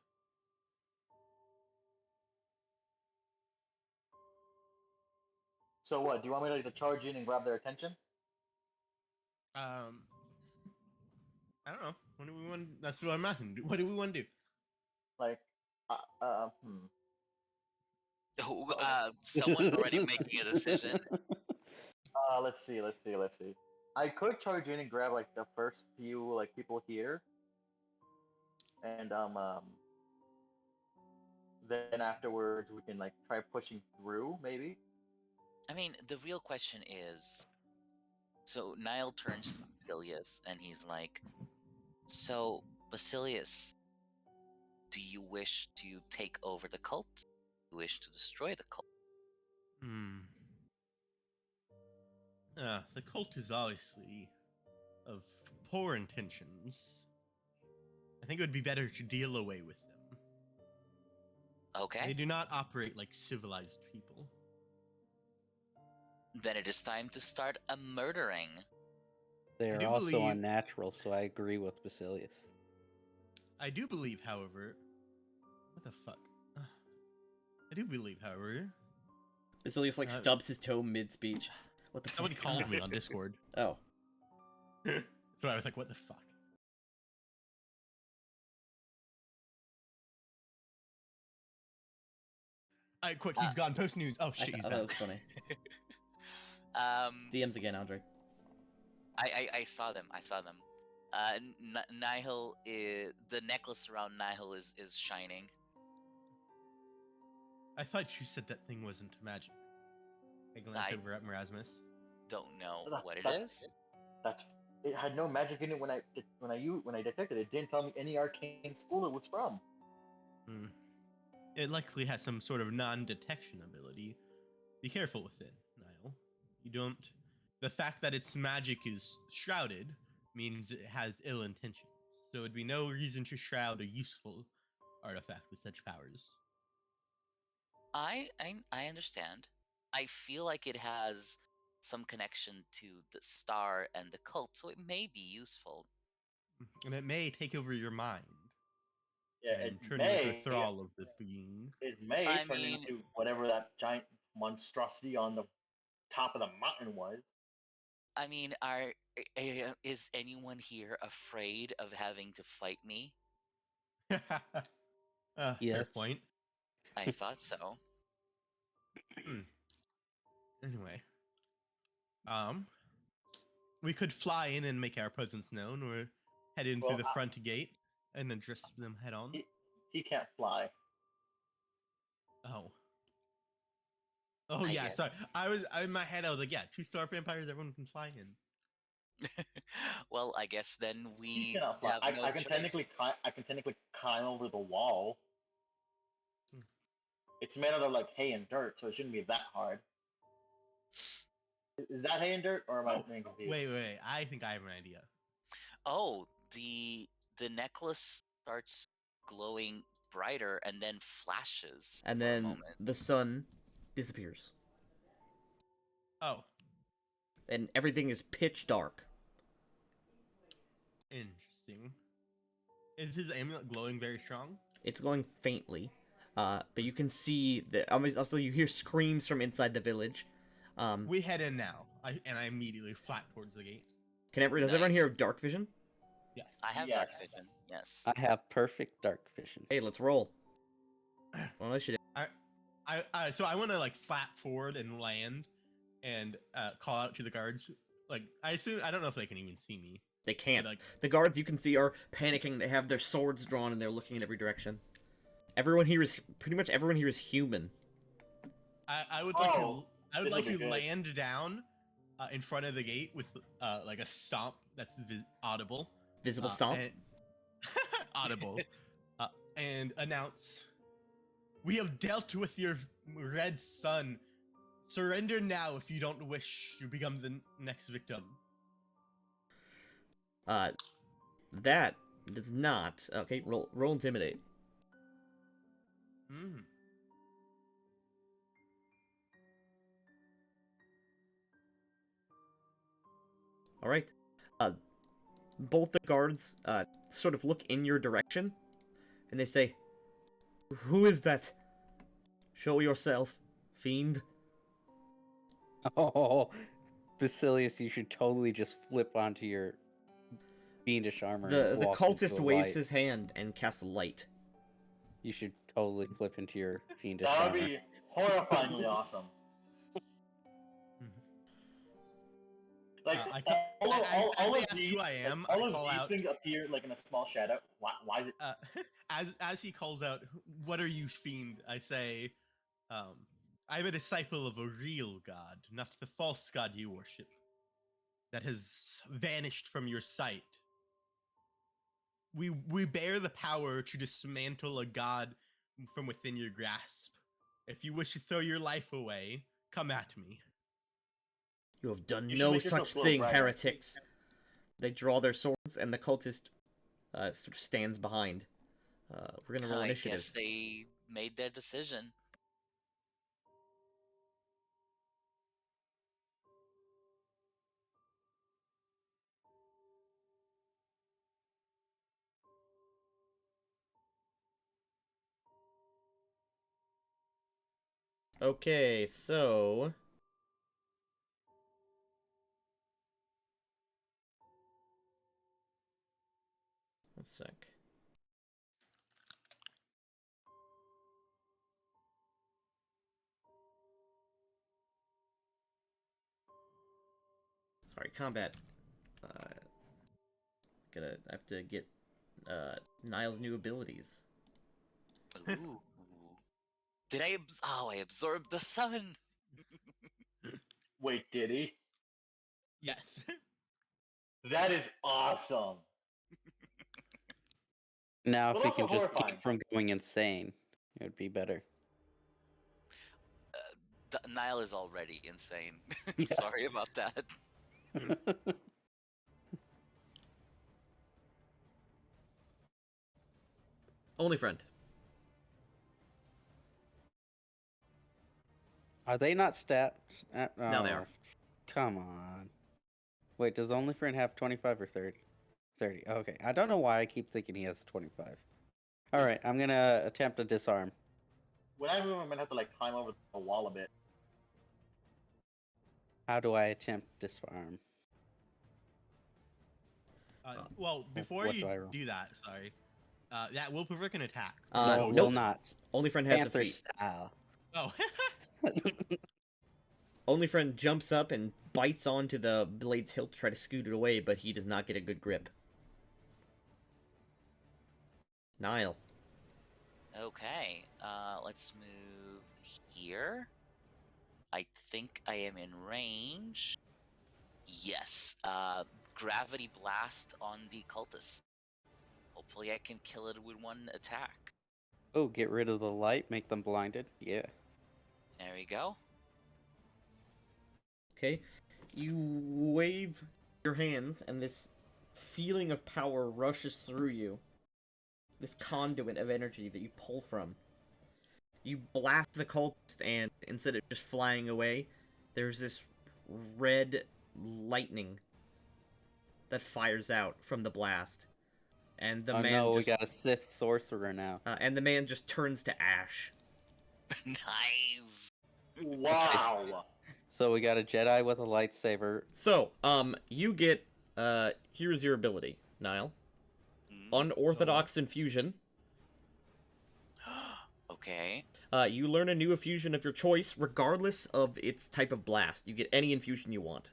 So what? Do you want me to, like, to charge in and grab their attention? I don't know. What do we want? That's what I'm asking. What do we want to do? Like, Oh, someone's already making a decision. Let's see. I could charge in and grab like the first few like people here, and then afterwards we can like try pushing through maybe. I mean, the real question is, so Niall turns to Basilius and he's like, so Basilius, do you wish to take over the cult? Do you wish to destroy the cult? Hmm. The cult is obviously of poor intentions. I think it would be better to deal away with them. They Okay, do not operate like civilized people. then it is time to start a murdering. They I are do also believe- unnatural, so I agree with Basilius. I do believe, however. What the fuck? I do believe, however. Basilius like stubs his toe mid-speech. What the Somebody fuck? called me on Discord. Oh. So I was like, what the fuck? Alright, quick, he's gone. Post news. Oh shit, he's That back. was funny. Um, DMs again, Andre. I saw them. I saw them. Nihil is the necklace around Nihil is shining. I thought you said that thing wasn't magic. I glanced I- over at Merasmus. Don't know That- what it that's- is. That's it had no magic in it when I detected it. It didn't tell me any arcane school it was from. Hmm. It likely has some sort of non-detection ability. Be careful with it, Niall. You don't. The fact that its magic is shrouded means it has ill intentions. So it'd be no reason to shroud a useful artifact with such powers. I understand. I feel like it has some connection to the star and the cult, so it may be useful. And it may take over your mind. Yeah, and it turn you into a may. thrall of the being. It may I turn mean, into whatever that giant monstrosity on the top of the mountain was. is anyone here afraid of having to fight me? Fair Yes. point. I thought so. Anyway, um, we could fly in and make our presence known, or head in Well, through the front gate and then just them head on. He can't fly. Oh. Oh I yeah, get- sorry. In my head I was like, yeah, 2-star vampires, everyone can fly in. Well, I guess then He we cannot fly. have no I can choice. technically climb over the wall. Hmm. It's made out of like hay and dirt, so it shouldn't be that hard. Is that hay and dirt, or am I being confused? Wait, I think I have an idea. Oh, the necklace starts glowing brighter and then flashes And for a then moment. the sun disappears, Oh, and everything is pitch dark. interesting. Is his amulet glowing very strong? It's glowing faintly, but you can see that. Also, you hear screams from inside the village. We head in now. I immediately flap towards the gate. Does everyone hear Nice. dark vision? Yes. I have dark Yes. vision. Yes. I have perfect dark vision. Hey, let's roll. Well, initiative. So I want to like flap forward and land, and call out to the guards. Like I don't know if they can even see me. They can't. Like- The guards you can see are panicking. They have their swords drawn and they're looking in every direction. Pretty much everyone here is human. I would like Oh, I would this'll like be to good. land down in front of the gate with like a stomp that's audible. Visible stomp. and- audible. And announce, "We have dealt with your red sun. Surrender now if you don't wish to become the next victim." That does not. Okay, roll intimidate. Mm. All right. Both the guards sort of look in your direction, and they say, "Who is that? Show yourself, fiend." Oh, Basilius, you should totally just flip onto your fiendish armor. The and walk cultist into waves light. his hand and casts light. You should totally flip into your fiendish That armor. would be horrifyingly awesome. Like I ca- all they of ask these, who I am, all I of call these out- things appear like in a small shadow. Why is it? as he calls out, "What are you, fiend?" I say, "I'm a disciple of a real god, not the false god you worship, that has vanished from your sight. We bear the power to dismantle a god from within your grasp. If you wish to throw your life away, come at me." You have done You should no make yourself such glow thing, brighter. heretics. They draw their swords, and the cultist sort of stands behind. We're gonna roll I initiative. guess they made their decision. Okay, so one sec. Sorry, combat. I have to get Niall's new abilities. Ooh. Did I? I absorbed the sun. Wait, did he? Yes. That is awesome. Now, But if we also can just horrifying. keep from going insane, it would be better. Niall is already insane. Yeah. Sorry about that. Only friend. Are they not stat? Now they oh, are. Come on. Wait, does OnlyFriend have 25 or 30? 30. Okay. I don't know why I keep thinking he has 25. All right, I'm gonna attempt to disarm. When I move, I'm gonna have to like climb over the wall a bit. How do I attempt disarm? Well, before what you do I roll? do that, sorry, that will provoke an attack. No, Oh, will Nope. not. Only friend has a Panther feat. style. Oh, Only friend jumps up and bites onto the blade's hilt to try to scoot it away, but he does not get a good grip. Nile. Okay, let's move here. I think I am in range. Yes, gravity blast on the cultist. Hopefully I can kill it with one attack. Oh, get rid of the light, make them blinded. Yeah. There we go. Okay? You wave your hands, and this feeling of power rushes through you. This conduit of energy that you pull from. You blast the cultist, and instead of just flying away, there's this red lightning that fires out from the blast. And the Oh man no, just we got a Sith sorcerer now. and the man just turns to ash. Nice. Wow. So we got a Jedi with a lightsaber. So, you get here's your ability, Nile. Mm, Unorthodox infusion. okay. You learn a new infusion of your choice, regardless of its type of blast. You get any infusion you want.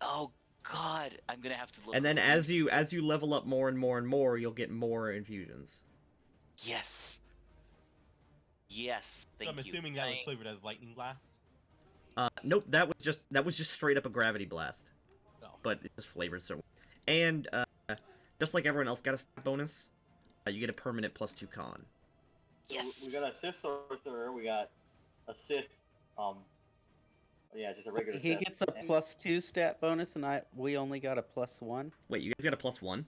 Oh God, I'm gonna have to look. And then really- as you level up more and more and more, you'll get more infusions. Yes. Yes. Thank I'm you. assuming that was flavored as lightning blast. Nope, that was just straight up a gravity blast. Oh. But it's just flavored certain way. And just like everyone else got a stat bonus, you get a permanent +2 con. Yes. We got a Sith sorcerer. We got a Sith. Yeah, just a regular. He Sith. gets a +2 stat bonus, and we only got a +1. Wait, you guys got a +1?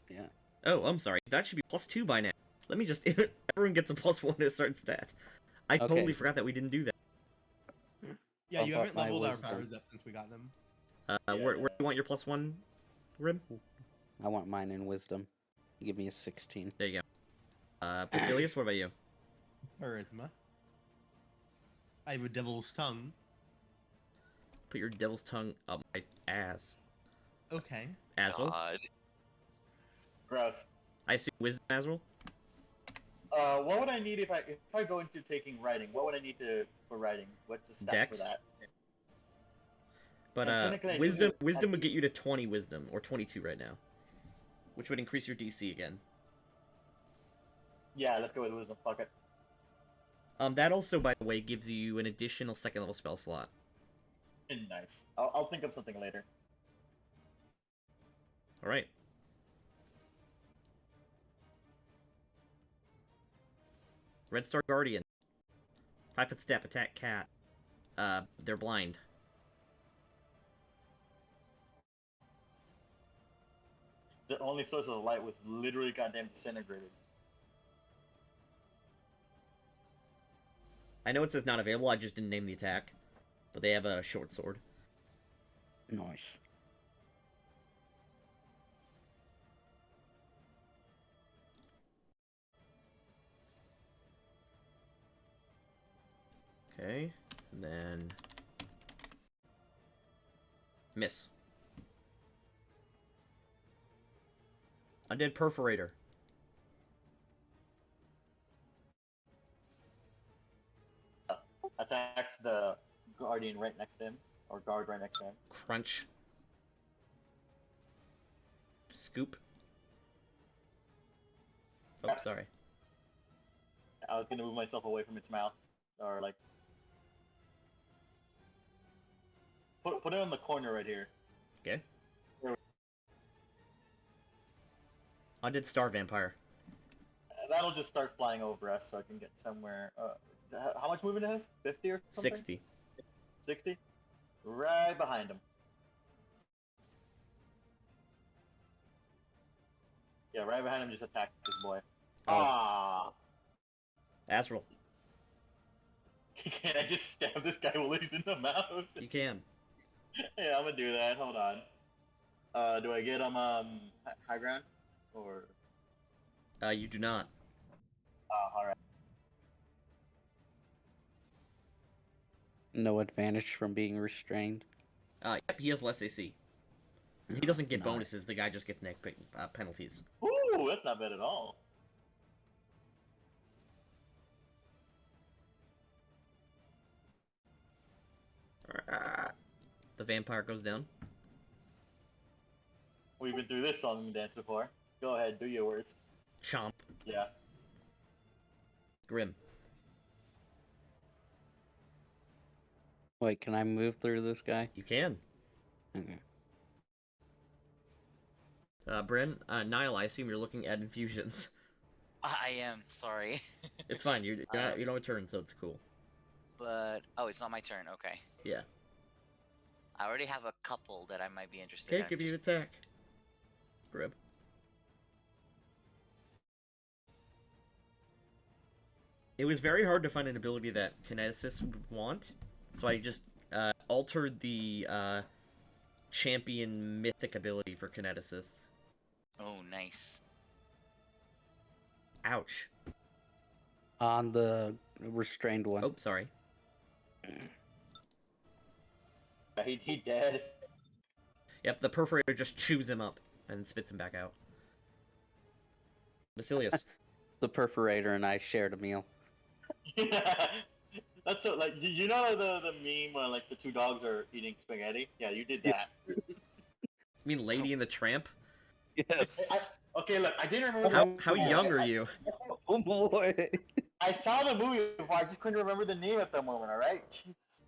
Yeah. Oh, I'm sorry. That should be +2 by now. Let me just everyone gets a +1 to a certain stat. I Okay. totally forgot that we didn't do that. Yeah, you Bump up haven't my leveled our wisdom. powers up since we got them. Where do you want your +1, Rim? I want mine in wisdom. Give me a 16. There you go. Basilius, what about you? Charisma. I have a devil's tongue. Put your devil's tongue up my ass. Okay. Azrael? God. Gross. I assume wisdom, Azrael? What would I need if I go into taking writing? What would I need for writing? What's the stat Dex? for that? But And technically I do wisdom have- wisdom would get you to 20 wisdom, or 22 right now. Which would increase your DC again. Yeah, let's go with wisdom. Fuck it. That also, by the way, gives you an additional second level spell slot. Nice. I'll think of something later. Alright. Red Star Guardian. 5-foot step, attack cat. They're blind. The only source of light was literally goddamn disintegrated. I know it says not available, I just didn't name the attack. But they have a short sword. Nice. Okay, and then... Miss. Undead Perforator. Attacks the guardian right next to him, or guard right next to him. Crunch. Scoop. Oh, sorry. I was gonna move myself away from its mouth, or like put it on the corner right here. Okay. Undead Star Vampire. That'll just start flying over us, so I can get somewhere. How much movement it has? 50 or something? 60. 60? Right behind him. Yeah, right behind him. Just attack this boy. Oh. Ah! Azrael. Can I just stab this guy while he's in the mouth? You can. Yeah, I'm gonna do that. Hold on. Do I get him high ground or You do not. Oh, alright. No advantage from being restrained. Yep, he has less AC. He doesn't get Nice. bonuses. The guy just gets penalties. Ooh, that's not bad at all. The vampire goes down. We've been through this song and dance before. Go ahead, do your worst. Chomp. Yeah. Grim. Wait, can I move through this guy? You can. Okay. Bryn, Niall, I assume you're looking at infusions. I am sorry, It's fine. You don't have a turn, so it's cool. but oh, it's not my turn. Okay, Yeah. I already have a couple that I might be interested. Okay, in. give you Just- attack. Grim. It was very hard to find an ability that kineticists would want, so I just altered the champion mythic ability for kineticists. Oh, nice. Ouch. On the restrained one. Oh, sorry. Yeah, he dead. Yep, the perforator just chews him up and spits him back out. Basilius. The perforator and I shared a meal. That's so like you know the meme where like the two dogs are eating spaghetti? Yeah, you did that. You mean Lady and the Tramp? Yes. Okay, look, I didn't remember. the How movie. young are you? Oh boy. I saw the movie before. I just couldn't remember the name at the moment. All right, Jesus.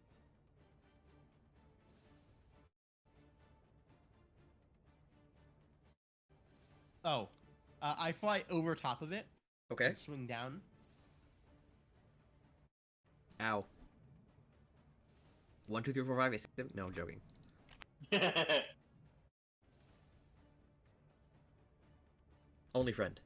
Oh, I fly over top of it. Okay. And swing down. Ow. 1, 2, 3, 4, 5, 6, 7. No, I'm joking. Only friend.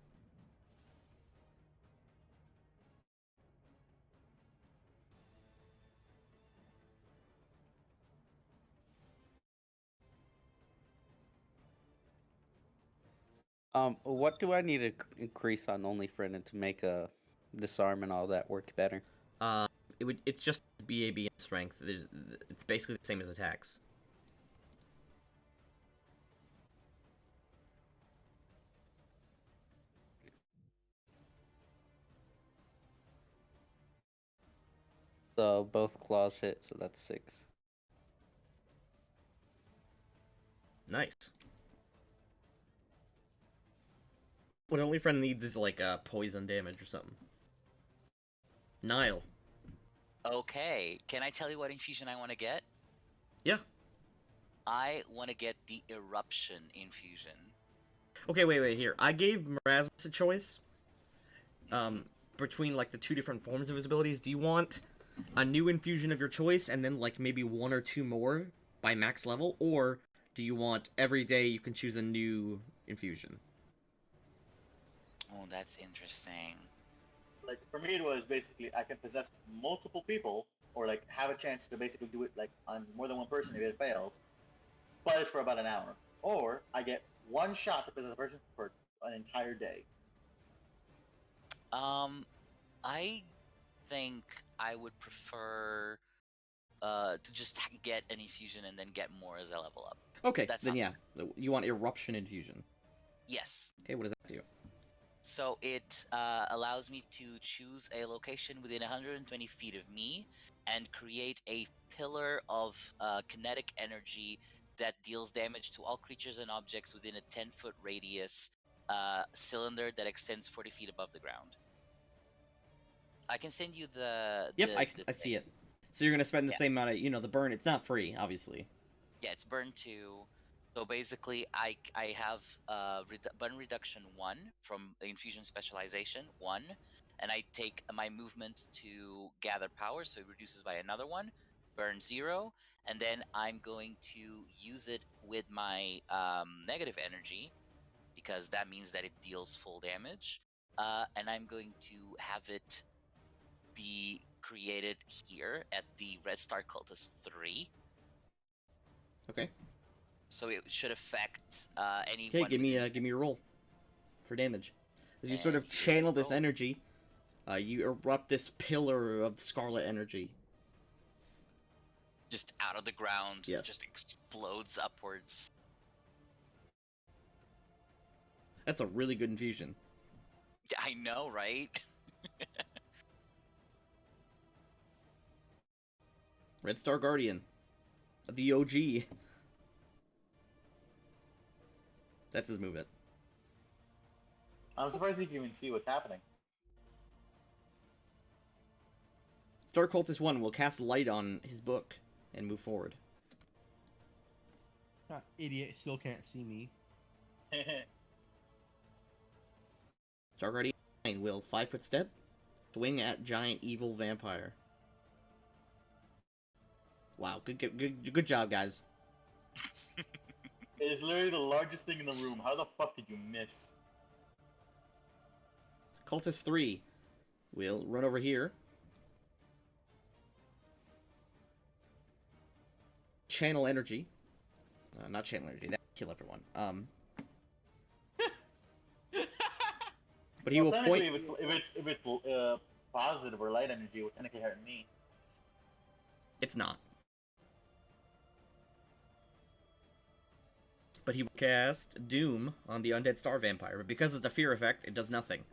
What do I need to increase on only friend and to make a disarm and all that work better? It's just BAB and strength. It's basically the same as attacks. So both claws hit, so that's 6. Nice. What only friend needs is like poison damage or something. Niall. Okay, can I tell you what infusion I want to get? Yeah. I want to get the Eruption Infusion. Okay, wait, here. I gave Marasmus a choice. Between like the two different forms of his abilities. Do you want a new infusion of your choice and then like maybe 1 or 2 more by max level, or do you want every day you can choose a new infusion? Oh, that's interesting. Like for me, it was basically I can possess multiple people, or like have a chance to basically do it like on more than one person if it fails, but it's for about an hour. Or I get one shot to possess a person for an entire day. I think I would prefer to just get an infusion and then get more as I level up. Okay, That's then not- yeah. You want Eruption Infusion. Yes. Okay, what does that do? So it allows me to choose a location within 120 feet of me and create a pillar of kinetic energy that deals damage to all creatures and objects within a 10-foot radius cylinder that extends 40 feet above the ground. I can send you the. Yep, the I see it. So you're gonna spend the Yeah. same amount of, the burn. It's not free, obviously. Yeah, it's burn 2. So basically, I have burn reduction 1 from the infusion specialization 1, and I take my movement to gather power, so it reduces by another 1. Burn 0, and then I'm going to use it with my negative energy, because that means that it deals full damage, and I'm going to have it be created here at the Red Star Cultist 3. Okay. So it should affect anyone. Okay, give me a roll for damage. As you sort And of channel this oh, energy, you erupt this pillar of scarlet energy. just out of the ground, Yes. just explodes upwards. That's a really good infusion. Yeah, I know, right? Red Star Guardian. The OG. That's his movement. I'm surprised you can even see what's happening. Star Cultist 1 will cast light on his book and move forward. Ah, idiot, still can't see me. Star Guardian 9 will 5-foot step, swing at giant evil vampire. Wow, good job, guys. It is literally the largest thing in the room. How the fuck did you miss? Cultist 3 will run over here. Channel energy. Not channel energy, that kill everyone. But he will point. If it's positive or light energy, it will technically hurt me. It's not. But he will cast Doom on the Undead Star Vampire, but because it's a fear effect, it does nothing.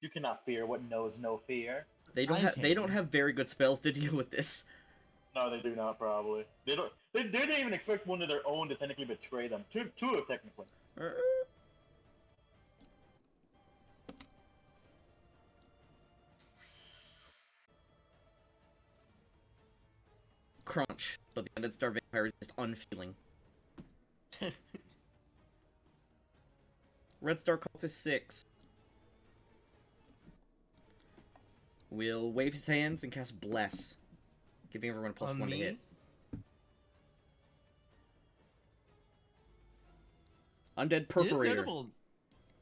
You cannot fear what knows no fear. They don't have very good spells to deal with this. No, they do not. Probably they don't. They didn't even expect one of their own to technically betray them. Two of technically. Crunch, but the Undead Star Vampire is just unfeeling. Red Star Cultist 6 will wave his hands and cast Bless, giving everyone a +1 to hit. Undead Perforator.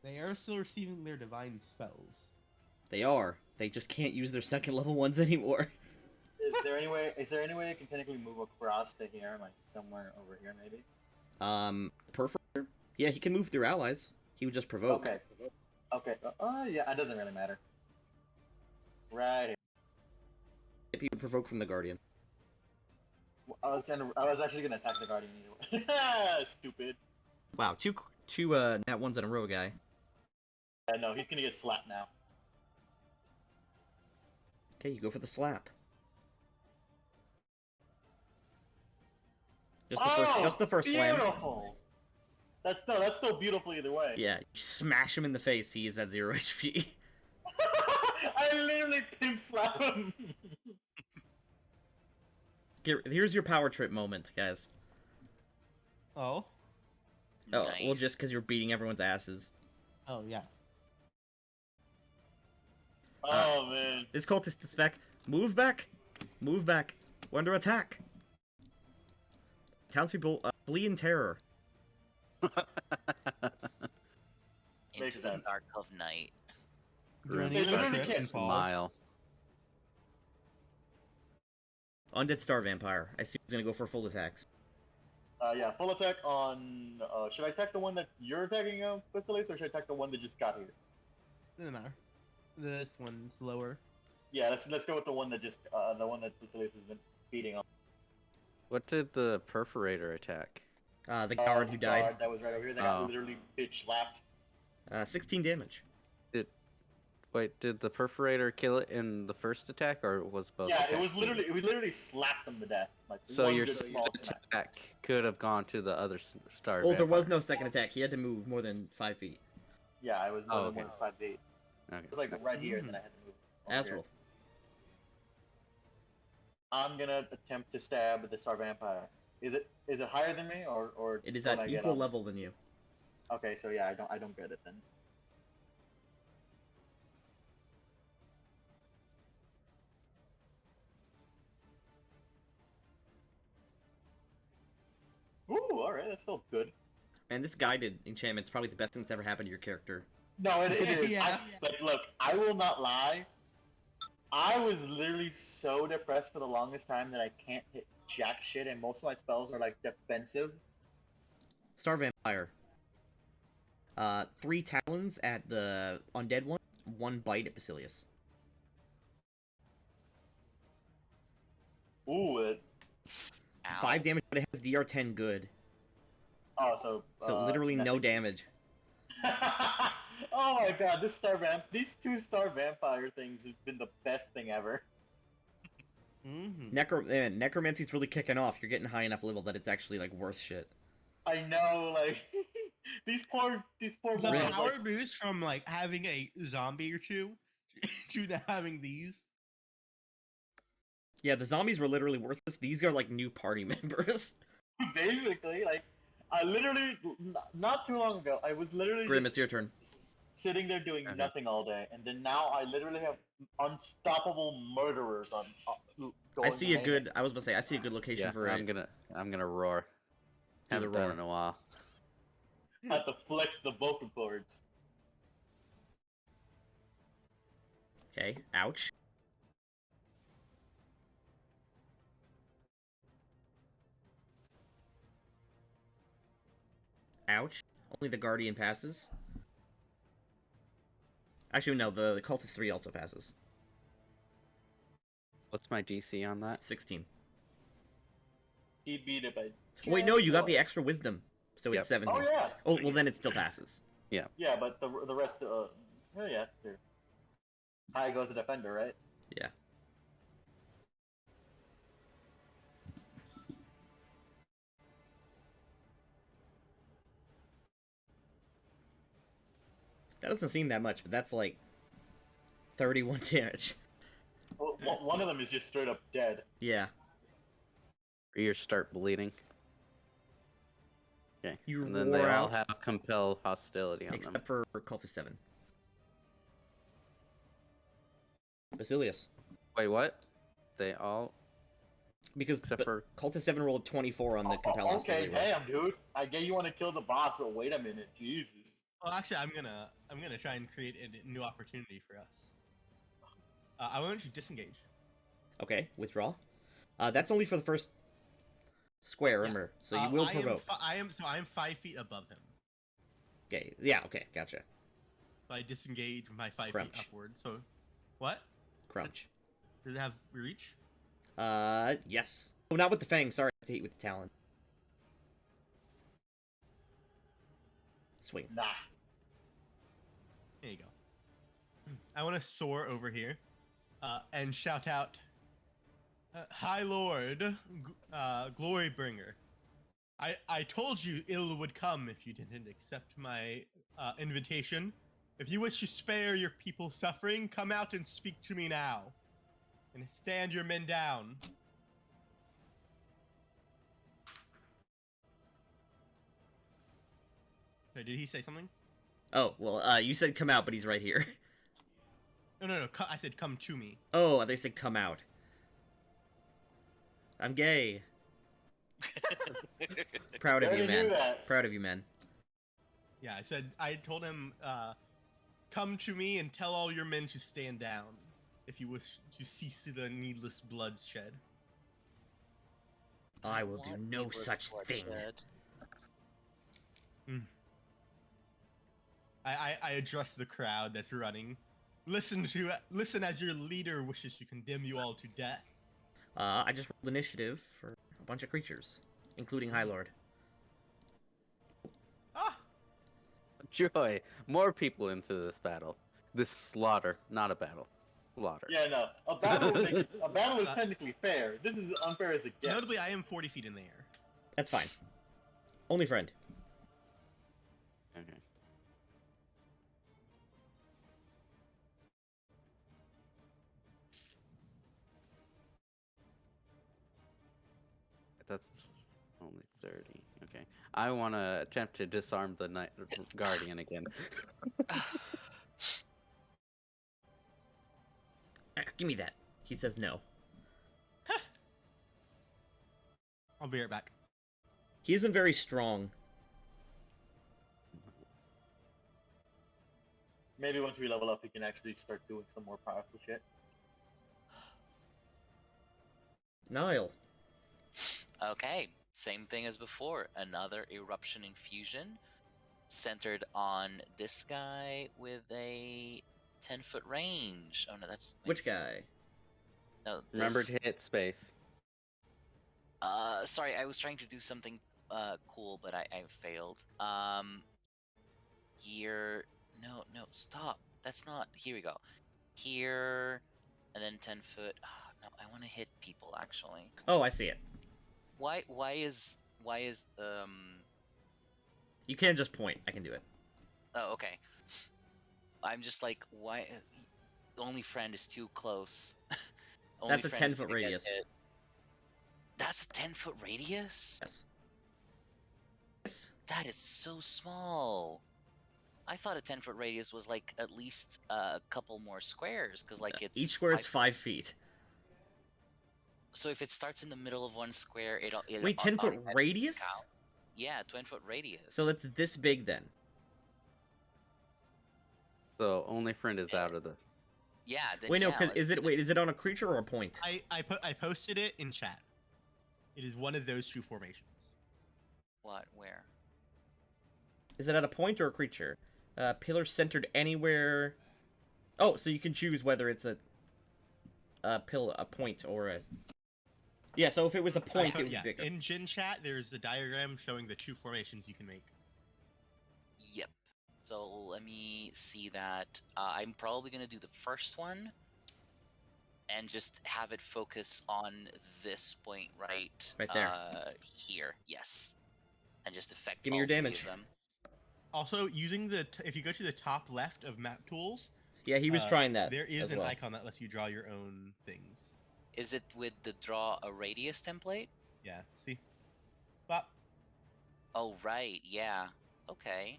They are still receiving their divine spells. They are. They just can't use their second level ones anymore. Is there any way you can technically move across to here, like somewhere over here, maybe? Perforator? Yeah, he can move through allies. He would just provoke. Okay. Okay. Yeah, it doesn't really matter. Right here. He would provoke from the Guardian. I was actually gonna attack the Guardian anyway. Stupid. Wow, two nat ones in a row, guy. No, he's gonna get slapped now. Okay, you go for the slap. Just the first slam. Beautiful. That's still beautiful either way. Yeah, you smash him in the face. He is at 0 HP. I literally pimp slap him. Here's your power trip moment, guys. Oh? Oh, Nice. well, just because you're beating everyone's asses. Oh, yeah. Oh, man. This cultist is back. Move back. Move back. We're under attack. Townspeople flee in terror. Makes Into the sense. dark of night. Do any They of the literally trip can't and fall? Smile. Undead Star Vampire. I assume he's gonna go for full attacks. Yeah, full attack on. Should I attack the one that you're attacking, Pistoles, or should I attack the one that just got here? Doesn't matter. This one's lower. Yeah, let's go with the one that just the one that Pistoles has been beating on. What did the perforator attack? The guard who died. Guard that was right over here. That Oh. got literally bitch slapped. 16 damage. Wait, did the perforator kill it in the first attack, or was both? Yeah, attacks we literally slapped them to death. Like So one your good small second attack. attack could have gone to the other star. Oh, there was vampire. no second attack. He had to move more than 5 feet. Yeah, I was more Oh, than okay. 158. Okay. It was like right here, and then I had to move. over here. Azrael. I'm gonna attempt to stab the star vampire. Is it higher than me or? It is don't at I get equal on? level than you. Okay, so yeah, I don't get it then. Ooh, all right, that's still good. And this guided enchantment's probably the best thing that's ever happened to your character. No, it is. Yeah. Look, I will not lie. I was literally so depressed for the longest time that I can't hit jack shit, and most of my spells are like defensive. Star Vampire. 3 talons at the undead one, 1 bite at Basilius. Ooh, it. 5 Ow. damage, but it has DR10 good. Oh, so. So literally no nothing. damage. Oh my god, these 2-star vampire things have been the best thing ever. Necromancy's really kicking off. You're getting high enough level that it's actually like worth shit. I know, like these poor The Really? models, power like, boost from like having a zombie or two to now having these. Yeah, the zombies were literally worthless. These are like new party members. basically, like I literally not too long ago, I was literally Grim, just it's your turn. sitting there doing Okay. nothing all day, and then now I literally have unstoppable murderers on. I see a going good. I was about to say I see a good location Yeah, for I'm it. gonna roar. Do the Haven't done roar. it in a while. Have to flex the vocal cords. Okay. Ouch. Ouch. Only the Guardian passes. Actually, no. The Cultist 3 also passes. What's my DC on that? 16. He beat it by. Wait, no. You got one. the extra wisdom, so Yep. it's 17. Oh yeah. Oh, well then it still passes. Yeah, but the rest. Oh yeah. Here. High goes the defender, right? Yeah. That doesn't seem that much, but that's like 31 damage. Well, one of them is just straight up dead. Yeah. Ears start bleeding. Okay. You And then they roar all out. have compel hostility on them. Except for Cultist 7. Basilius. Wait, what? They all Because except for Cultist 7 rolled 24 on the compel Okay, hostility roll. damn, dude. I get you want to kill the boss, but wait a minute, Jesus. Well, actually, I'm gonna try and create a new opportunity for us. I want you to disengage. Okay, withdraw. That's only for the first square, Yeah. remember. So you will I am provoke. I am 5 feet above him. Okay, yeah, okay, gotcha. So I disengage my 5 Crunch. feet upward. So, what? Crunch. Does it have reach? Yes. Oh, not with the fang, sorry, I have to hit with the talon. Swing. Nah. There you go. I want to soar over here, and shout out, "High Lord, Glorybringer. I told you ill would come if you didn't accept my invitation. If you wish to spare your people suffering, come out and speak to me now, and stand your men down." Wait, did he say something? Oh, well, you said come out, but he's right here. No. I said come to me. Oh, they said come out. I'm gay. Proud of Already you, knew man. that. Proud of you, man. Yeah, I told him, come to me and tell all your men to stand down if you wish to cease the needless bloodshed. I will do Want no needless such thing. bloodshed. I address the crowd that's running. Listen as your leader wishes to condemn you all to death. I just rolled initiative for a bunch of creatures, including High Lord. Ah! Joy, more people into this battle. This slaughter, not a battle. Slaughter. Yeah, no. A battle is technically fair. This is unfair as it gets. Notably, I am 40 feet in the air. That's fine. Only friend. Okay. That's only 30. Okay. I want to attempt to disarm the guardian again. Give me that. He says no. I'll be right back. He isn't very strong. Maybe once we level up, we can actually start doing some more powerful shit. Nile. Okay, same thing as before. Another Eruption Infusion. centered on this guy with a 10-foot range. Oh no, that's Which guy? no. Remember This. to hit space. Sorry, I was trying to do something cool, but I failed. Here. No, stop. That's not. Here we go. Here, and then 10 foot. No, I want to hit people actually. Oh, I see it. Why is You can't just point. I can do it. Oh, okay. I'm just like, why? Only friend is too close. Only That's a friend is 10-foot gonna get radius. hit. That's a 10-foot radius? Yes. Yes. That is so small. I thought a 10-foot radius was like at least a couple more squares, because like it's Each square is 5 feet. So if it starts in the middle of one square, it'll Wait, 10-foot radius? count. Yeah, 10-foot radius. So that's this big then. So only friend is out of this. Yeah. Then Wait, no, yeah, because let's do is it on a creature or a point? I posted it in chat. It is one of those two formations. What? Where? Is it at a point or a creature? Pillar centered anywhere. Oh, so you can choose whether it's a point or a. Yeah, so if it was a point, it would be bigger. In Jin chat, there's a diagram showing the two formations you can make. Yep. So let me see that. I'm probably gonna do the first one, and just have it focus on this point right there. Here. Yes. And just affect. Give me your all three damage. of them. Also, using if you go to the top left of map tools, Yeah, he was trying that. there is as an well. icon that lets you draw your own things. Is it with the draw a radius template? Yeah, see? Bop. Oh right. Yeah. Okay.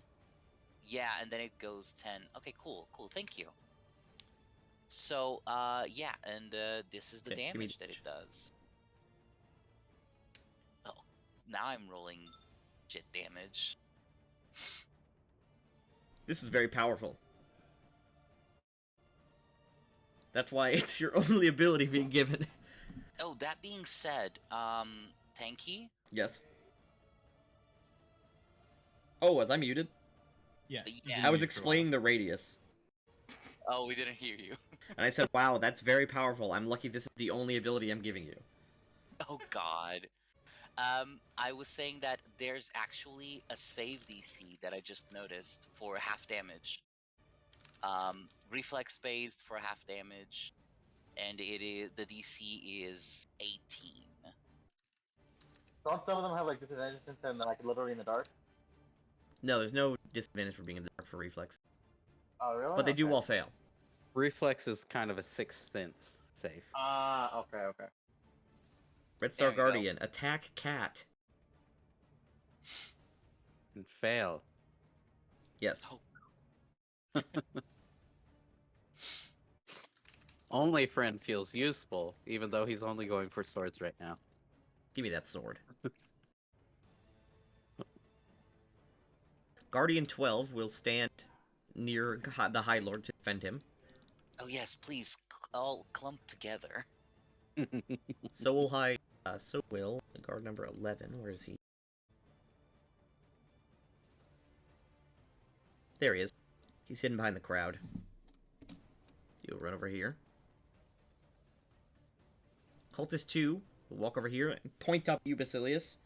Yeah, and then it goes 10. Okay, cool. Thank you. So, yeah, and this is the Okay, give me damage that it does. Oh, now I'm rolling shit damage. This is very powerful. That's why it's your only ability being given. Oh, that being said, Tanky? Yes. Oh, was I muted? Yes. Yeah. I was explaining the radius. Oh, we didn't hear you. And I said, wow, that's very powerful. I'm lucky this is the only ability I'm giving you. Oh, God. I was saying that there's actually a save DC that I just noticed for half damage. Reflex based for half damage, and the DC is 18. Don't some of them have like disadvantage since they're like literally in the dark? No, there's no disadvantage for being in the dark for reflex. Oh really? But they do Okay. all fail. Reflex is kind of a sixth sense safe. Ah, okay. Red Star There we go. Guardian, attack cat. And fail. Yes. Oh. Only friend feels useful, even though he's only going for swords right now. Give me that sword. Guardian 12 will stand near the High Lord to defend him. Oh yes, please, all clump together. So will guard number 11. Where is he? There he is. He's hidden behind the crowd. You'll run over here. Cultist 2 will walk over here and point up you, Basilius,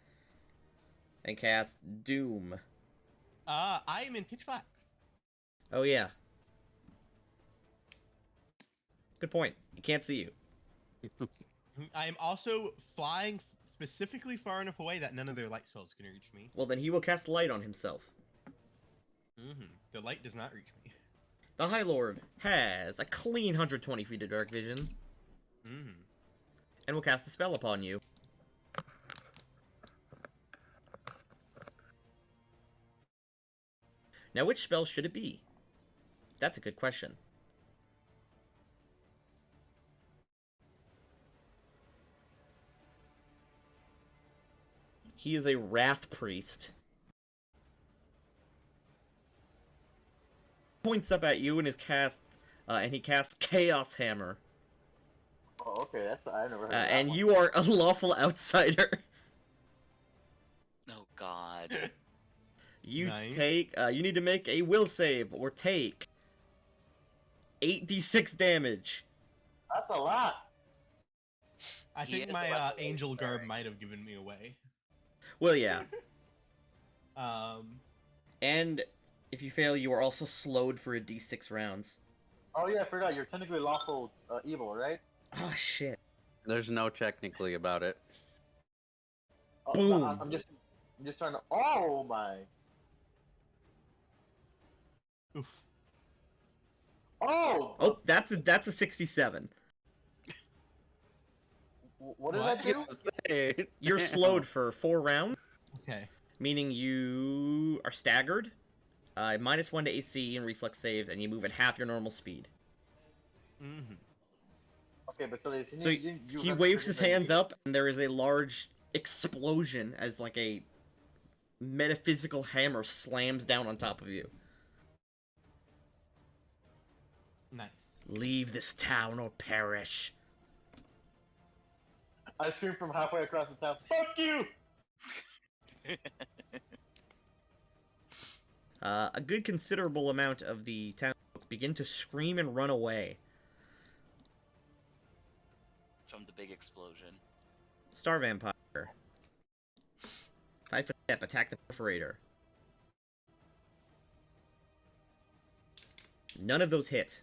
and cast Doom. I am in pitch black. Oh yeah. Good point. He can't see you. I am also flying specifically far enough away that none of their light spells can reach me. Well, then he will cast light on himself. The light does not reach me. The High Lord has a clean 120 feet of dark vision and will cast a spell upon you. Now, which spell should it be? That's a good question. He is a Wrath Priest. Points up at you and he casts Chaos Hammer. Oh, okay. That's I've never heard of that And one. you are a lawful outsider. Oh God. You Nice. take. You need to make a will save or take 8d6 damage. That's a lot. I He think is my about to angel lose, garb sorry. might have given me away. Well, yeah. Um, And if you fail, you are also slowed for a d6 rounds. Oh yeah, I forgot. You're technically lawful evil, right? Ah, shit. There's no technically about it. Oh, Boom. I'm just trying to. Oh my. oof. Oh. Oh, that's a 67. What did What? I do? Hey, You're damn. slowed for 4 rounds, Okay. meaning you are staggered. -1 to AC and reflex saves, and you move at half your normal speed. Mm-hmm. Okay, but so, So he waves his hands up, and there is a large explosion as like a metaphysical hammer slams down on top of you. Nice. Leave this town or perish. I scream from halfway across the town. Fuck you! A good considerable amount of the town begin to scream and run away. From the big explosion. Star Vampire. 5 foot step, attack the Perforator. None of those hit.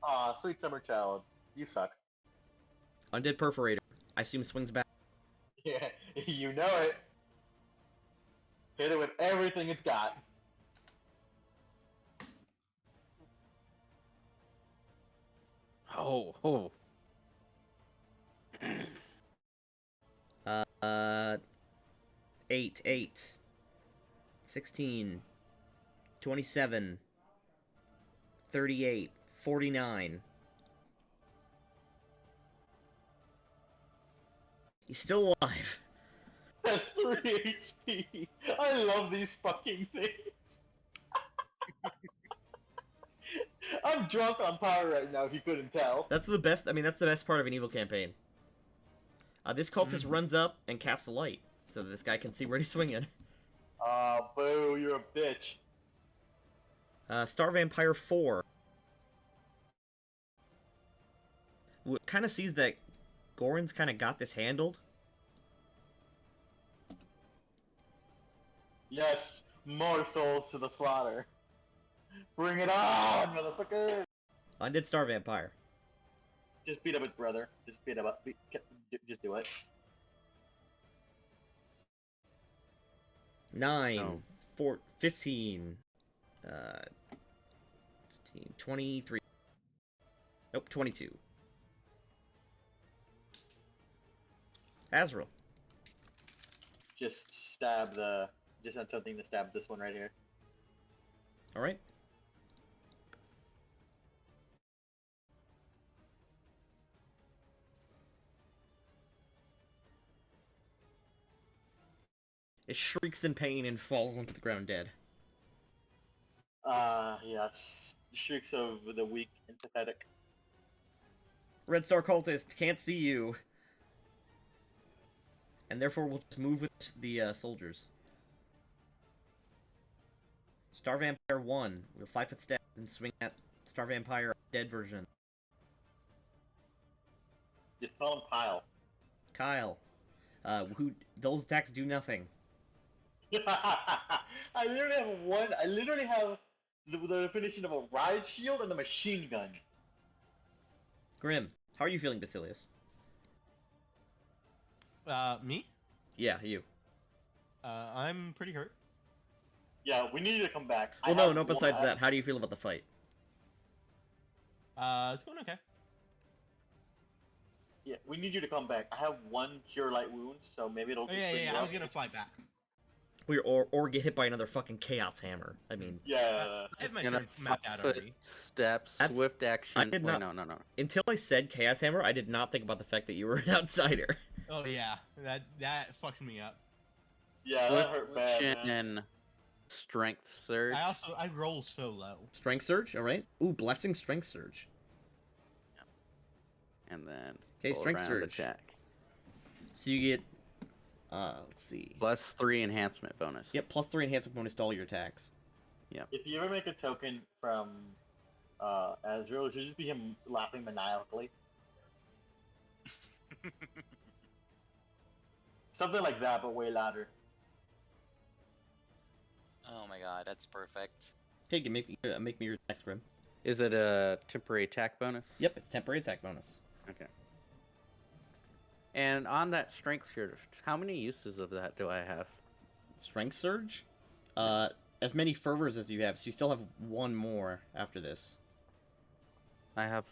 Aw, sweet summer child. You suck. Undead Perforator. I assume swings back. Yeah, you know it. Hit it with everything it's got. Oh. 8, 16, 27, 38, 49. He's still alive. That's 3 HP. I love these fucking things. I'm drunk on power right now, if you couldn't tell. That's the best. I mean, that's the best part of an evil campaign. This cultist runs up and casts a light, so that this guy can see where he's swinging. Aw, boo, you're a bitch. Star Vampire 4. Kind of sees that Goran's kind of got this handled. Yes, more souls to the slaughter. Bring it on, motherfucker! Undead Star Vampire. Just beat up his brother. Just beat him up. Just do it. 9, No. 4, 15, 15, 23. Nope, 22. Azrael. Just stab the. Just send something to stab this one right here. Alright. It shrieks in pain and falls onto the ground dead. Yes. Shrieks of the weak and pathetic. Red Star Cultist can't see you. And therefore we'll just move with the soldiers. Star Vampire 1. We'll 5 foot step and swing at Star Vampire dead version. Just call him Kyle. Kyle. Those attacks do nothing. I literally have one. I literally have the definition of a riot shield and a machine gun. Grim. How are you feeling, Basilius? Me? Yeah, you. I'm pretty hurt. Yeah, we need you to come back. Well, no, besides that, how do you feel about the fight? It's going okay. Yeah, we need you to come back. I have one cure light wound, so maybe it'll Oh, just yeah, bring yeah, you I up. was gonna fly back. Or get hit by another fucking Chaos Hammer. I mean, Yeah. I have my Gonna turn mapped out 5 foot already. step, That's- swift action. I did Wait, not- no. until I said Chaos Hammer, I did not think about the fact that you were an outsider. Oh yeah, that fucked me up. Yeah, that hurt bad, man. And strength surge. I roll so low. Strength Surge, alright. Ooh, Blessing Strength Surge. And then Okay, full strength round surge. attack. So you get Let's see. Plus 3 enhancement bonus. Yep, plus 3 enhancement bonus to all your attacks. If you ever make a token from Azrael, it should just be him laughing maniacally. Something like that, but way louder. Oh my god, that's perfect. Take it, make me your attack, Grim. Is it a temporary attack bonus? Yep, it's temporary attack bonus. Okay. And on that strength surge, how many uses of that do I have? Strength surge? As many fervors as you have, so you still have one more after this. I have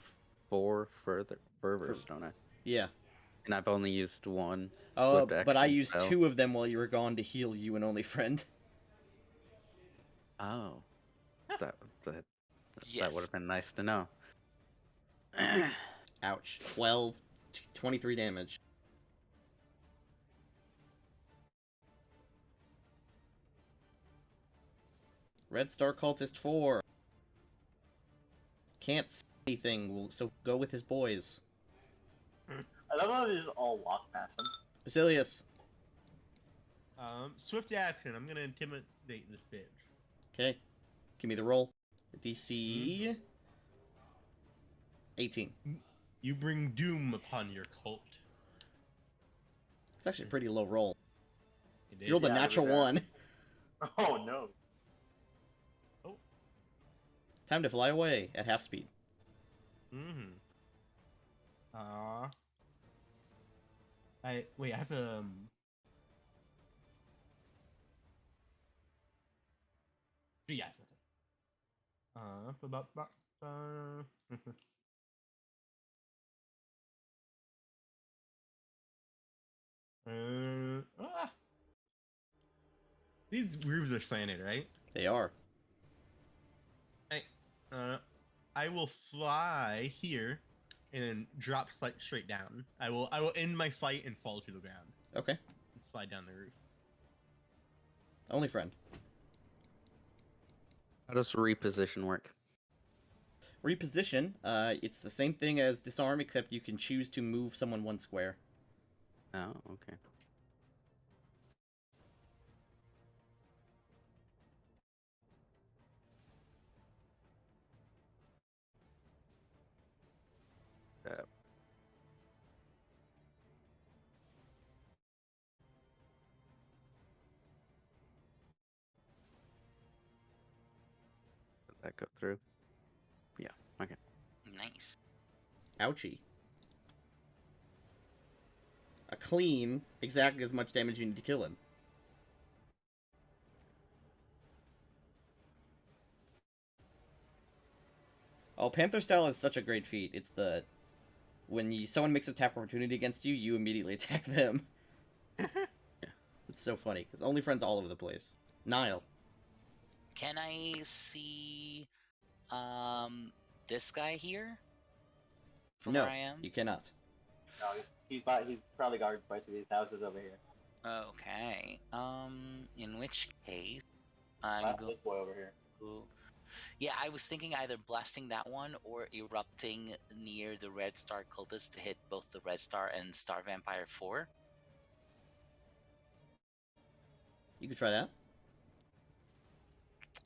4 further fervors, don't I? Yeah. And I've only used 1. Oh, swift but I action used spell. 2 of them while you were gone to heal you and only friend. Oh. That would Yes. have been nice to know. Ouch. 12, 23 damage. Red Star Cultist 4. Can't see anything, so go with his boys. I love how they just all walk past him. Basilius. Swift action. I'm gonna intimidate this bitch. Okay. Give me the roll. DC 18. You bring doom upon your cult. It's actually a pretty low roll. It You rolled a Yeah, natural look at 1. Oh no. Time to fly away at half speed. Mm-hmm. I have yes. Ah. These roofs are slanted, right? They are. I will fly here and then drop straight down. I will end my fight and fall to the ground. Okay. And slide down the roof. Only friend. How does reposition work? Reposition, it's the same thing as disarm, except you can choose to move someone 1 square. Oh, okay. Did that go through? Yeah, okay. Nice. Ouchie. A clean, exactly as much damage you need to kill him. Oh, Panther Style is such a great feat. It's the... When someone makes a tap opportunity against you, you immediately attack them. It's so funny, because only friends all over the place. Nile. Can I see this guy here? From No, where I am? you cannot. No, he's probably guarded by some of these houses over here. Okay. In which case, I'm That's going this boy over here. to... Yeah, I was thinking either blasting that one or erupting near the Red Star cultist to hit both the Red Star and Star Vampire 4. You could try that.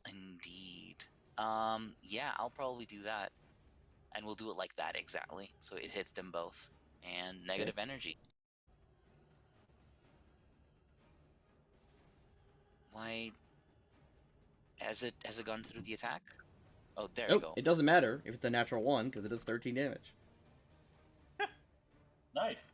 Indeed. Yeah, I'll probably do that. And we'll do it like that exactly. So it hits them both. And negative energy. Why has it gone through the attack? Oh, there you go. It doesn't matter if it's a natural 1, because it does 13 damage. Nice.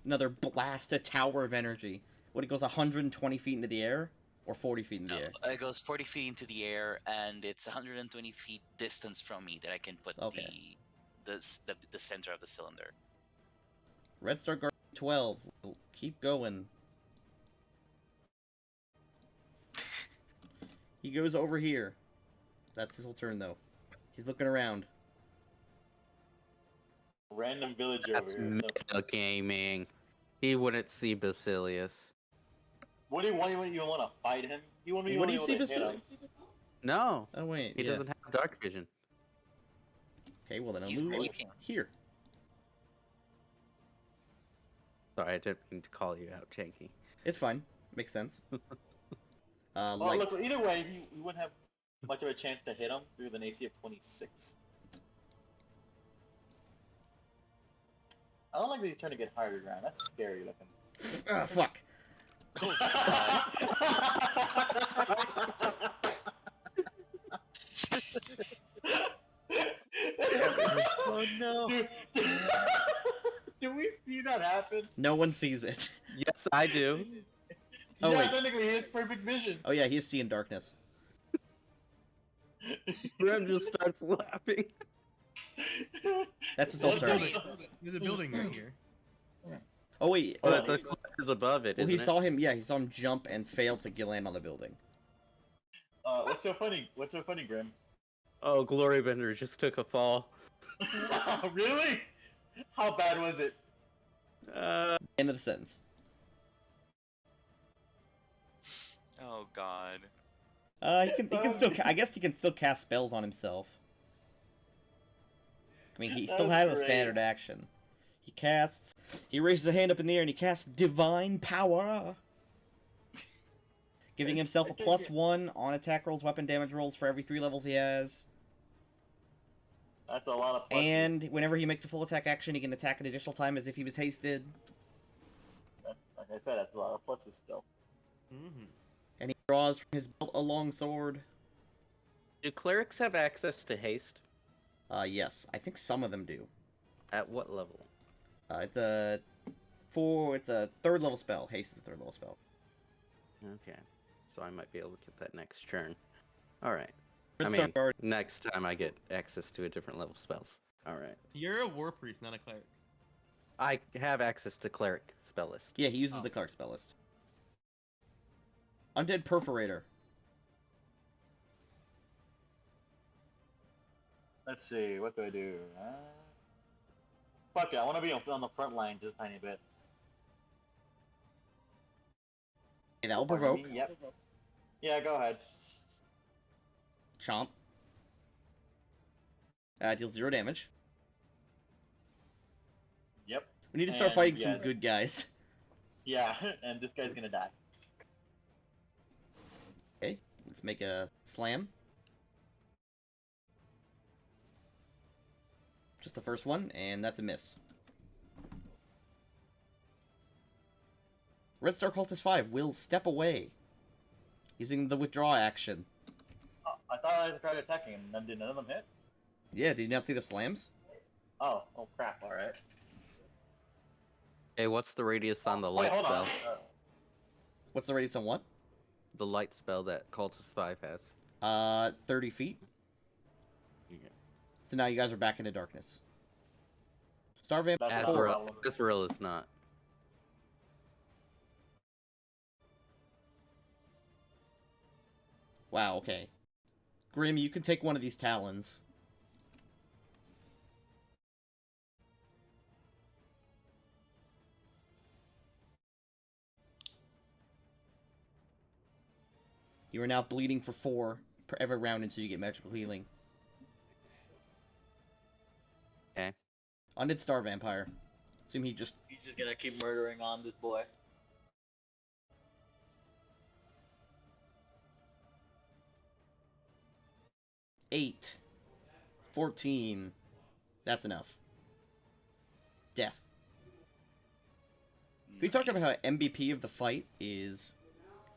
Another blast, a tower of energy. What, it goes 120 feet into the air? Or 40 feet into the air? It goes 40 feet into the air, and it's 120 feet distance from me that I can put the center of the cylinder. Red Star Guard 12. We'll keep going. He goes over here. That's his whole turn, though. He's looking around. Random villager That's over here. So. meta gaming. He wouldn't see Basilius. What do you want? You want to fight him? You want me? What do you see, Basilius? Basilius? No, Oh, wait. he doesn't have dark vision. Okay, well then I'll He's move breaking. here. Sorry, I didn't mean to call you out, Janky. It's fine. Makes sense. Well, Light. look, either way, you wouldn't have much of a chance to hit him through an AC of 26. I don't like that he's trying to get higher ground. That's scary looking. Ah, fuck. Oh, Oh no! Dude, do we see that happen? No one sees it. Yes, I do. Oh, Yeah, wait. technically he has perfect vision. Oh yeah, he is seeing darkness. Grim just starts laughing. That's his There's a alternative. building. There's a building right here. Oh wait. But the cliff is above it, Well, he isn't saw him. Yeah, he saw him jump and fail to land on the building. What's so funny? What's so funny, Grim? Oh, Glorybender just took a fall. Really? How bad was it? End of the sentence. oh God. He can still. I guess he can still cast spells on himself. I mean, he still That's has a great. standard action. He casts. He raises a hand up in the air and he casts Divine Power, giving himself a +1 on attack rolls, weapon damage rolls for every 3 levels he has. That's a lot of pluses. And whenever he makes a full attack action, he can attack an additional time as if he was hasted. Like I said, that's a lot of pluses still. Mm-hmm. And he draws from his belt a long sword. Do clerics have access to haste? Yes, I think some of them do. At what level? It's a 3rd level spell. Haste is a 3rd level spell. Okay, so I might be able to get that next turn. All right. I Red mean, Star Guard. next time I get access to a different level spells. All right. You're a war priest, not a cleric. I have access to cleric spell list. Yeah, he uses Oh. the cleric spell list. Undead Perforator. Let's see, what do I do? Fuck it, I want to be on the front line just a tiny bit. Okay, that will Pardon provoke. me, Yep. Yeah, go ahead. Chomp. Deals 0 damage. Yep. We need to start And, fighting yeah. some good guys. Yeah, and this guy's gonna die. Okay, let's make a slam. Just the first one, and that's a miss. Red Star Cultist 5 will step away, using the withdraw action. Oh, I thought I tried attacking him, and then did none of them hit? Yeah, did you not see the slams? Oh crap, alright. Hey, what's the radius on the Wait, light hold spell? on. What's the radius on what? The light spell that Cultist 5 has. 30 feet. Yeah. So now you guys are back into darkness. Star Vamp That's four. not a problem. Azrael is not. Wow, okay. Grim, you can take one of these talons. You are now bleeding for 4 per every round until you get magical healing. Okay. Undead Star Vampire. Assume he just... He's just gonna keep murdering on this boy. Eight. 14. That's enough. Death. We talked about how MVP of the fight is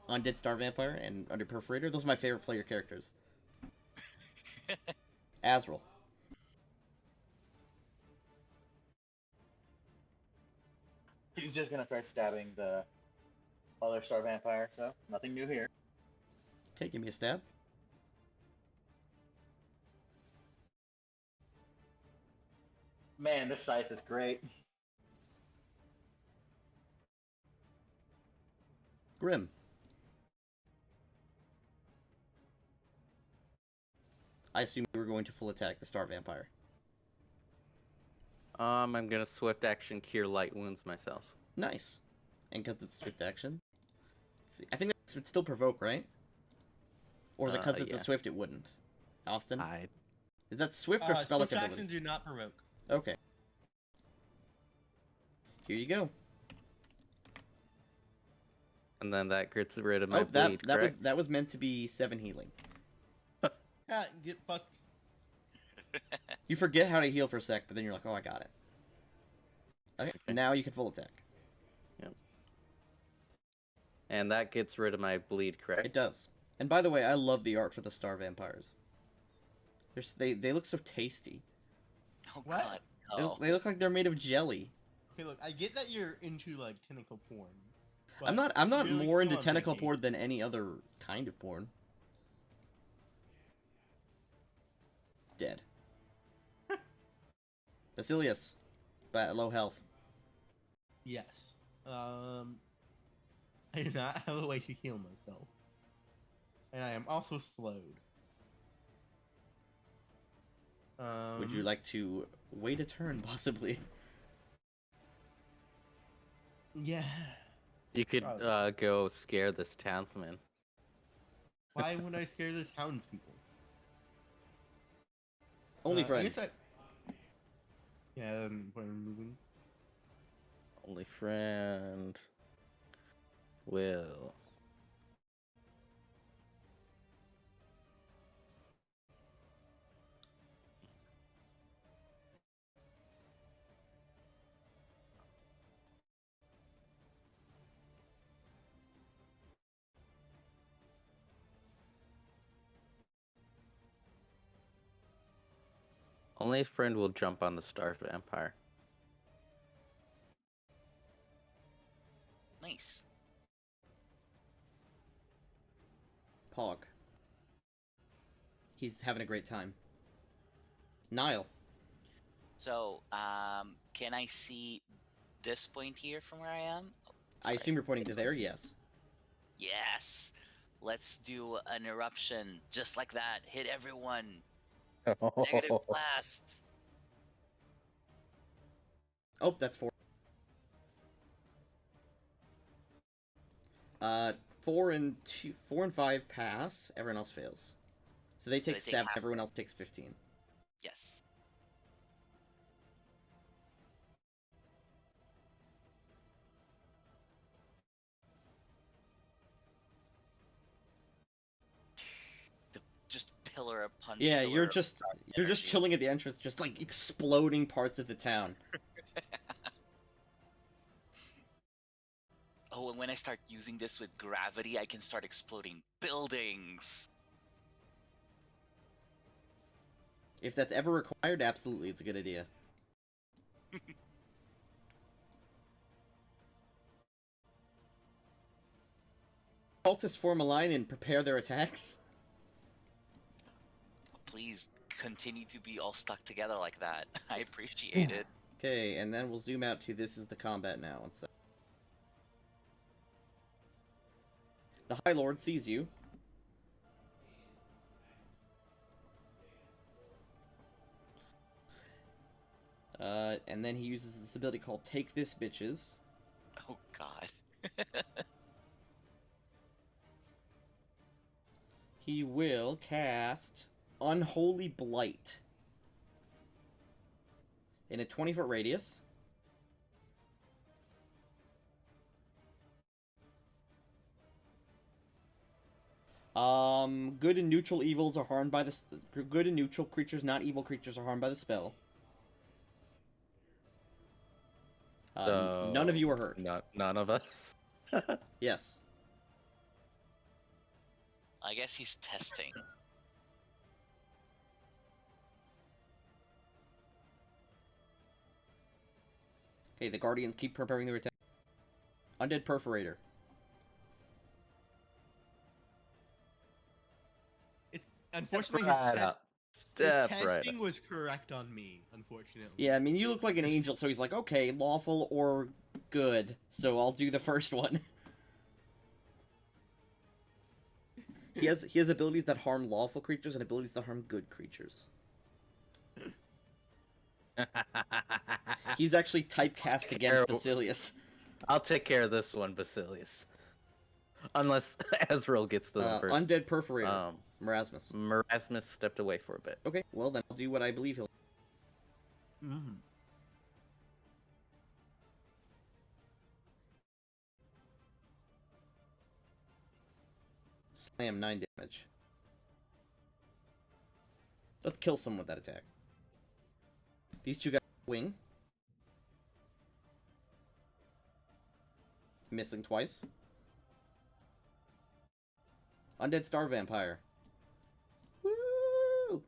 Undead Star Vampire and Undead Perforator. Those are my favorite player characters. Azrael. He's just gonna start stabbing the other Star Vampire, so nothing new here. Okay, give me a stab. Man, this scythe is great. Grim. I assume you were going to full attack the Star Vampire. I'm gonna swift action cure light wounds myself. Nice. And because it's swift action. Let's see. I think that would still provoke, right? Or is it because it's Yeah. a swift it wouldn't? Austin? I Is that swift or spell Swift abilities? actions do not provoke. Okay. Here you go. And then that gets rid of my Oh, bleed, that was meant to be 7 healing. Yeah, get fucked. You forget how to heal for a sec, but then you're like, oh, I got it. Okay, now you can full attack. Yep. And that gets rid of my bleed, correct? It does. And by the way, I love the art for the star vampires. They look so tasty. Oh What? god. Oh. They look like they're made of jelly. Okay, look, I get that you're into like tentacle porn. I'm but not really more still into tentacle unpicky. porn than any other kind of porn. Dead. Basilius, but at low health. Yes. I do not have a way to heal myself, and I am also slowed. Would you like to wait a turn, possibly? Yeah. You could Probably. go scare this townsman. Why would I scare the townspeople? Only I friend. guess yeah, then point of moving. Only friend. Will. Only friend will jump on the star vampire. Nice. Pog. He's having a great time. Nile. So, can I see this point here from where I am? Oh, I sorry. assume you're pointing to there, yes. Yes. Let's do an eruption just like that. Hit everyone. Negative blast. Oh, that's 4. 4 and 5 pass. Everyone else fails. So they take they take 7. half. Everyone else takes 15. Yes. Just pillar upon Yeah, pillar you're of just energy. chilling at the entrance, just like exploding parts of the town. Oh, and when I start using this with gravity, I can start exploding buildings. If that's ever required, absolutely, it's a good idea. Cultists form a line and prepare their attacks. Please continue to be all stuck together like that. I appreciate it. Okay, and then we'll zoom out to this is the combat now. One sec. The High Lord sees you. And then he uses this ability called Take This, Bitches. Oh god. He will cast Unholy Blight in a 20-foot radius. Good and neutral evils are harmed by the good and neutral creatures, not evil creatures, are harmed by the spell. None of you are hurt. None of us. Yes. I guess he's testing. Okay, the Guardians keep preparing their attack. Undead Perforator. Unfortunately, Right up. his Step right casting up. was correct on me. Unfortunately. Yeah, I mean, you look like an angel, so he's like, okay, lawful or good, so I'll do the first one. He has abilities that harm lawful creatures and abilities that harm good creatures. He's actually typecast against Basilius. I'll take care of this one, Basilius. Unless Ezreal gets to the first. Undead Perforator. Marasmus. Marasmus stepped away for a bit. Okay, well then I'll do what I believe he'll. Mm-hmm. Slam 9 damage. Let's kill someone with that attack. These two guys wing. Missing twice. Undead Star Vampire. Woo!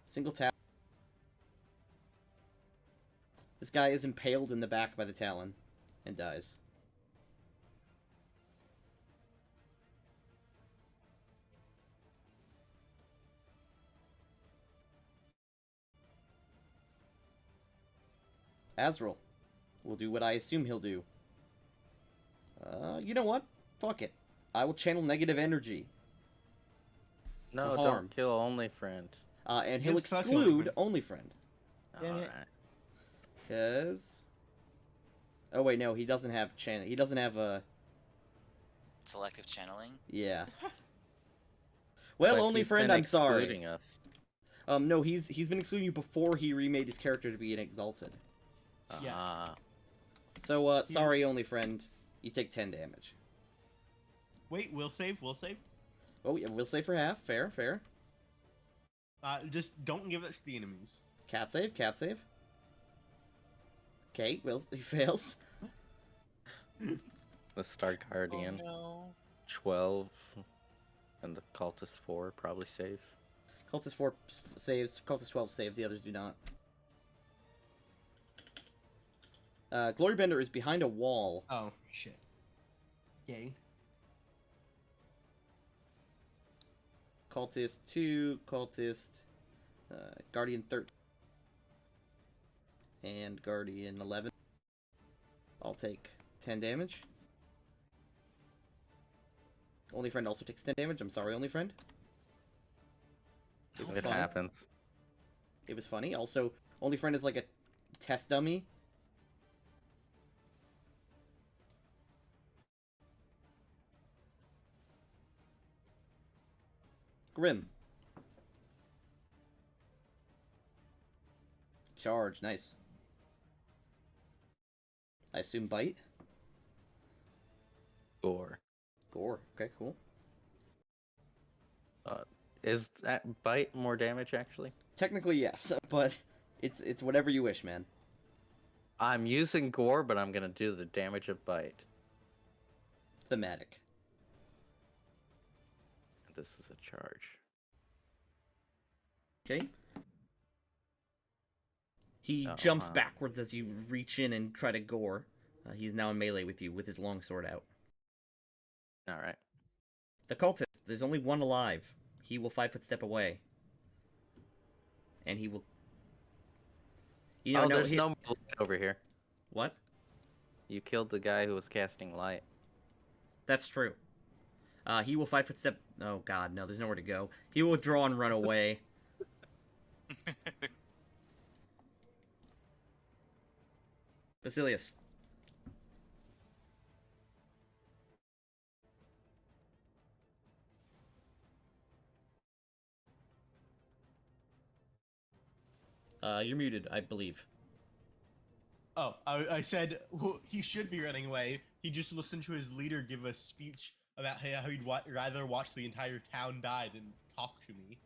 Single tap. This guy is impaled in the back by the talon and dies. Azrael will do what I assume he'll do. You know what? Fuck it. I will channel negative energy. No, harm. don't kill only friend. And he'll Good fucking exclude friend. only friend. Damn it. Alright. Cause... Oh wait, no, he doesn't have he doesn't have a... Selective channeling. Yeah. Well, But only he's friend, been I'm sorry. excluding us. No, he's been excluding you before he remade his character to be an exalted. Yeah. Ah. So, sorry, only friend. You take 10 damage. Wait, we'll save. We'll save. Oh, yeah, we'll save for half. Fair, fair. Just don't give it to the enemies. Cat save, cat save. Okay, well, he fails. The Star Guardian, Oh, no. 12, and the Cultist 4 probably saves. Cultist 4 saves, Cultist 12 saves, the others do not. Glorybender is behind a wall. Oh shit. Yay. Cultist 2, Cultist, Guardian 13, and Guardian 11. I'll take 10 damage. Only friend also takes 10 damage. I'm sorry, only friend. It was It fun. happens. It was funny. Also, only friend is like a test dummy. Grim. Charge, nice. I assume bite? Gore. Gore. Okay, cool. Is that bite more damage, actually? Technically, yes, but it's whatever you wish, man. I'm using gore, but I'm gonna do the damage of bite. Thematic. This is a charge. Okay. He Oh, jumps wow. backwards as you reach in and try to gore. He's now in melee with you with his longsword out. Alright. The cultist, there's only one alive. He will 5-foot step away. And he will... You know, Oh, no, there's he... no more light over here. What? You killed the guy who was casting light. That's true. He will 5-foot step... Oh god, no, there's nowhere to go. He will withdraw and run away. Basilius. You're muted, I believe. Oh, I said he should be running away. He just listened to his leader give a speech about how he'd rather watch the entire town die than talk to me.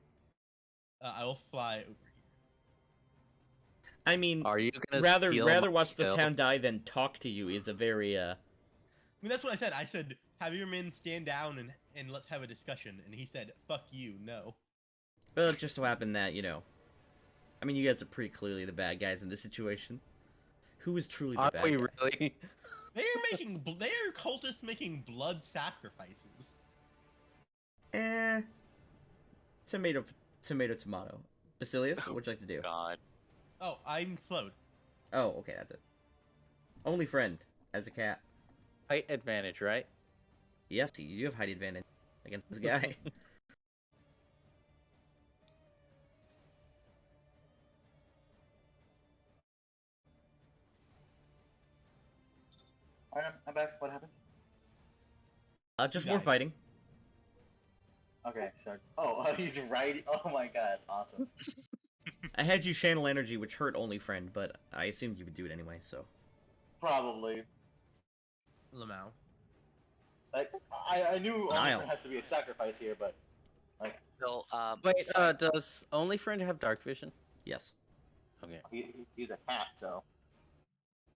I will fly over here. I mean, Are you gonna rather steal my watch the kill? town die than talk to you is a very, I mean, that's what I said. I said, have your men stand down and let's have a discussion. And he said, fuck you, no. Well, it just so happened that, you know... I mean, you guys are pretty clearly the bad guys in this situation. Who is truly the Are bad we guy? really? They're cultists making blood sacrifices. Tomato, tomato. Basilius, what would you like to do? God. Oh, I'm slowed. Oh, okay, that's it. Only friend, as a cat. Height advantage, right? Yes, you have height advantage against this guy. Alright, I'm back. What happened? Just You more got it. fighting. Okay, so he's right. Oh my god, that's awesome. I had you channel energy, which hurt only friend, but I assumed you would do it anyway, so. Probably. Lamau. Like, I knew Niall. there has to be a sacrifice here, but like So, Wait, does Only Friend have dark vision? Yes. Okay. he's a cat, so.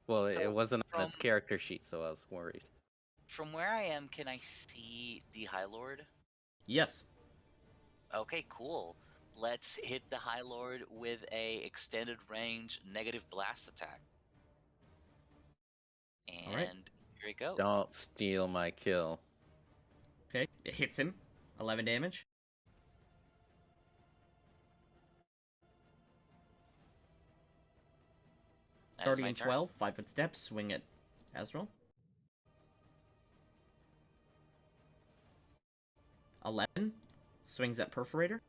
Well, So it wasn't on from- its character sheet, so I was worried. from where I am, can I see the High Lord? Yes. Okay, cool. Let's hit the High Lord with a extended range negative blast attack. And All right. here it goes. Don't steal my kill. Okay. It hits him. 11 damage. That is my Guardian turn. 12, 5-foot step, swing at Azrael. 11, swings at Perforator.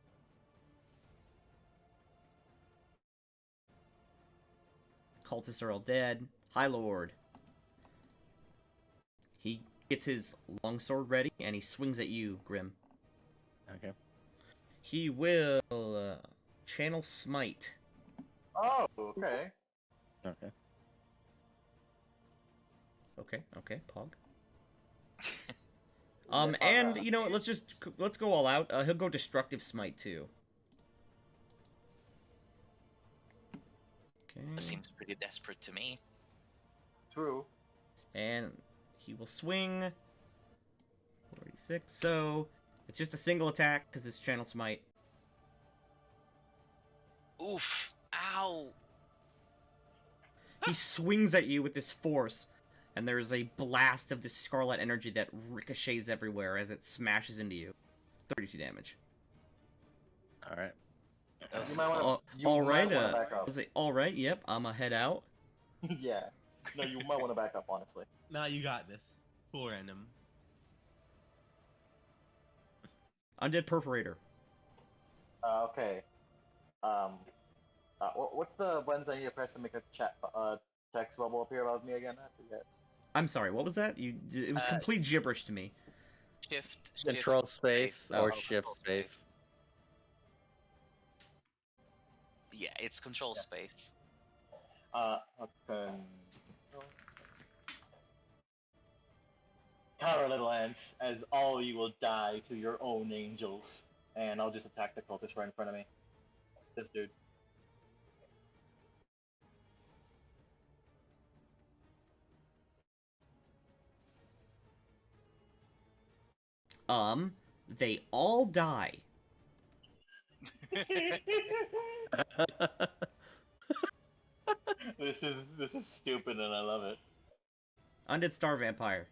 Cultists are all dead. High Lord. He gets his longsword ready, and he swings at you, Grim. Okay. He will channel Smite. Oh, okay. Okay. Okay, Pog. And you know what? Let's go all out. He'll go Destructive Smite too. Okay. Seems pretty desperate to me. True. And he will swing. 46. So it's just a single attack because it's Channel Smite. Oof! Ow! He swings at you with this force, and there's a blast of this scarlet energy that ricochets everywhere as it smashes into you. 32 damage. All right. You might want to. All right. back up. All right. Yep. I'ma head out. Yeah. No, you might want to back up, honestly. Nah, you got this. Full random. Undead Perforator. Okay. What's the buttons I need to press to make a chat text bubble appear above me again? I forget. I'm sorry. What was that? It was complete gibberish to me. Shift. Control space or Oh. shift space. Yeah, it's control space. Okay. Cower, little ants, as all you will die to your own angels. And I'll just attack the cultist right in front of me. This dude. They all die. This is stupid and I love it. Undead Star Vampire.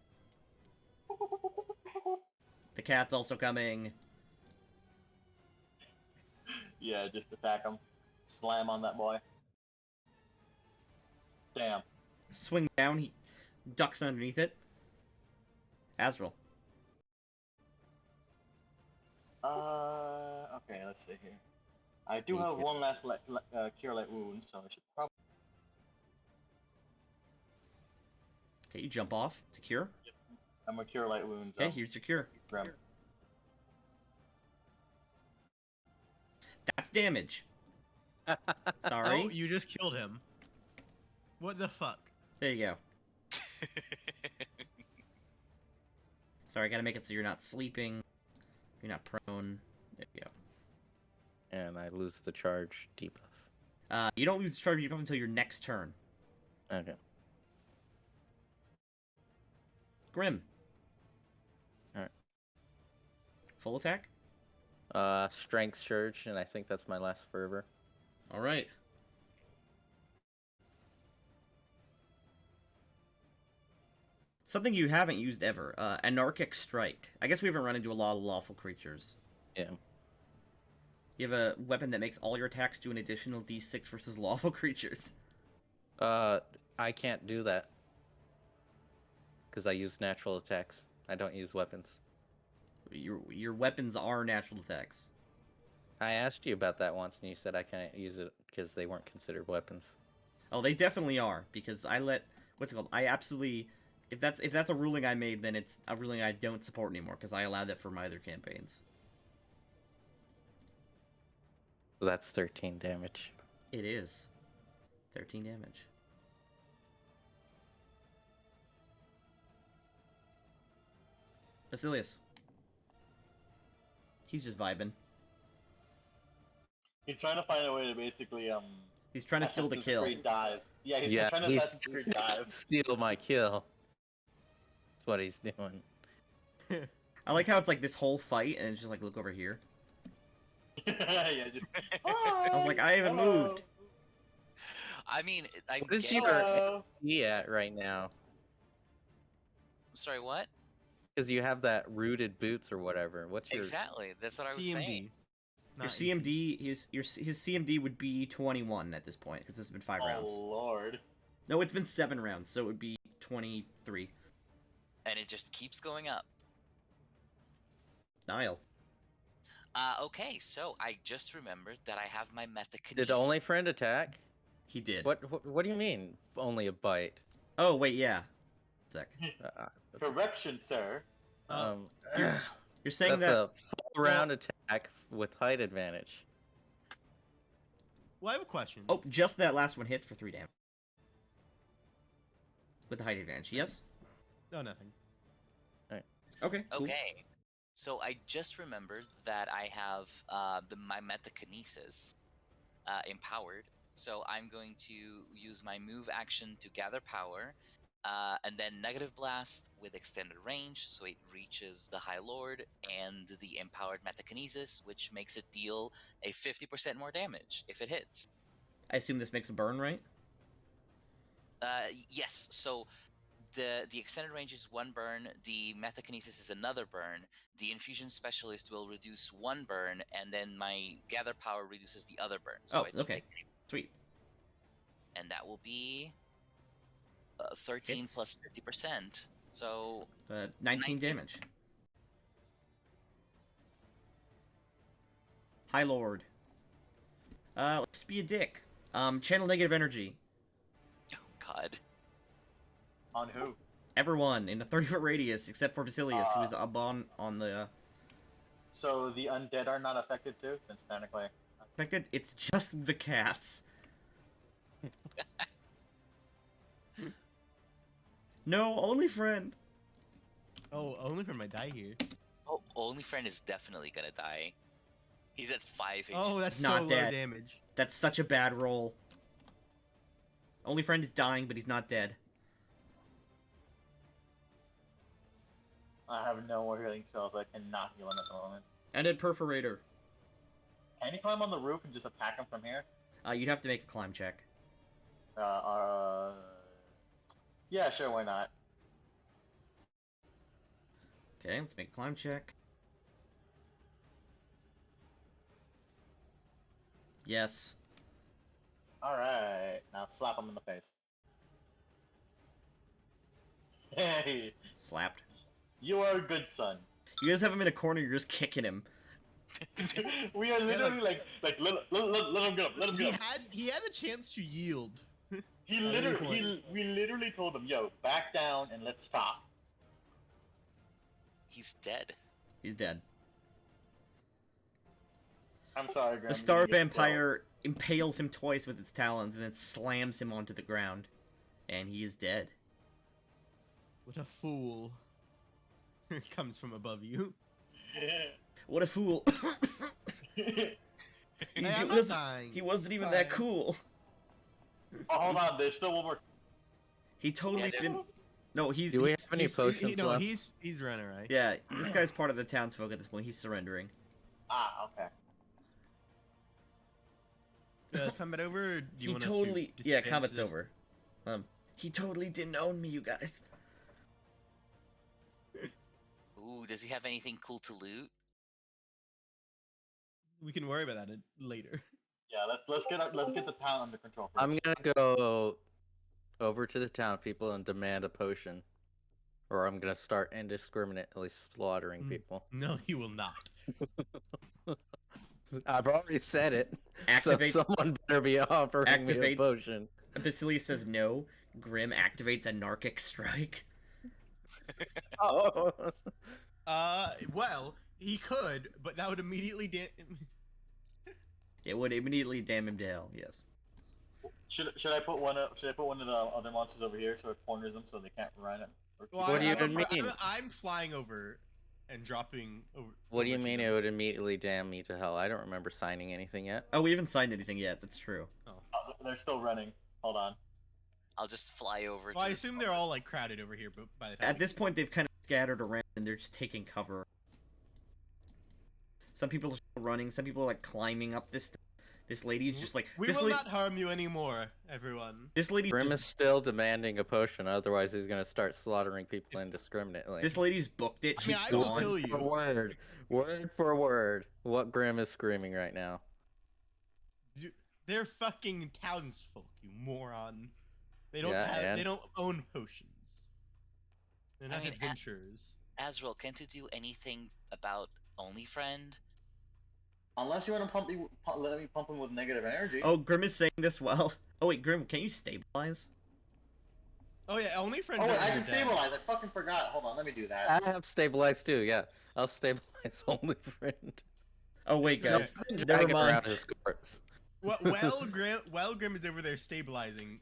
The cat's also coming. Yeah, just attack him. Slam on that boy. Damn. Swing down. He ducks underneath it. Azrael. Okay, let's see here. I do have one last cure light wound, so I should probably. Okay, you jump off to cure. I'm a cure light wounds. Okay, here's your cure. Grim. That's damage. Sorry. Oh, you just killed him. What the fuck? There you go. Sorry, I gotta make it so you're not sleeping. You're not prone. There you go. And I lose the charge debuff. You don't lose the charge debuff until your next turn. Okay. Grim. Alright. Full attack? Strength surge, and I think that's my last fervor. Alright. Something you haven't used ever. Anarchic Strike. I guess we haven't run into a lot of lawful creatures. Yeah. You have a weapon that makes all your attacks do an additional d6 versus lawful creatures. I can't do that. Because I use natural attacks. I don't use weapons. Your weapons are natural attacks. I asked you about that once, and you said I can't use it because they weren't considered weapons. Oh, they definitely are, because I let... What's it called? I absolutely... If that's a ruling I made, then it's a ruling I don't support anymore, because I allowed that for my other campaigns. So that's 13 damage. It is 13 damage. Basilius. He's just vibing. He's trying to find a way to basically He's trying to steal the assist kill. his great dive. Yeah, he's Yeah, trying to he's assist his great dive. steal my kill. That's what he's doing. I like how it's like this whole fight, and it's just like, look over here. Yeah, just. I was like, I haven't moved. I mean, I What is get- your Hello. HP at right now? Sorry, what? Because you have that rooted boots or whatever. What's your Exactly. That's what I was saying. CMD. Your not CMD, his CMD would be 21 at this point, because it's been 5 rounds. Oh lord. No, it's been 7 rounds, so it would be 23. And it just keeps going up. Niall. Okay, so I just remembered that I have my Methakinesis. Did only friend attack? He did. What do you mean? Only a bite? Oh, wait, yeah. Sec. Uh, Correction, sir. um, You're saying that's that... a full round attack with height advantage. Well, I have a question. Oh, just that last one hits for 3 damage. With the height advantage, yes? No, nothing. Okay, cool. Okay, so I just remembered that I have my Metakinesis empowered. So I'm going to use my move action to gather power, and then Negative Blast with extended range, so it reaches the High Lord, and the empowered Metakinesis, which makes it deal a 50% more damage if it hits. I assume this makes a burn, right? Yes, so the extended range is 1 burn, the Metakinesis is another burn, the Infusion Specialist will reduce 1 burn, and then my Gather Power reduces the other burn. So Oh, I don't okay. take any, Sweet. and that will be 13 Hits. plus 50%. So 19 19. damage. High Lord. Let's be a dick. Channel negative energy. oh god, On who? Everyone in a 30-foot radius except for Basilius, who is up on the... So the undead are not affected too, since technically. affected. It's just the cats. No, only friend. Oh, only for my die here. oh, only friend is definitely gonna die. He's at 5 HP. Oh, that's Not so low dead. damage. That's such a bad roll. Only friend is dying, but he's not dead. I have no more healing spells. I cannot heal him at the moment. And then Perforator. Can you climb on the roof and just attack him from here? You'd have to make a climb check. Yeah, sure, why not? Okay, let's make a climb check. Yes. Alright, now slap him in the face. Hey, Slapped. you are a good son. You guys have him in a corner, you're just kicking him. We are literally like let him go, let him go. He had a chance to yield. He at any literally, we literally told him, yo, back down and let's stop. He's dead. He's dead. I'm sorry, Graham. The star vampire impales him twice with its talons and then slams him onto the ground. And he is dead. What a fool. Comes from above you. What a fool. Hey, I'm not wasn't, dying. he wasn't even that Fine. cool. Oh, hold on, there's still one more. He totally Yeah, didn't... No, he's... Do we he's- have any he's- potions No, left? he's running right. Yeah, this guy's part of the townsfolk at this point. He's surrendering. Ah, okay. Combat over? Or do you He want totally... Yeah, combat's over. He totally didn't own me, you guys. Ooh, does he have anything cool to loot? We can worry about that later. Yeah, let's get the town under control. First. I'm gonna go over to the town people and demand a potion, or I'm gonna start indiscriminately slaughtering Mm. people. No, he will not. I've already said it. Activates... So someone better be offering me a Activates- potion. Basilius says no. Grim activates a Narcic Strike. Oh. Well, he could, but that would immediately It would immediately damn him to hell, yes. Should I put one of the other monsters over here so it corners them so they can't run it? Well, What do you I'm, mean? I'm flying over and dropping over. What do you over to mean them. it would immediately damn me to hell? I don't remember signing anything yet. Oh, we haven't signed anything yet. That's true. Oh. They're still running. Hold on. I'll just fly over. Well, I to assume they're all like crowded over here, but by the time At this point, they've kind of scattered around and they're just taking cover. Some people are still running. Some people are like climbing up this. This lady's just like. we this will not harm you anymore, everyone. This lady. Grim is still demanding a potion, otherwise he's gonna start slaughtering people indiscriminately. This lady's booked it. I mean, She's I will gone. kill Word for you. word for word, what Grim is screaming right now. They're fucking townsfolk, you moron. They don't Yeah, have. and- They don't own potions. They're not I mean, adventurers. Azrael, can't you do anything about Only Friend? Unless you want to let me pump him with negative energy. Oh, Grim is saying this well. Oh wait, Grim, can you stabilize? Oh yeah, only friend. Oh wait, doesn't I can do damage. stabilize. I fucking forgot. Hold on, let me do that. I have stabilized too, yeah. I'll stabilize Only Friend. Oh wait, guys. Drag Never him around mind. his corpse. While Grim is over there stabilizing,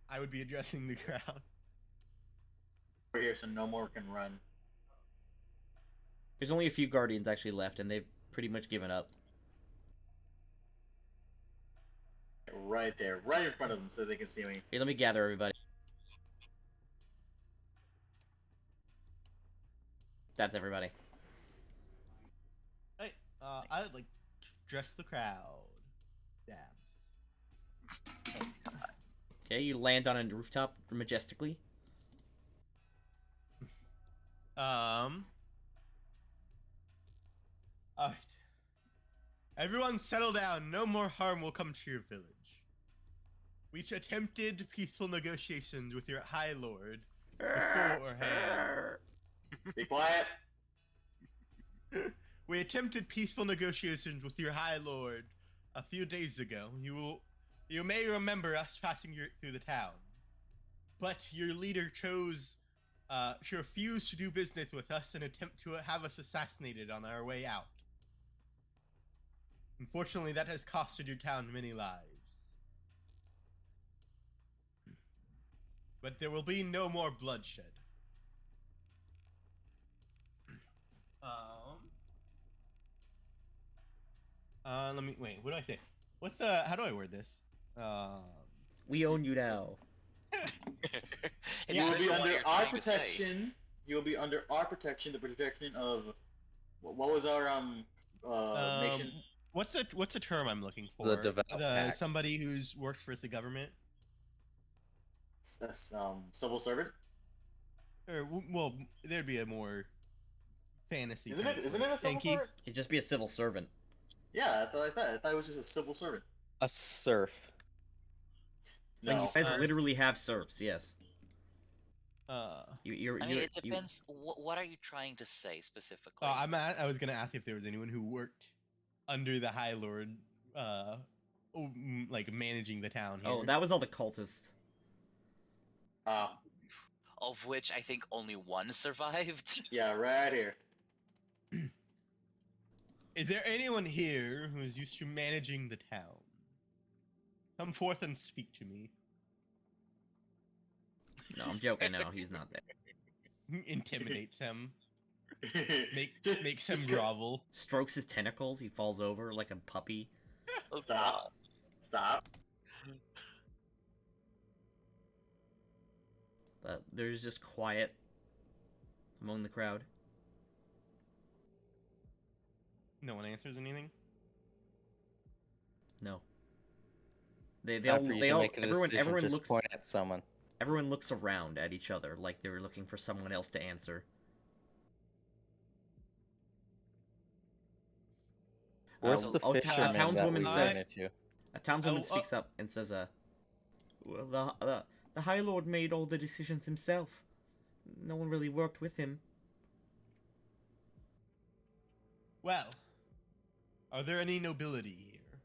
I would be addressing the crowd. Over here, so no more can run. There's only a few guardians actually left, and they've pretty much given up. Right there, right in front of them, so they can see me. Here, let me gather everybody. That's everybody. Hey, I would like to address the crowd. Dabs. Okay, you land on a rooftop majestically. Alright. Everyone settle down. No more harm will come to your village. We attempted peaceful negotiations with your High Lord beforehand. Be quiet. We attempted peaceful negotiations with your High Lord a few days ago. You may remember us passing through the town. But your leader chose to refuse to do business with us and attempt to have us assassinated on our way out. Unfortunately, that has costed your town many lives. But there will be no more bloodshed. Let me wait. What do I say? How do I word this? We own you now. You will That's be what under you're our trying to say. protection. You will be under our protection. The protection of what was our nation? What's the term I'm looking for? The devout pact. Somebody who's works for the government. Civil servant. Or well, there'd be a more fantasy. Isn't kind it? of Isn't word. it a civil Yankee? servant? You'd just be a civil servant. Yeah, that's what I said. I thought it was just a civil servant. A serf. No. You guys literally have serfs, yes. You're, I mean, it you- depends. What are you trying to say specifically? I was gonna ask if there was anyone who worked under the High Lord, like managing the town here. Oh, that was all the cultists. Of which I think only one survived. Yeah, right here. Is there anyone here who is used to managing the town? Come forth and speak to me. No, I'm joking. No, he's not there. Intimidates him. Just- Makes him just go- grovel. Strokes his tentacles. He falls over like a puppy. Stop. Stop. There's just quiet among the crowd. No one answers anything. No. They Time all for you they to all make a everyone decision, everyone just looks point at someone. everyone looks around at each other like they were looking for someone else to answer. What's Uh, the oh, fisherman that townswoman we says- ran into? A townswoman Oh, speaks up and says, well, the High Lord made all the decisions himself. No one really worked with him. Well, are there any nobility here?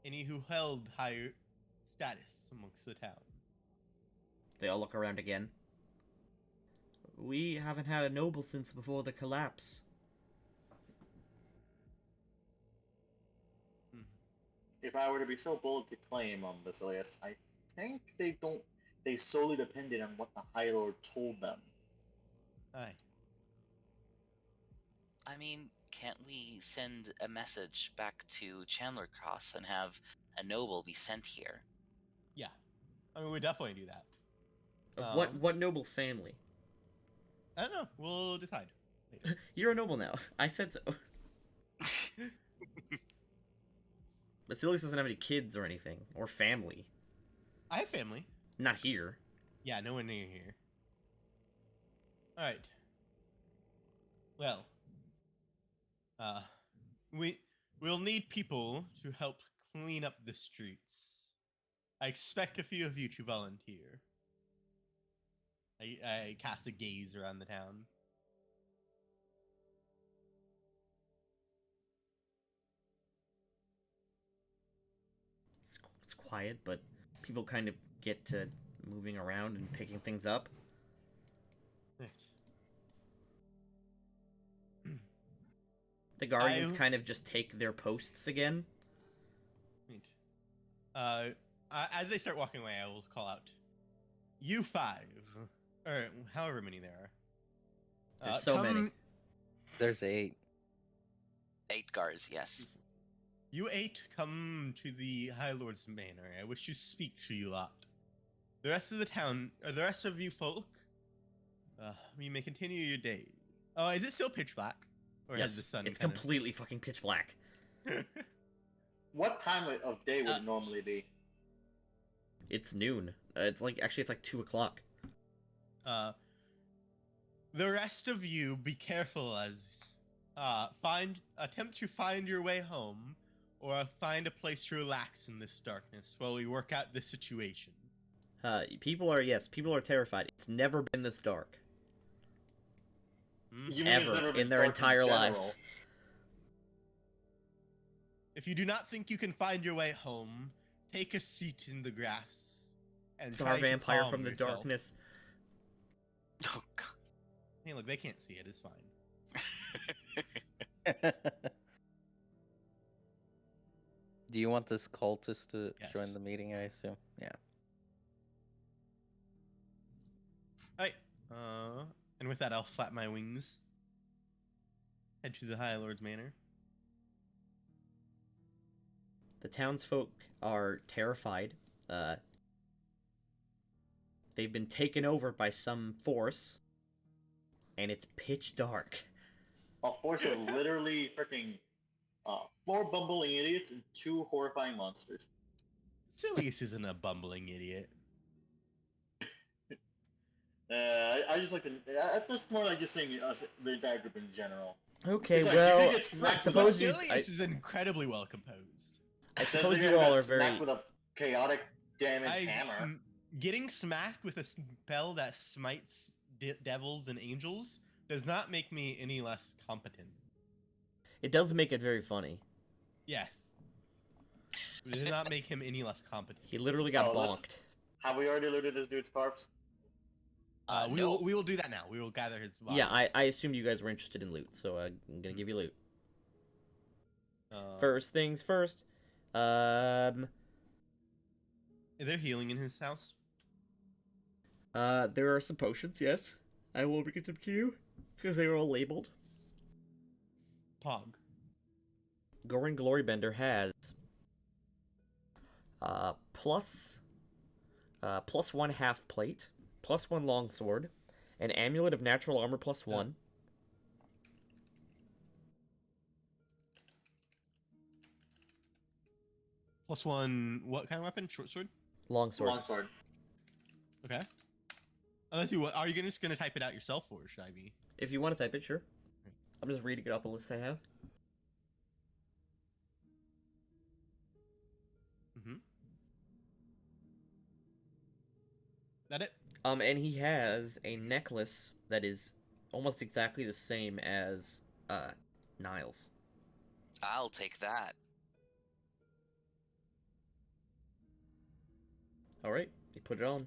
Any who held higher status amongst the town? They all look around again. We haven't had a noble since before the collapse. if I were to be so bold to claim, Basilius, I think they don't. They solely depended on what the High Lord told them. Aye. I mean, can't we send a message back to Chandler Cross and have a noble be sent here? Yeah. I mean, we definitely do that. What noble family? I don't know. We'll decide later. You're a noble now. I said so. Basilius doesn't have any kids or anything, or family. I have family. Not here. Yeah, nowhere near here. Alright. Well. We'll need people to help clean up the streets. I expect a few of you to volunteer. I cast a gaze around the town. It's quiet, but people kind of get to moving around and picking things up. Right. The guardians kind of just take their posts again. Right. As they start walking away, I will call out, "You 5, or however many there are. There's so many. There's 8. 8 guards, yes. You 8 come to the High Lord's manor. I wish to speak to you lot. The rest of the town, or the rest of you folk, you may continue your day. Oh, is it still pitch black? Or Yes, has the sun it's kind of- completely fucking pitch black. What time of day would it normally be? It's noon. It's like 2 o'clock. The rest of you be careful as attempt to find your way home, or find a place to relax in this darkness while we work out the situation. People are terrified. It's never been this dark. You mean it's Ever never been in their dark entire general? lives. If you do not think you can find your way home, take a seat in the grass and Star try to vampire calm from the yourself. darkness. Oh, God. Hey, look, they can't see it. It's fine. Do you want this cultist to Yes. join the meeting, I assume? Yeah. Alright. And with that, I'll flap my wings. Head to the High Lord's manor. The townsfolk are terrified. They've been taken over by some force, and it's pitch dark. A force of literally freaking 4 bumbling idiots and 2 horrifying monsters. Silius isn't a bumbling idiot. I just like to. At this point, I just saying us, the entire group in general. Okay, Besides, you well, could get smacked with suppose a- you. Silius is incredibly well composed. I Says suppose they're you gonna all get are very. smacked with a chaotic damage hammer. Getting smacked with a spell that smites devils and angels does not make me any less competent. It does make it very funny. Yes. It does not make him any less competent. He literally got Oh, let's- bonked. Have we already looted this dude's corpse? We No. will do that now. We will gather his body. Yeah, I assumed you guys were interested in loot, so I'm gonna give you loot. Uh, First things first. Is there healing in his house? There are some potions, yes. I will get them to you, because they are all labeled. Pog. Gorin Glorybender has plus 1 half plate, plus 1 longsword, an amulet of natural armor plus 1, Plus 1, what kind of weapon? Short sword? longsword. Longsword. Okay. Are you just gonna type it out yourself, or should I be? If you want to type it, sure. I'm just reading it off a list I have. Mm-hmm. That it? And he has a necklace that is almost exactly the same as Niles. I'll take that. All right, he put it on.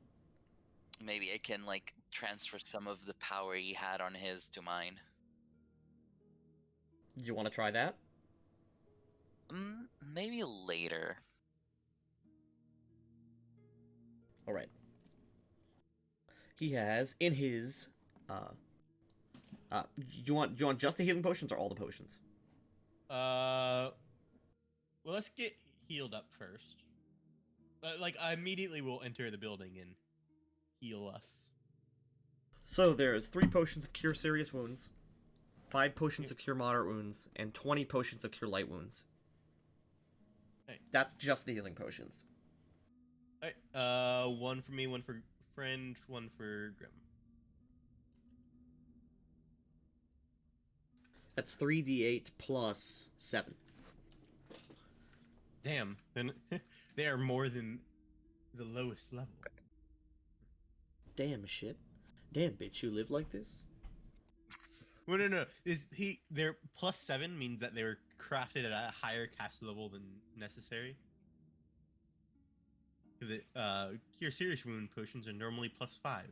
Maybe I can, like, transfer some of the power he had on his to mine. Do you want to try that? Maybe later. All right. He has in his do you want just the healing potions or all the potions? Well, let's get healed up first. But like, I immediately will enter the building and heal us. So there's 3 potions of cure serious wounds, 5 potions of cure moderate wounds, and 20 potions of cure light wounds. Hey. That's just the healing potions. Alright, one for me, one for friend, one for Grim. That's 3d8 plus 7. Damn, then they are more than the lowest level. Damn shit. Damn bitch, you live like this? Well, no. Their plus 7 means that they were crafted at a higher cast level than necessary. Because cure serious wound potions are normally plus 5.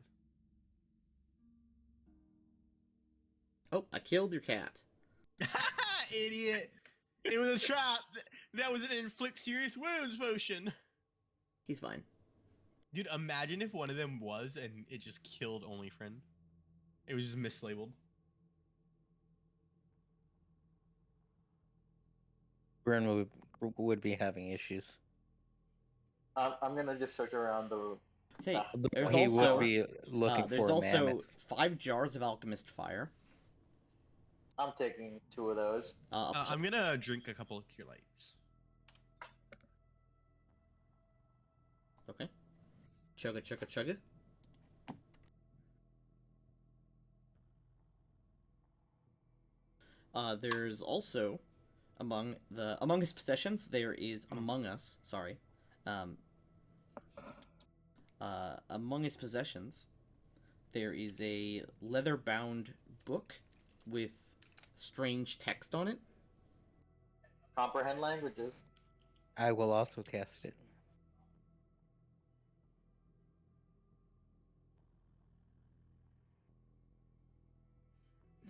Oh, I killed your cat. Idiot! It was a trap. That was an inflict serious wounds potion. He's fine. Dude, imagine if one of them was and it just killed only friend. It was just mislabeled. Bryn would be having issues. I'm gonna just search around the. Hey, the- there's He also would be looking there's for a also mammoth. 5 jars of alchemist fire. I'm taking 2 of those. I'm gonna drink a couple of cure lights. Okay. Chugga. There's also among his possessions there is among his possessions there is a leather-bound book with strange text on it. Comprehend languages. I will also cast it.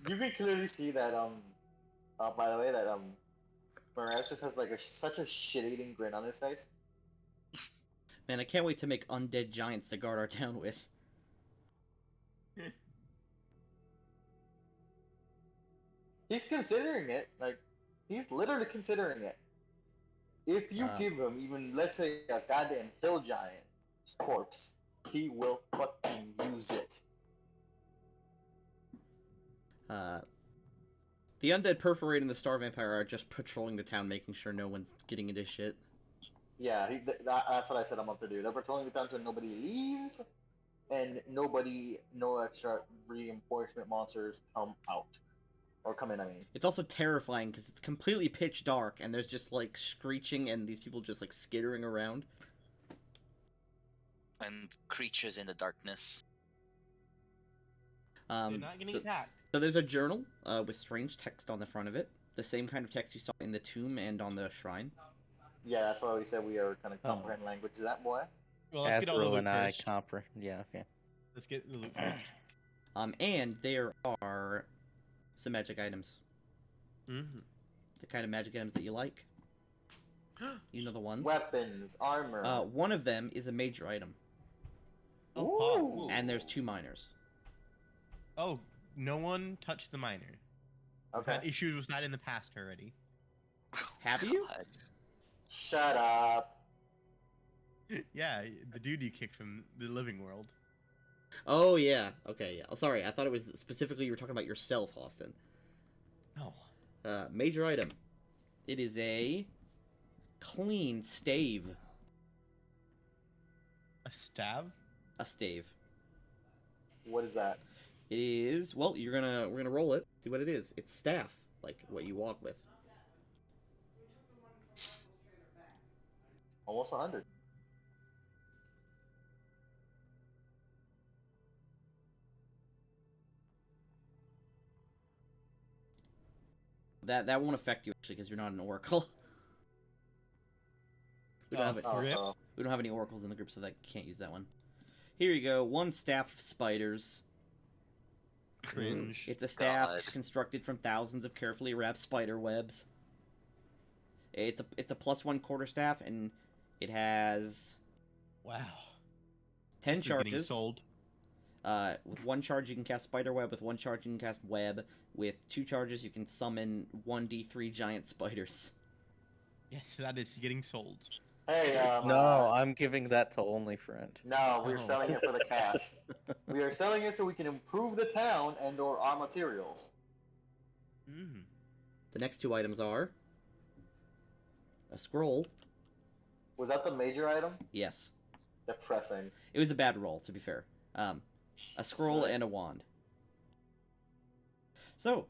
You can clearly see that by the way, that Moraz just has like such a shit-eating grin on his face. Man, I can't wait to make undead giants to guard our town with. He's considering it. Like, he's literally considering it. If you give him even, let's say, a goddamn hill giant corpse, he will fucking use it. The undead perforating the star vampire are just patrolling the town, making sure no one's getting into shit. Yeah, that's what I said I'm up to do. They're patrolling the town so nobody leaves, and no extra reinforcement monsters come out. Or come in, I mean. It's also terrifying because it's completely pitch dark, and there's just, like, screeching and these people just, like, skittering around. And creatures in the darkness. They're not getting attacked. So there's a journal with strange text on the front of it. The same kind of text you saw in the tomb and on the shrine. Yeah, that's why we said we are kind of comprehend language. Is that boy? Well, let's get all the Azrael loot and I first. Yeah, okay. Let's get the loot first. And there are some magic items. Mm-hmm. The kind of magic items that you like. You know the ones. Weapons, armor. One of them is a major item. Ooh. And there's 2 minors. Oh, no one touched the miner. Okay. Had issues with that in the past already. Have you? God. Shut up. Yeah, the dude you kicked from the living world. Oh, yeah. Okay, yeah. Oh, sorry, I thought it was specifically you were talking about yourself, Austin. No. Major item. It is a clean stave. A stab? A stave. What is that? It is, well, we're gonna roll it, see what it is. It's staff, like what you walk with. Almost 100. That won't affect you actually because you're not an oracle. We don't, Oh, we don't have any oracles in the group, so that can't use that one. Here you go, 1 staff of spiders. Cringe. It's a staff God. constructed from thousands of carefully wrapped spider webs. It's a +1 quarterstaff, and it has Wow. 10 This is getting charges. sold. With 1 charge, you can cast Spiderweb. With 1 charge, you can cast Web. With 2 charges, you can summon 1d3 giant spiders. Yes, that is getting sold. Hey, No, I'm giving that to only friend. no, we're Oh. selling it for the cash. We are selling it so we can improve the town and/or our materials. Mm. The next 2 items are a scroll. Was that the major item? Yes. Depressing. It was a bad roll, to be fair. A scroll and a wand. So,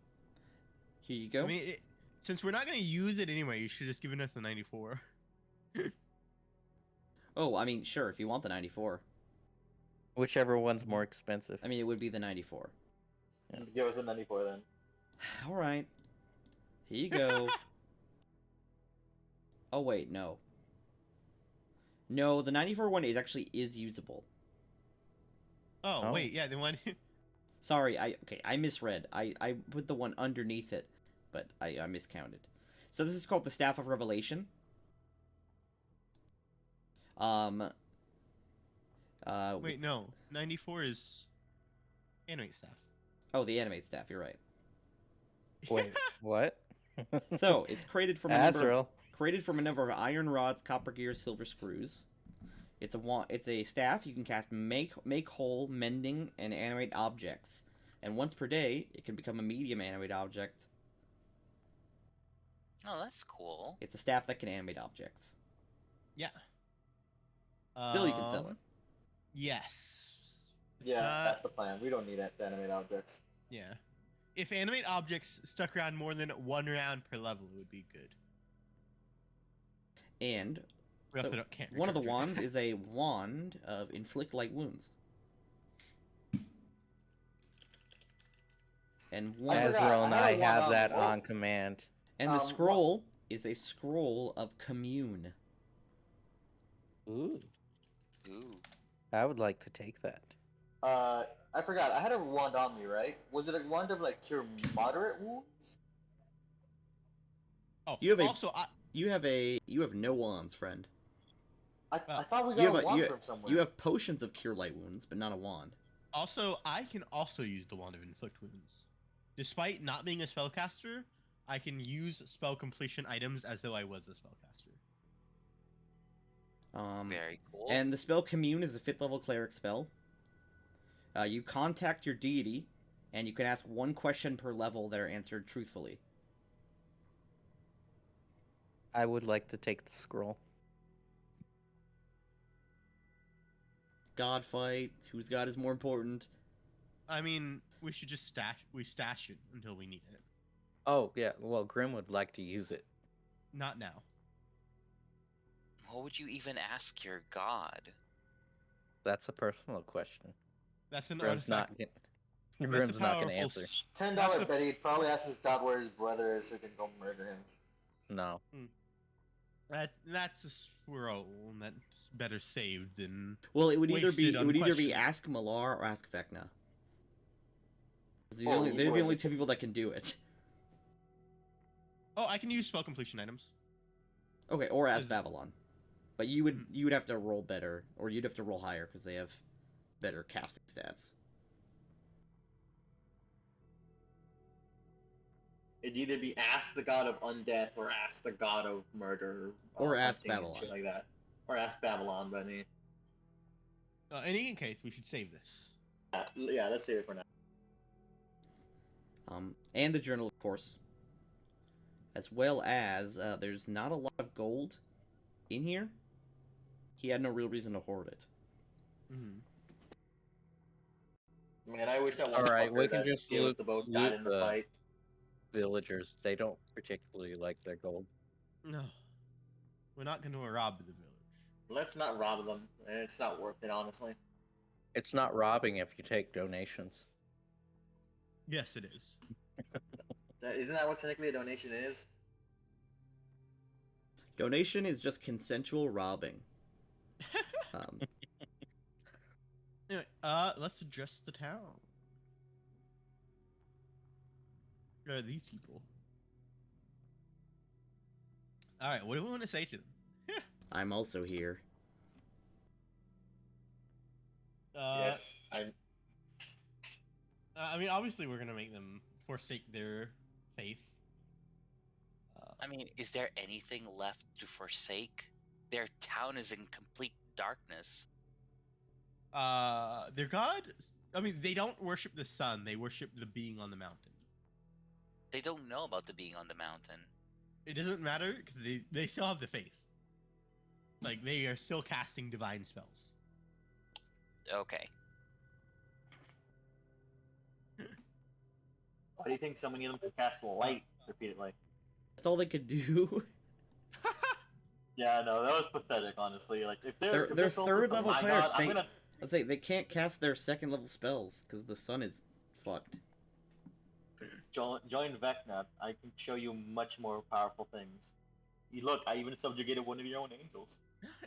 here you go. I mean, since we're not going to use it anyway, you should have just given us the 94. Oh, I mean, sure, if you want the 94. Whichever one's more expensive. I mean, it would be the 94. Yeah. Give us a 94 then. Alright. Here you go. Oh, wait, no. No, the 94 one is actually usable. Oh, Oh. wait, yeah, the one... Sorry, I misread. I put the one underneath it, but I miscounted. So this is called the Staff of Revelation. Wait, no. 94 is... Animate staff. Oh, the animate staff, you're right. Wait, what? So, it's created from a number of, Azrael. iron rods, copper gears, silver screws. It's a staff you can cast make whole, mending, and animate objects. And once per day, it can become a medium animate object. Oh, that's cool. It's a staff that can animate objects. Yeah. Still, you can sell it. Yes. Yeah, Uh, that's the plan. We don't need it to animate objects. Yeah. If animate objects stuck around more than 1 round per level, it would be good. And We also so, can't one of the recharge it. wands is a wand of inflict light wounds. And one I forgot, Azrael and I had I a one have on that the on wall. command. and the what- scroll is a scroll of commune. Ooh. Ooh. I would like to take that. I forgot. I had a wand on me, right? Was it a wand of like cure moderate wounds? Oh, You have a- also, You have no wands, friend. I thought we You got have a wand you, from somewhere. you have potions of cure light wounds, but not a wand. I can also use the Wand of Inflict Wounds. Despite not being a spellcaster, I can use spell completion items as though I was a spellcaster. Very cool. And the spell Commune is a 5th level cleric spell. You contact your deity, and you can ask 1 question per level that are answered truthfully. I would like to take the scroll. God fight. Whose god is more important? I mean, we should just stash it until we need it. Oh, yeah. Well, Grim would like to use it. Not now. What would you even ask your god? That's a personal question. That's an Grim's not artifact. gonna, That's Grim's a not gonna powerful answer. $10 That's a- bet he'd probably ask his god where his brother is so he can go murder him. No. That's a scroll that's better saved than. Well, it would either be Wasted on question. Ask Malar or Ask Vecna. Oh, They're the either only way. 2 people that can do it. Oh, I can use spell completion items. Okay, or Ask Is- Babylon. But you would have to roll better, or you'd have to roll higher because they have better casting stats. It'd either be ask the god of undeath or ask the god of murder. Or ask hunting and Babylon. Shit like that. Or ask Babylon, but I mean, In any case, we should save this. yeah, let's save it for now. And the journal, of course. As well as, there's not a lot of gold in here. He had no real reason to hoard it. Mm-hmm. Man, I wish that one Alright, fucker we can that just gave us loot- the boat died loot in the the- fight. Villagers, they don't particularly like their gold. No, we're not going to rob the village. Let's not rob them. It's not worth it, honestly. It's not robbing if you take donations. Yes, it is. Isn't that what technically a donation is? Donation is just consensual robbing. Anyway, let's address the town. These people. All right, what do we want to say to them? I'm also here. Yes, I mean, obviously, we're gonna make them forsake their faith. I mean, is there anything left to forsake? Their town is in complete darkness. Their god. I mean, they don't worship the sun; they worship the being on the mountain. They don't know about the being on the mountain. It doesn't matter because they still have the faith. Like they are still casting divine spells. Okay. why do you think so many of them can cast light repeatedly? That's all they could do. Yeah, no, that was pathetic. Honestly, like if They're if filled with third the, level "My clerics. God, I'm gonna Let's say they can't cast their second level spells because the sun is fucked. join Vecna. I can show you much more powerful things. You look, I even subjugated one of your own angels.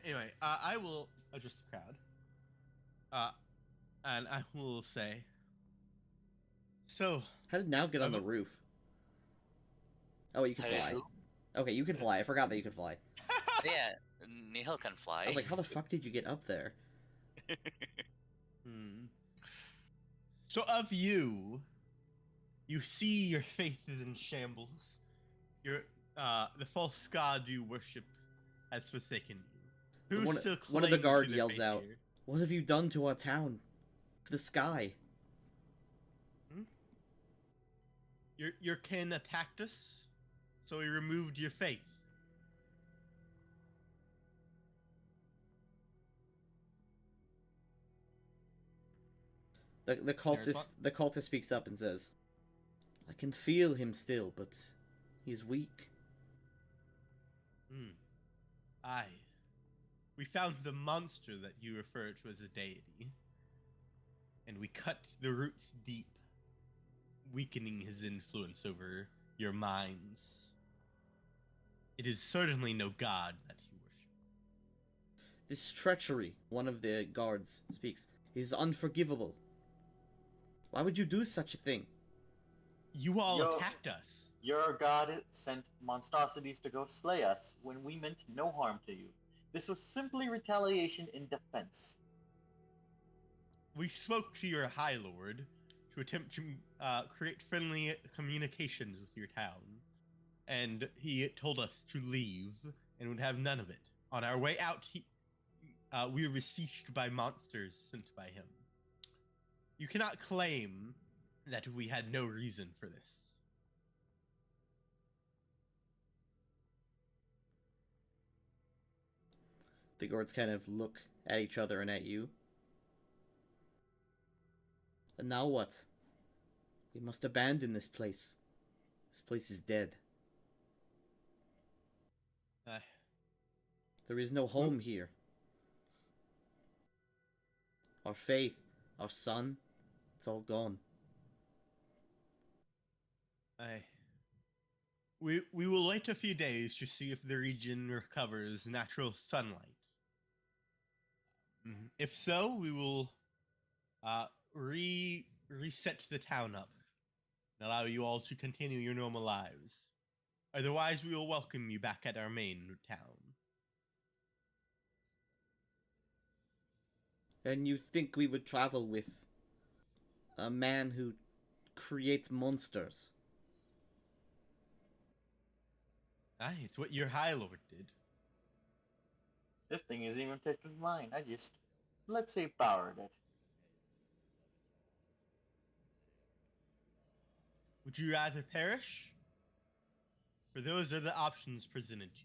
Anyway, I will address the crowd. And I will say. So, How did Now get on the roof? Oh, you can How did fly. who? Okay, you can fly. I forgot that you could fly. Yeah, Nihil can fly. I was like, how the fuck did you get up there? So of you, you see your faith is in shambles. Your the false god you worship has forsaken you. Who still One of the clings guard to their yells faith out, here? "What have you done to our town? To the sky?" Your kin attacked us, so we removed your faith. The cultist speaks up and says, "I can feel him still, but he is weak." Aye. We found the monster that you refer to as a deity, and we cut the roots deep, weakening his influence over your minds. It is certainly no god that you worship. This treachery, one of the guards speaks, is unforgivable. Why would you do such a thing? You all Yo. attacked us. Your god sent monstrosities to go slay us when we meant no harm to you. This was simply retaliation in defense. We spoke to your High Lord to attempt to create friendly communications with your town, and he told us to leave and would have none of it. On our way out, we were besieged by monsters sent by him. You cannot claim that we had no reason for this. The guards kind of look at each other and at you. And now what? We must abandon this place. This place is dead. There is no home here. Our faith, our sun, it's all gone. We will wait a few days to see if the region recovers natural sunlight. If so, we will reset the town up and allow you all to continue your normal lives. Otherwise, we will welcome you back at our main town. And you think we would travel with a man who creates monsters? Aye, it's what your High Lord did. This thing isn't even technically mine. I just, let's say, powered it. Would you rather perish? For those are the options presented to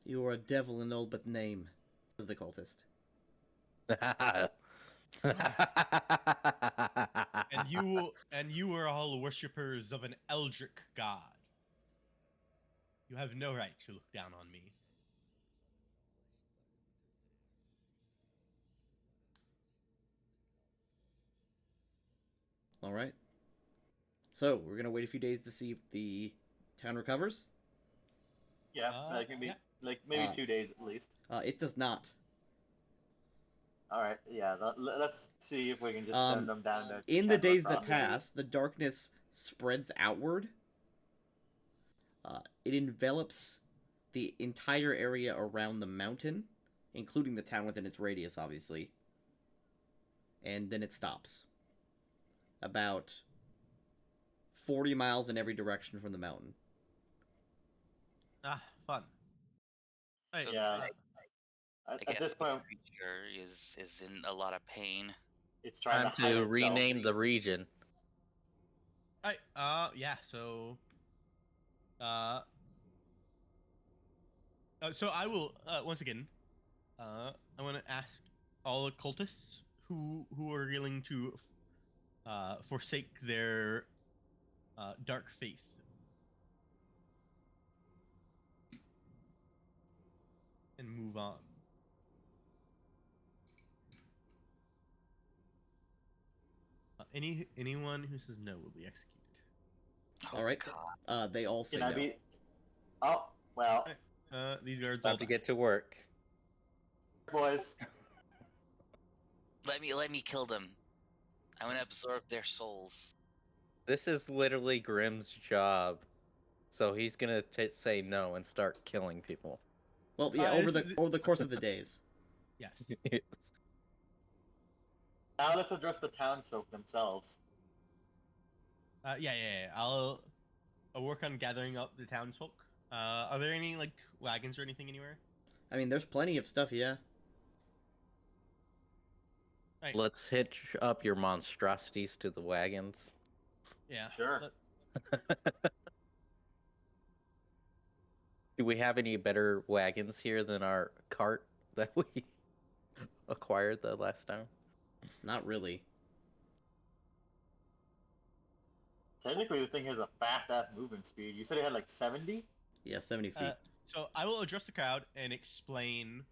you. You are a devil in all but name, says the cultist. And you are all worshippers of an eldritch god. You have no right to look down on me. Alright. So, we're gonna wait a few days to see if the town recovers? Yeah, maybe 2 days at least. It does not. All right, yeah. Let's see if we can just Um, send them down to In the Chandler days that Crossing. pass, the darkness spreads outward. It envelops the entire area around the mountain, including the town within its radius, obviously. And then it stops. About 40 miles in every direction from the mountain. Ah, fun. Hey, So Yeah. I At this guess the point, creature is in a lot of pain. it's trying Time to hide to itself. rename the region. Alright, yeah, so so I will once again I want to ask all the cultists who are willing to forsake their dark faith. And move on. Anyone who says no will be executed. Oh, All right. God. They all say Can I no. be? Oh well, These guards all About to die. get to work. boys. Let me kill them. I want to absorb their souls. This is literally Grimm's job. So he's gonna say no and start killing people. Well, yeah, over the course of the days. Yes. Now let's address the townsfolk themselves. Yeah. I'll work on gathering up the townsfolk. Are there any like wagons or anything anywhere? I mean, there's plenty of stuff, yeah. Right. Let's hitch up your monstrosities to the wagons. Yeah. Sure. Do we have any better wagons here than our cart that we acquired the last time? Not really. Technically, the thing has a fast-ass movement speed. You said it had like 70? Yeah, 70 feet. So I will address the crowd and explain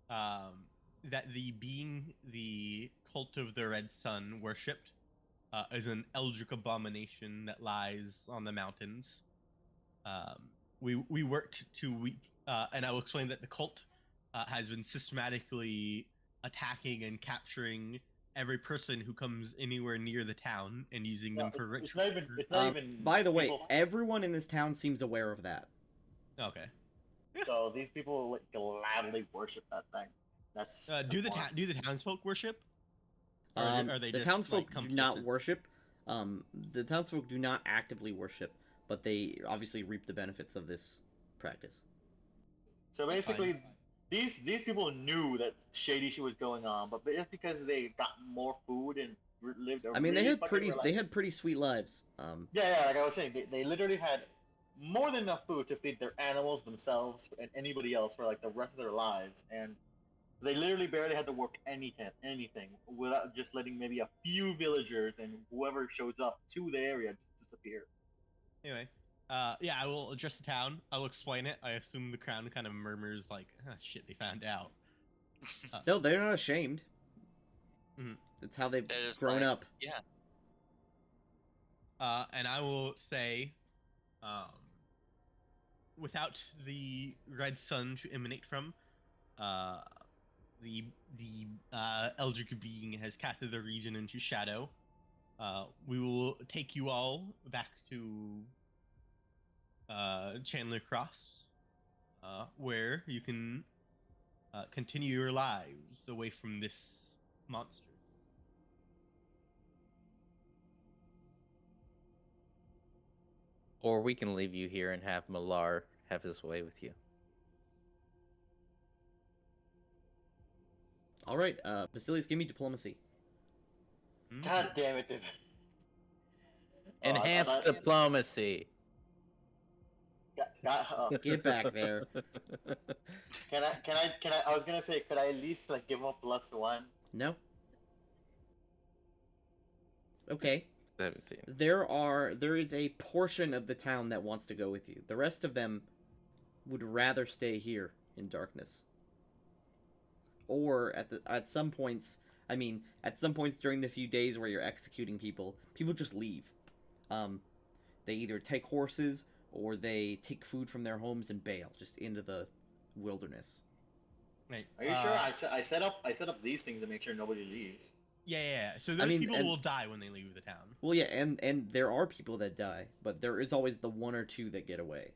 that the cult of the Red Sun worshipped is an eldritch abomination that lies on the mountains. We worked and I will explain that the cult has been systematically attacking and capturing every person who comes anywhere near the town and using them for ritual. It's not even. By the way, people- everyone in this town seems aware of that. Okay. So these people like, gladly worship that thing. That's Do the townsfolk worship? Or are they The just, townsfolk like, do not complicit? worship. The townsfolk do not actively worship, but they obviously reap the benefits of this practice. So That's basically, fine. these people knew that shady shit was going on, but just because they got more food and lived a I mean, really they had fucking pretty sweet lives. Yeah, like I was saying, they literally had more than enough food to feed their animals, themselves, and anybody else for like the rest of their lives, and they literally barely had to work anything without just letting maybe a few villagers and whoever shows up to the area just disappear. Anyway, yeah, I will address the town. I'll explain it. I assume the crown kind of murmurs like, shit, they found out. No, they're not ashamed. Mhm. It's how they've They're just grown like, up. Yeah. And I will say, without the red sun to emanate from, the eldritch being has casted the region into shadow. We will take you all back to Chandler Cross, where you can continue your lives away from this monster. Or we can leave you here and have Malar have his way with you. All right, Basilius, give me diplomacy. God damn it! Enhanced diplomacy. Get back there. Can I? I was gonna say, could I at least like give him a +1? No. Okay. 17. There is a portion of the town that wants to go with you. The rest of them would rather stay here in darkness. Or at some points, at some points during the few days where you're executing people just leave. They either take horses or they take food from their homes and bail just into the wilderness. Right. Are you sure? I set up these things to make sure nobody leaves. Yeah. So those people will die when they leave the town. Well, yeah, and there are people that die, but there is always the one or two that get away,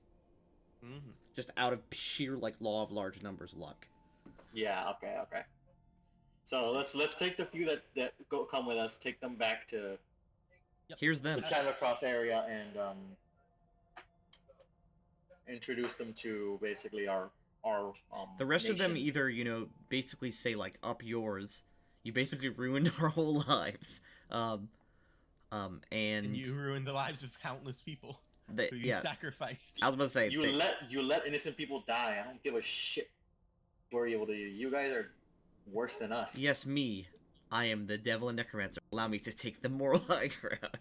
Mm-hmm. just out of sheer like law of large numbers luck. Yeah. Okay. So let's take the few that come with us. Take them back to Here's them. the China Cross area and introduce them to basically our The rest of them nation. either, basically say like up yours. You basically ruined our whole lives. And And you ruined the lives of countless people who you yeah. sacrificed. I was about to say You let innocent people die. I don't give a shit. What are you able to do? You guys are worse than us. yes, me. I am the devil and necromancer. Allow me to take the moral high ground.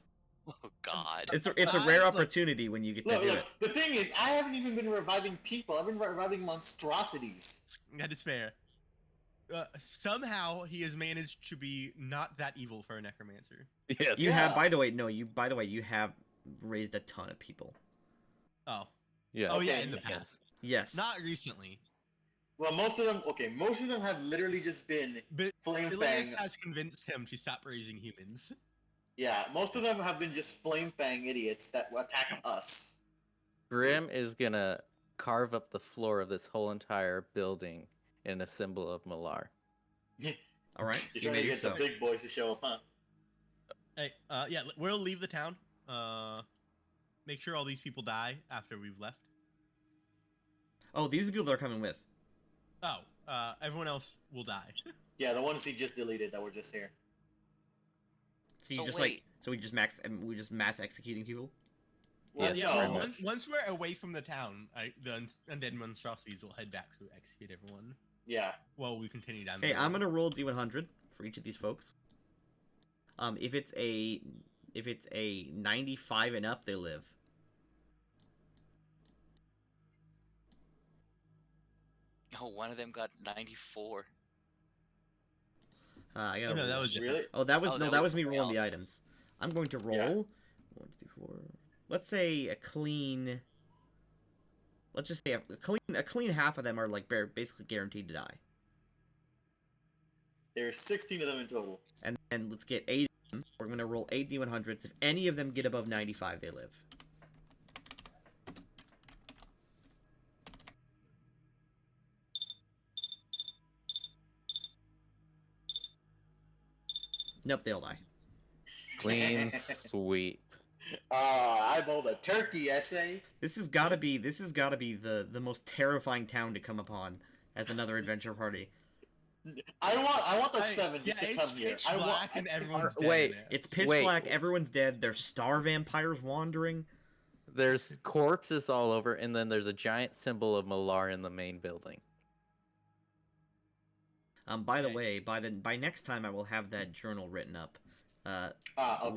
Oh God. It's a rare opportunity when you get to do it. The thing is, I haven't even been reviving people. I've been reviving monstrosities. That is fair. Somehow he has managed to be not that evil for a necromancer. Yes. You have, by the way, you have raised a ton of people. Oh. Yeah. Oh yeah, Okay, in the past. Yes. Not recently. Well, most of them have literally just been But flame Elias fang. has convinced him to stop raising humans. Yeah, most of them have been just flame fang idiots that attack us. Grim is gonna carve up the floor of this whole entire building in a symbol of Malar. All right. You're You trying may to do get so. the big boys to show up, huh? Hey, yeah, we'll leave the town. Make sure all these people die after we've left. Oh, these are the people that are coming with. Oh, everyone else will die. Yeah, the ones he just deleted that were just here. So you So just wait. we just mass executing people. Well, Yes, no. very well, much. once we're away from the town, the undead monstrosities will head back to execute everyone. Yeah. While we continue down. Okay, the road. I'm gonna roll D100 for each of these folks. If it's a 95 and up, they live. Oh, one of them got 94. I Oh, gotta no, that roll. was Really? Oh, that was Oh, no, that that was was me something rolling the else. items. I'm going to roll Yeah. 1, 2, 4. Let's say a clean. Let's just say a clean half of them are like basically guaranteed to die, There's 16 of them in total. and then let's get 8 of them. We're gonna roll 8 D100s. If any of them get above 95, they live. Nope, they'll die. Clean sweep. I bowled a turkey essay. This has got to be the most terrifying town to come upon as another adventure party. I want the Hey, 7 just yeah, to it's come here. pitch I black want. and everyone's dead Wait. in there. It's pitch Wait. black, everyone's dead, there's star vampires wandering. There's corpses all over, and then there's a giant symbol of Malar in the main building. By the Okay. way, by next time I will have that journal written up. The Okay.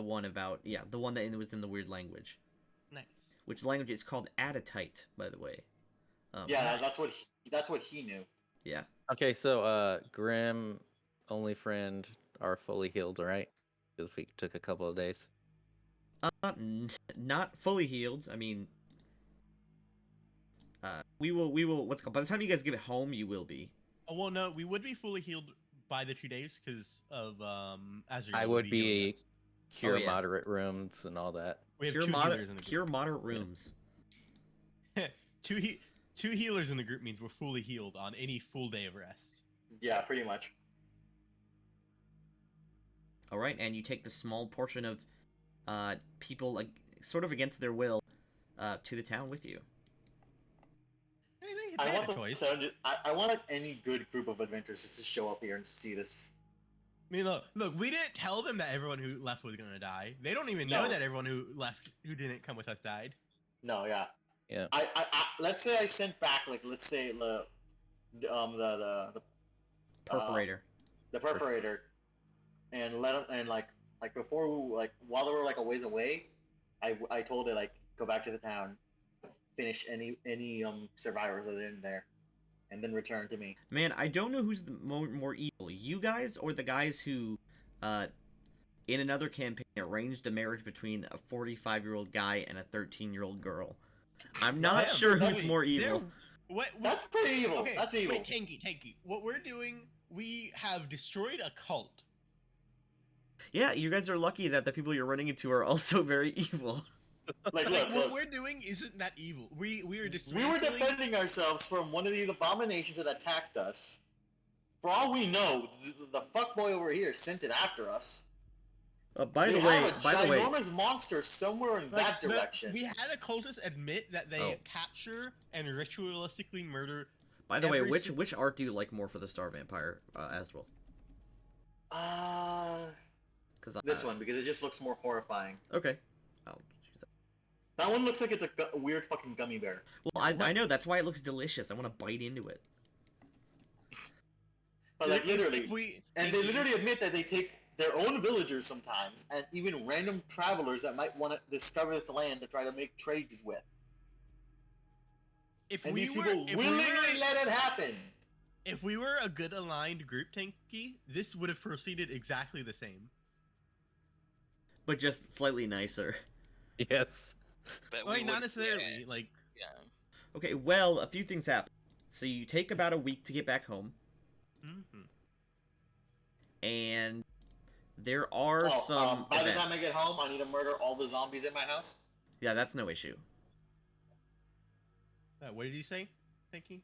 one about the one that was in the weird language. Nice. Which language is called Aditite, by the way. Yeah, that's what he knew. Yeah. Okay, so Grim, only friend, are fully healed, right? Because we took a couple of days. Not fully healed. I mean, we will. What's it called? By the time you guys get home, you will be. Oh, well, no, we would be fully healed by the 2 days because of Azrael. I would be healing us. Cure yeah. moderate rooms and all that. We have Pure, two healers in the pure group. moderate rooms. Two healers in the group means we're fully healed on any full day of rest. Yeah, pretty much. All right, and you take the small portion of people like sort of against their will to the town with you. I They want had a the choice. 7. I want like any good group of adventurers just to show up here and see this. I mean, look, we didn't tell them that everyone who left was gonna die. They don't even know No. that everyone who left, who didn't come with us, died. No, yeah. Yeah. I let's say I sent back like let's say the Perforator. the perforator, and let them and like before while they were like a ways away, I told it like go back to the town, finish any survivors that are in there, and then return to me. Man, I don't know who's the more evil, you guys or the guys who, in another campaign, arranged a marriage between a 45-year-old guy and a 13-year-old girl. I'm not Yeah, sure I who's mean, more evil. What? That's pretty evil. Okay, That's evil. wait, Tanky. What we're doing, we have destroyed a cult. Yeah, you guys are lucky that the people you're running into are also very evil. Like, Like, look, what look. we're doing isn't that evil. We are We were dismantling. defending ourselves from one of these abominations that attacked us. For all we know, the fuckboy over here sent it after us. By They the way, have a by the way, ginormous monster somewhere in Like, that direction. we had a cultist admit that they Oh. capture and ritualistically murder. by the way, every which si- which art do you like more for the Star Vampire, Asdrel? Because This one, because it just looks more horrifying. Okay. I'll choose that. That one looks like it's a weird fucking gummy bear. Well, I know that's why it looks delicious. I want to bite into it. But like If literally, we, and they literally admit that they take their own villagers sometimes, and even random travelers that might want to discover this land to try to make trades with. if And we these were, people if we willingly were, let it happen. if we were a good aligned group, Tanky, this would have proceeded exactly the same. But just slightly nicer. Yes. But we Like, not would- necessarily. Like, Yeah. Okay, well, a few things happen. So you take about a week to get back home, mhm. and there are some by the events. time I get home, I need to murder all the zombies in my house. Yeah, that's no issue. What did you say, Tanky?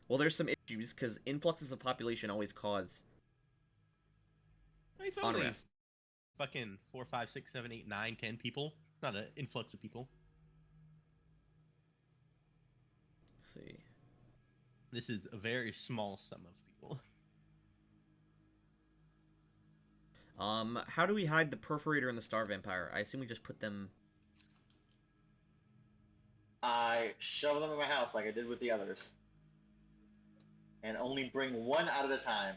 Well, there's some issues, because influxes of population always cause It's only unrest. fucking 4, 5, 6, 7, 8, 9, 10 people. Not an influx of people. Let's see. This is a very small sum of people. How do we hide the Perforator and the Star Vampire? I assume we just put them... I shove them in my house like I did with the others. And only bring one out at a time.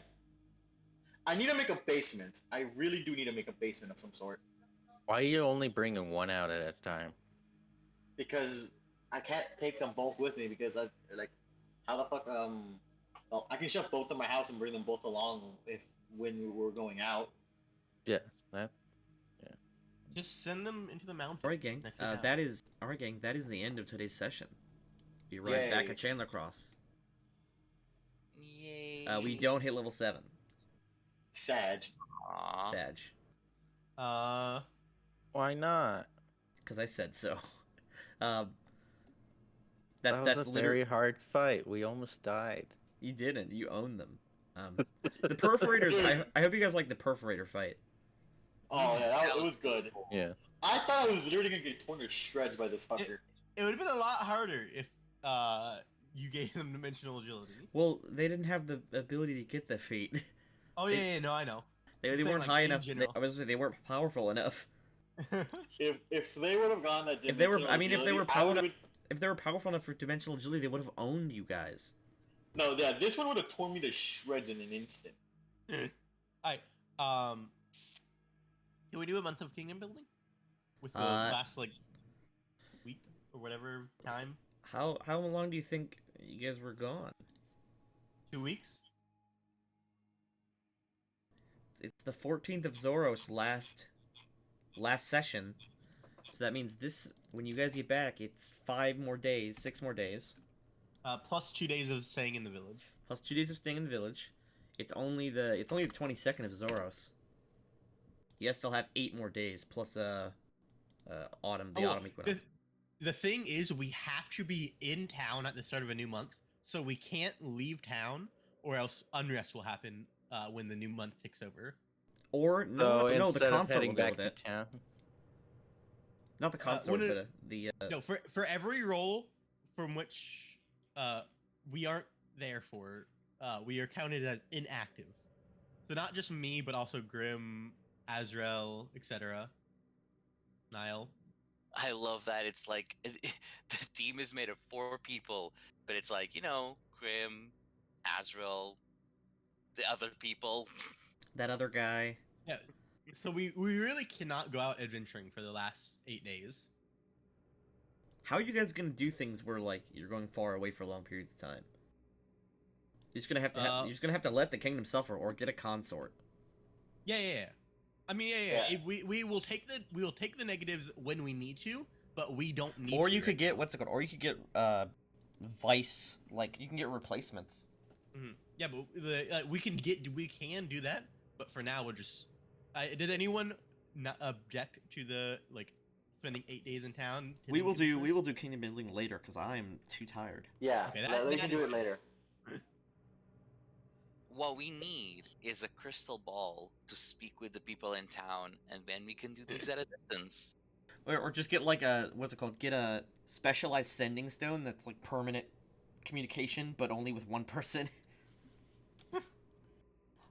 I need to make a basement. I really do need to make a basement of some sort. Why are you only bringing one out at a time? Because I can't take them both with me because I like how the fuck well, I can shove both in my house and bring them both along if when we're going out. Yeah, that. Just send them into the mountains. Alright, gang. next to town. Alright, gang. That is the end of today's session. Be right back Yay. at Chandler Cross. Yay. We don't hit level 7. Sag. Aw. Sag. Why not? Because I said so. That That's was a literally... very hard fight. We almost died. You didn't. You owned them. The Perforators... I hope you guys like the Perforator fight. Oh yeah, it was good. Yeah. I thought I was literally gonna get torn to shreds by this fucker. It would have been a lot harder if you gave them dimensional agility. Well, they didn't have the ability to get the feat. Oh yeah, no, I know. They I'm saying, weren't like, high in enough. general. They weren't powerful enough. If they would have gone that If they were- dimensional I mean, if they agility, were I powered would've If they were powerful enough for dimensional agility, they would have owned you guys. No, yeah, this one would have torn me to shreds in an instant. Alright, can we do a month of kingdom building with the last like week or whatever time? How long do you think you guys were gone? 2 weeks. It's the 14th of Zoros last session, so that means when you guys get back, it's 6 more days, Plus 2 days of staying in the village. plus 2 days of staying in the village. It's only the 22nd of Zoros. You guys still have 8 more days plus autumn equinox. The thing is, we have to be in town at the start of a new month, so we can't leave town, or else unrest will happen when the new month ticks over. Or So no, the instead of consort will heading deal back with to it. town. Not the consort, when but the No, for every role from which we aren't there for, we are counted as inactive. So not just me, but also Grim, Azrael, etc. Nile. I love that. It's like the team is made of 4 people, but it's like, Grim, Azrael, the other people. that other guy. Yeah. So we really cannot go out adventuring for the last 8 days. How are you guys gonna do things where like you're going far away for long periods of time? You're just gonna have to you're just gonna have to let the kingdom suffer or get a consort. Yeah. I mean, yeah. Yeah. We will take the negatives when we need to, but we don't need. Or to you right could get now. what's it called? Or you could get vice. Like you can get replacements. Yeah, but we can do that. But for now, we'll just. Did anyone not object to the spending 8 days in town? We will hitting business? do kingdom building later because I'm too tired. Yeah, Okay, we that can do is it later. What we need is a crystal ball to speak with the people in town, and then we can do these at a distance. Or just get like a what's it called? Get a specialized sending stone that's like permanent communication, but only with one person.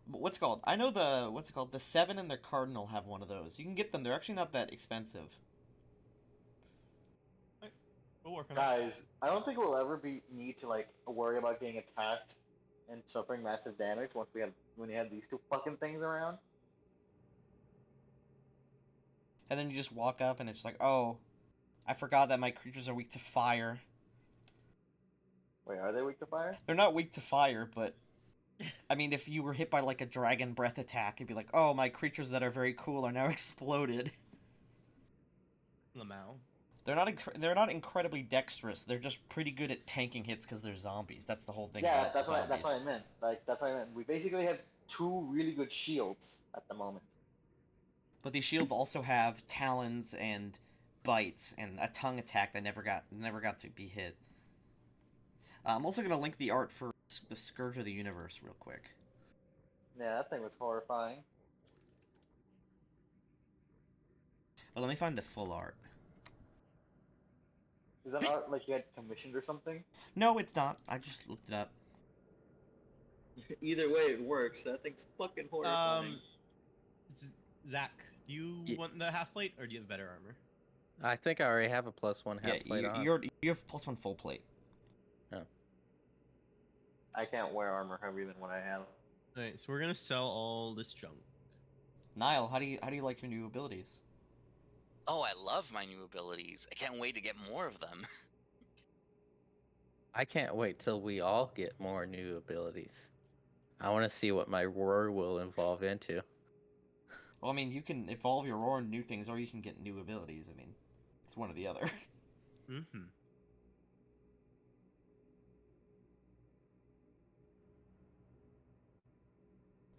What's it called? I know the 7 and the Cardinal have one of those. You can get them. They're actually not that expensive. We'll work on Guys, I don't think we'll ever need to worry about getting attacked and suffering massive damage when we have these two fucking things around. And then you just walk up and it's like, oh, I forgot that my creatures are weak to fire. Wait, are they weak to fire? They're not weak to fire, but I mean, if you were hit by like a dragon breath attack, it'd be like, oh, my creatures that are very cool are now exploded. Lamau. They're not incredibly dexterous. They're just pretty good at tanking hits because they're zombies. That's the whole thing. Yeah, about that's what zombies. I meant. That's what I meant. We basically have two really good shields at the moment. But these shields also have talons and bites and a tongue attack that never got to be hit. I'm also gonna link the art for the Scourge of the Universe real quick. Yeah, that thing was horrifying. Well, let me find the full art. Is that art you had commissioned or something? No, it's not. I just looked it up. Either way, it works. That thing's fucking horrifying. Zach, do you want the half plate or do you have better armor? I think I already have a +1 half plate on. You have +1 full plate. I can't wear armor heavier than what I have. Alright, so we're gonna sell all this junk. Niall, how do you like your new abilities? Oh, I love my new abilities. I can't wait to get more of them. I can't wait till we all get more new abilities. I want to see what my roar will evolve into. Well, I mean, you can evolve your roar into new things, or you can get new abilities. I mean, it's one or the other. Mm-hmm.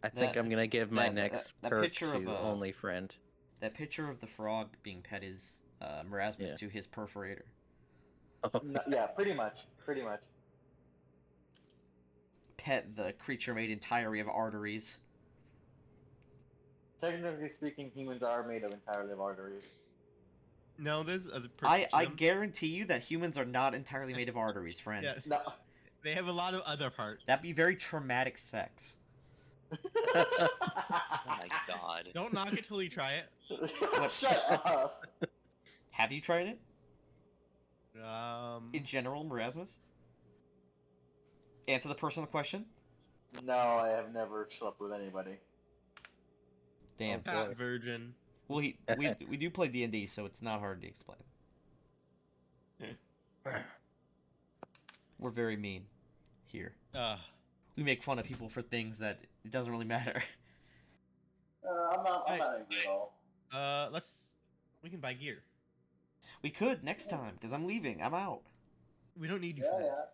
I think I'm gonna give my next that perk picture to of, Only Friend. That picture of the frog being pet is Merasmus Yeah. to his perforator. No, yeah, pretty much. Pretty much. Pet, the creature made entirely of arteries. Technically speaking, humans are made of entirely of arteries. No, there's other I guarantee you that humans are not entirely made of arteries, friend. Yeah, No. they have a lot of other parts. That'd be very traumatic sex. Oh my god. Don't knock it till you try it. Shut up. Have you tried it? Um, In general, Merasmus? Answer the personal question. No, I have never slept with anybody. Damn. Pat Virgin. Well, we do play D&D, so it's not hard to explain. We're very mean here. We make fun of people for things that it doesn't really matter. I'm not angry at all. We can buy gear. We could next time, because I'm leaving. I'm out. We don't need you Yeah, for that. yeah.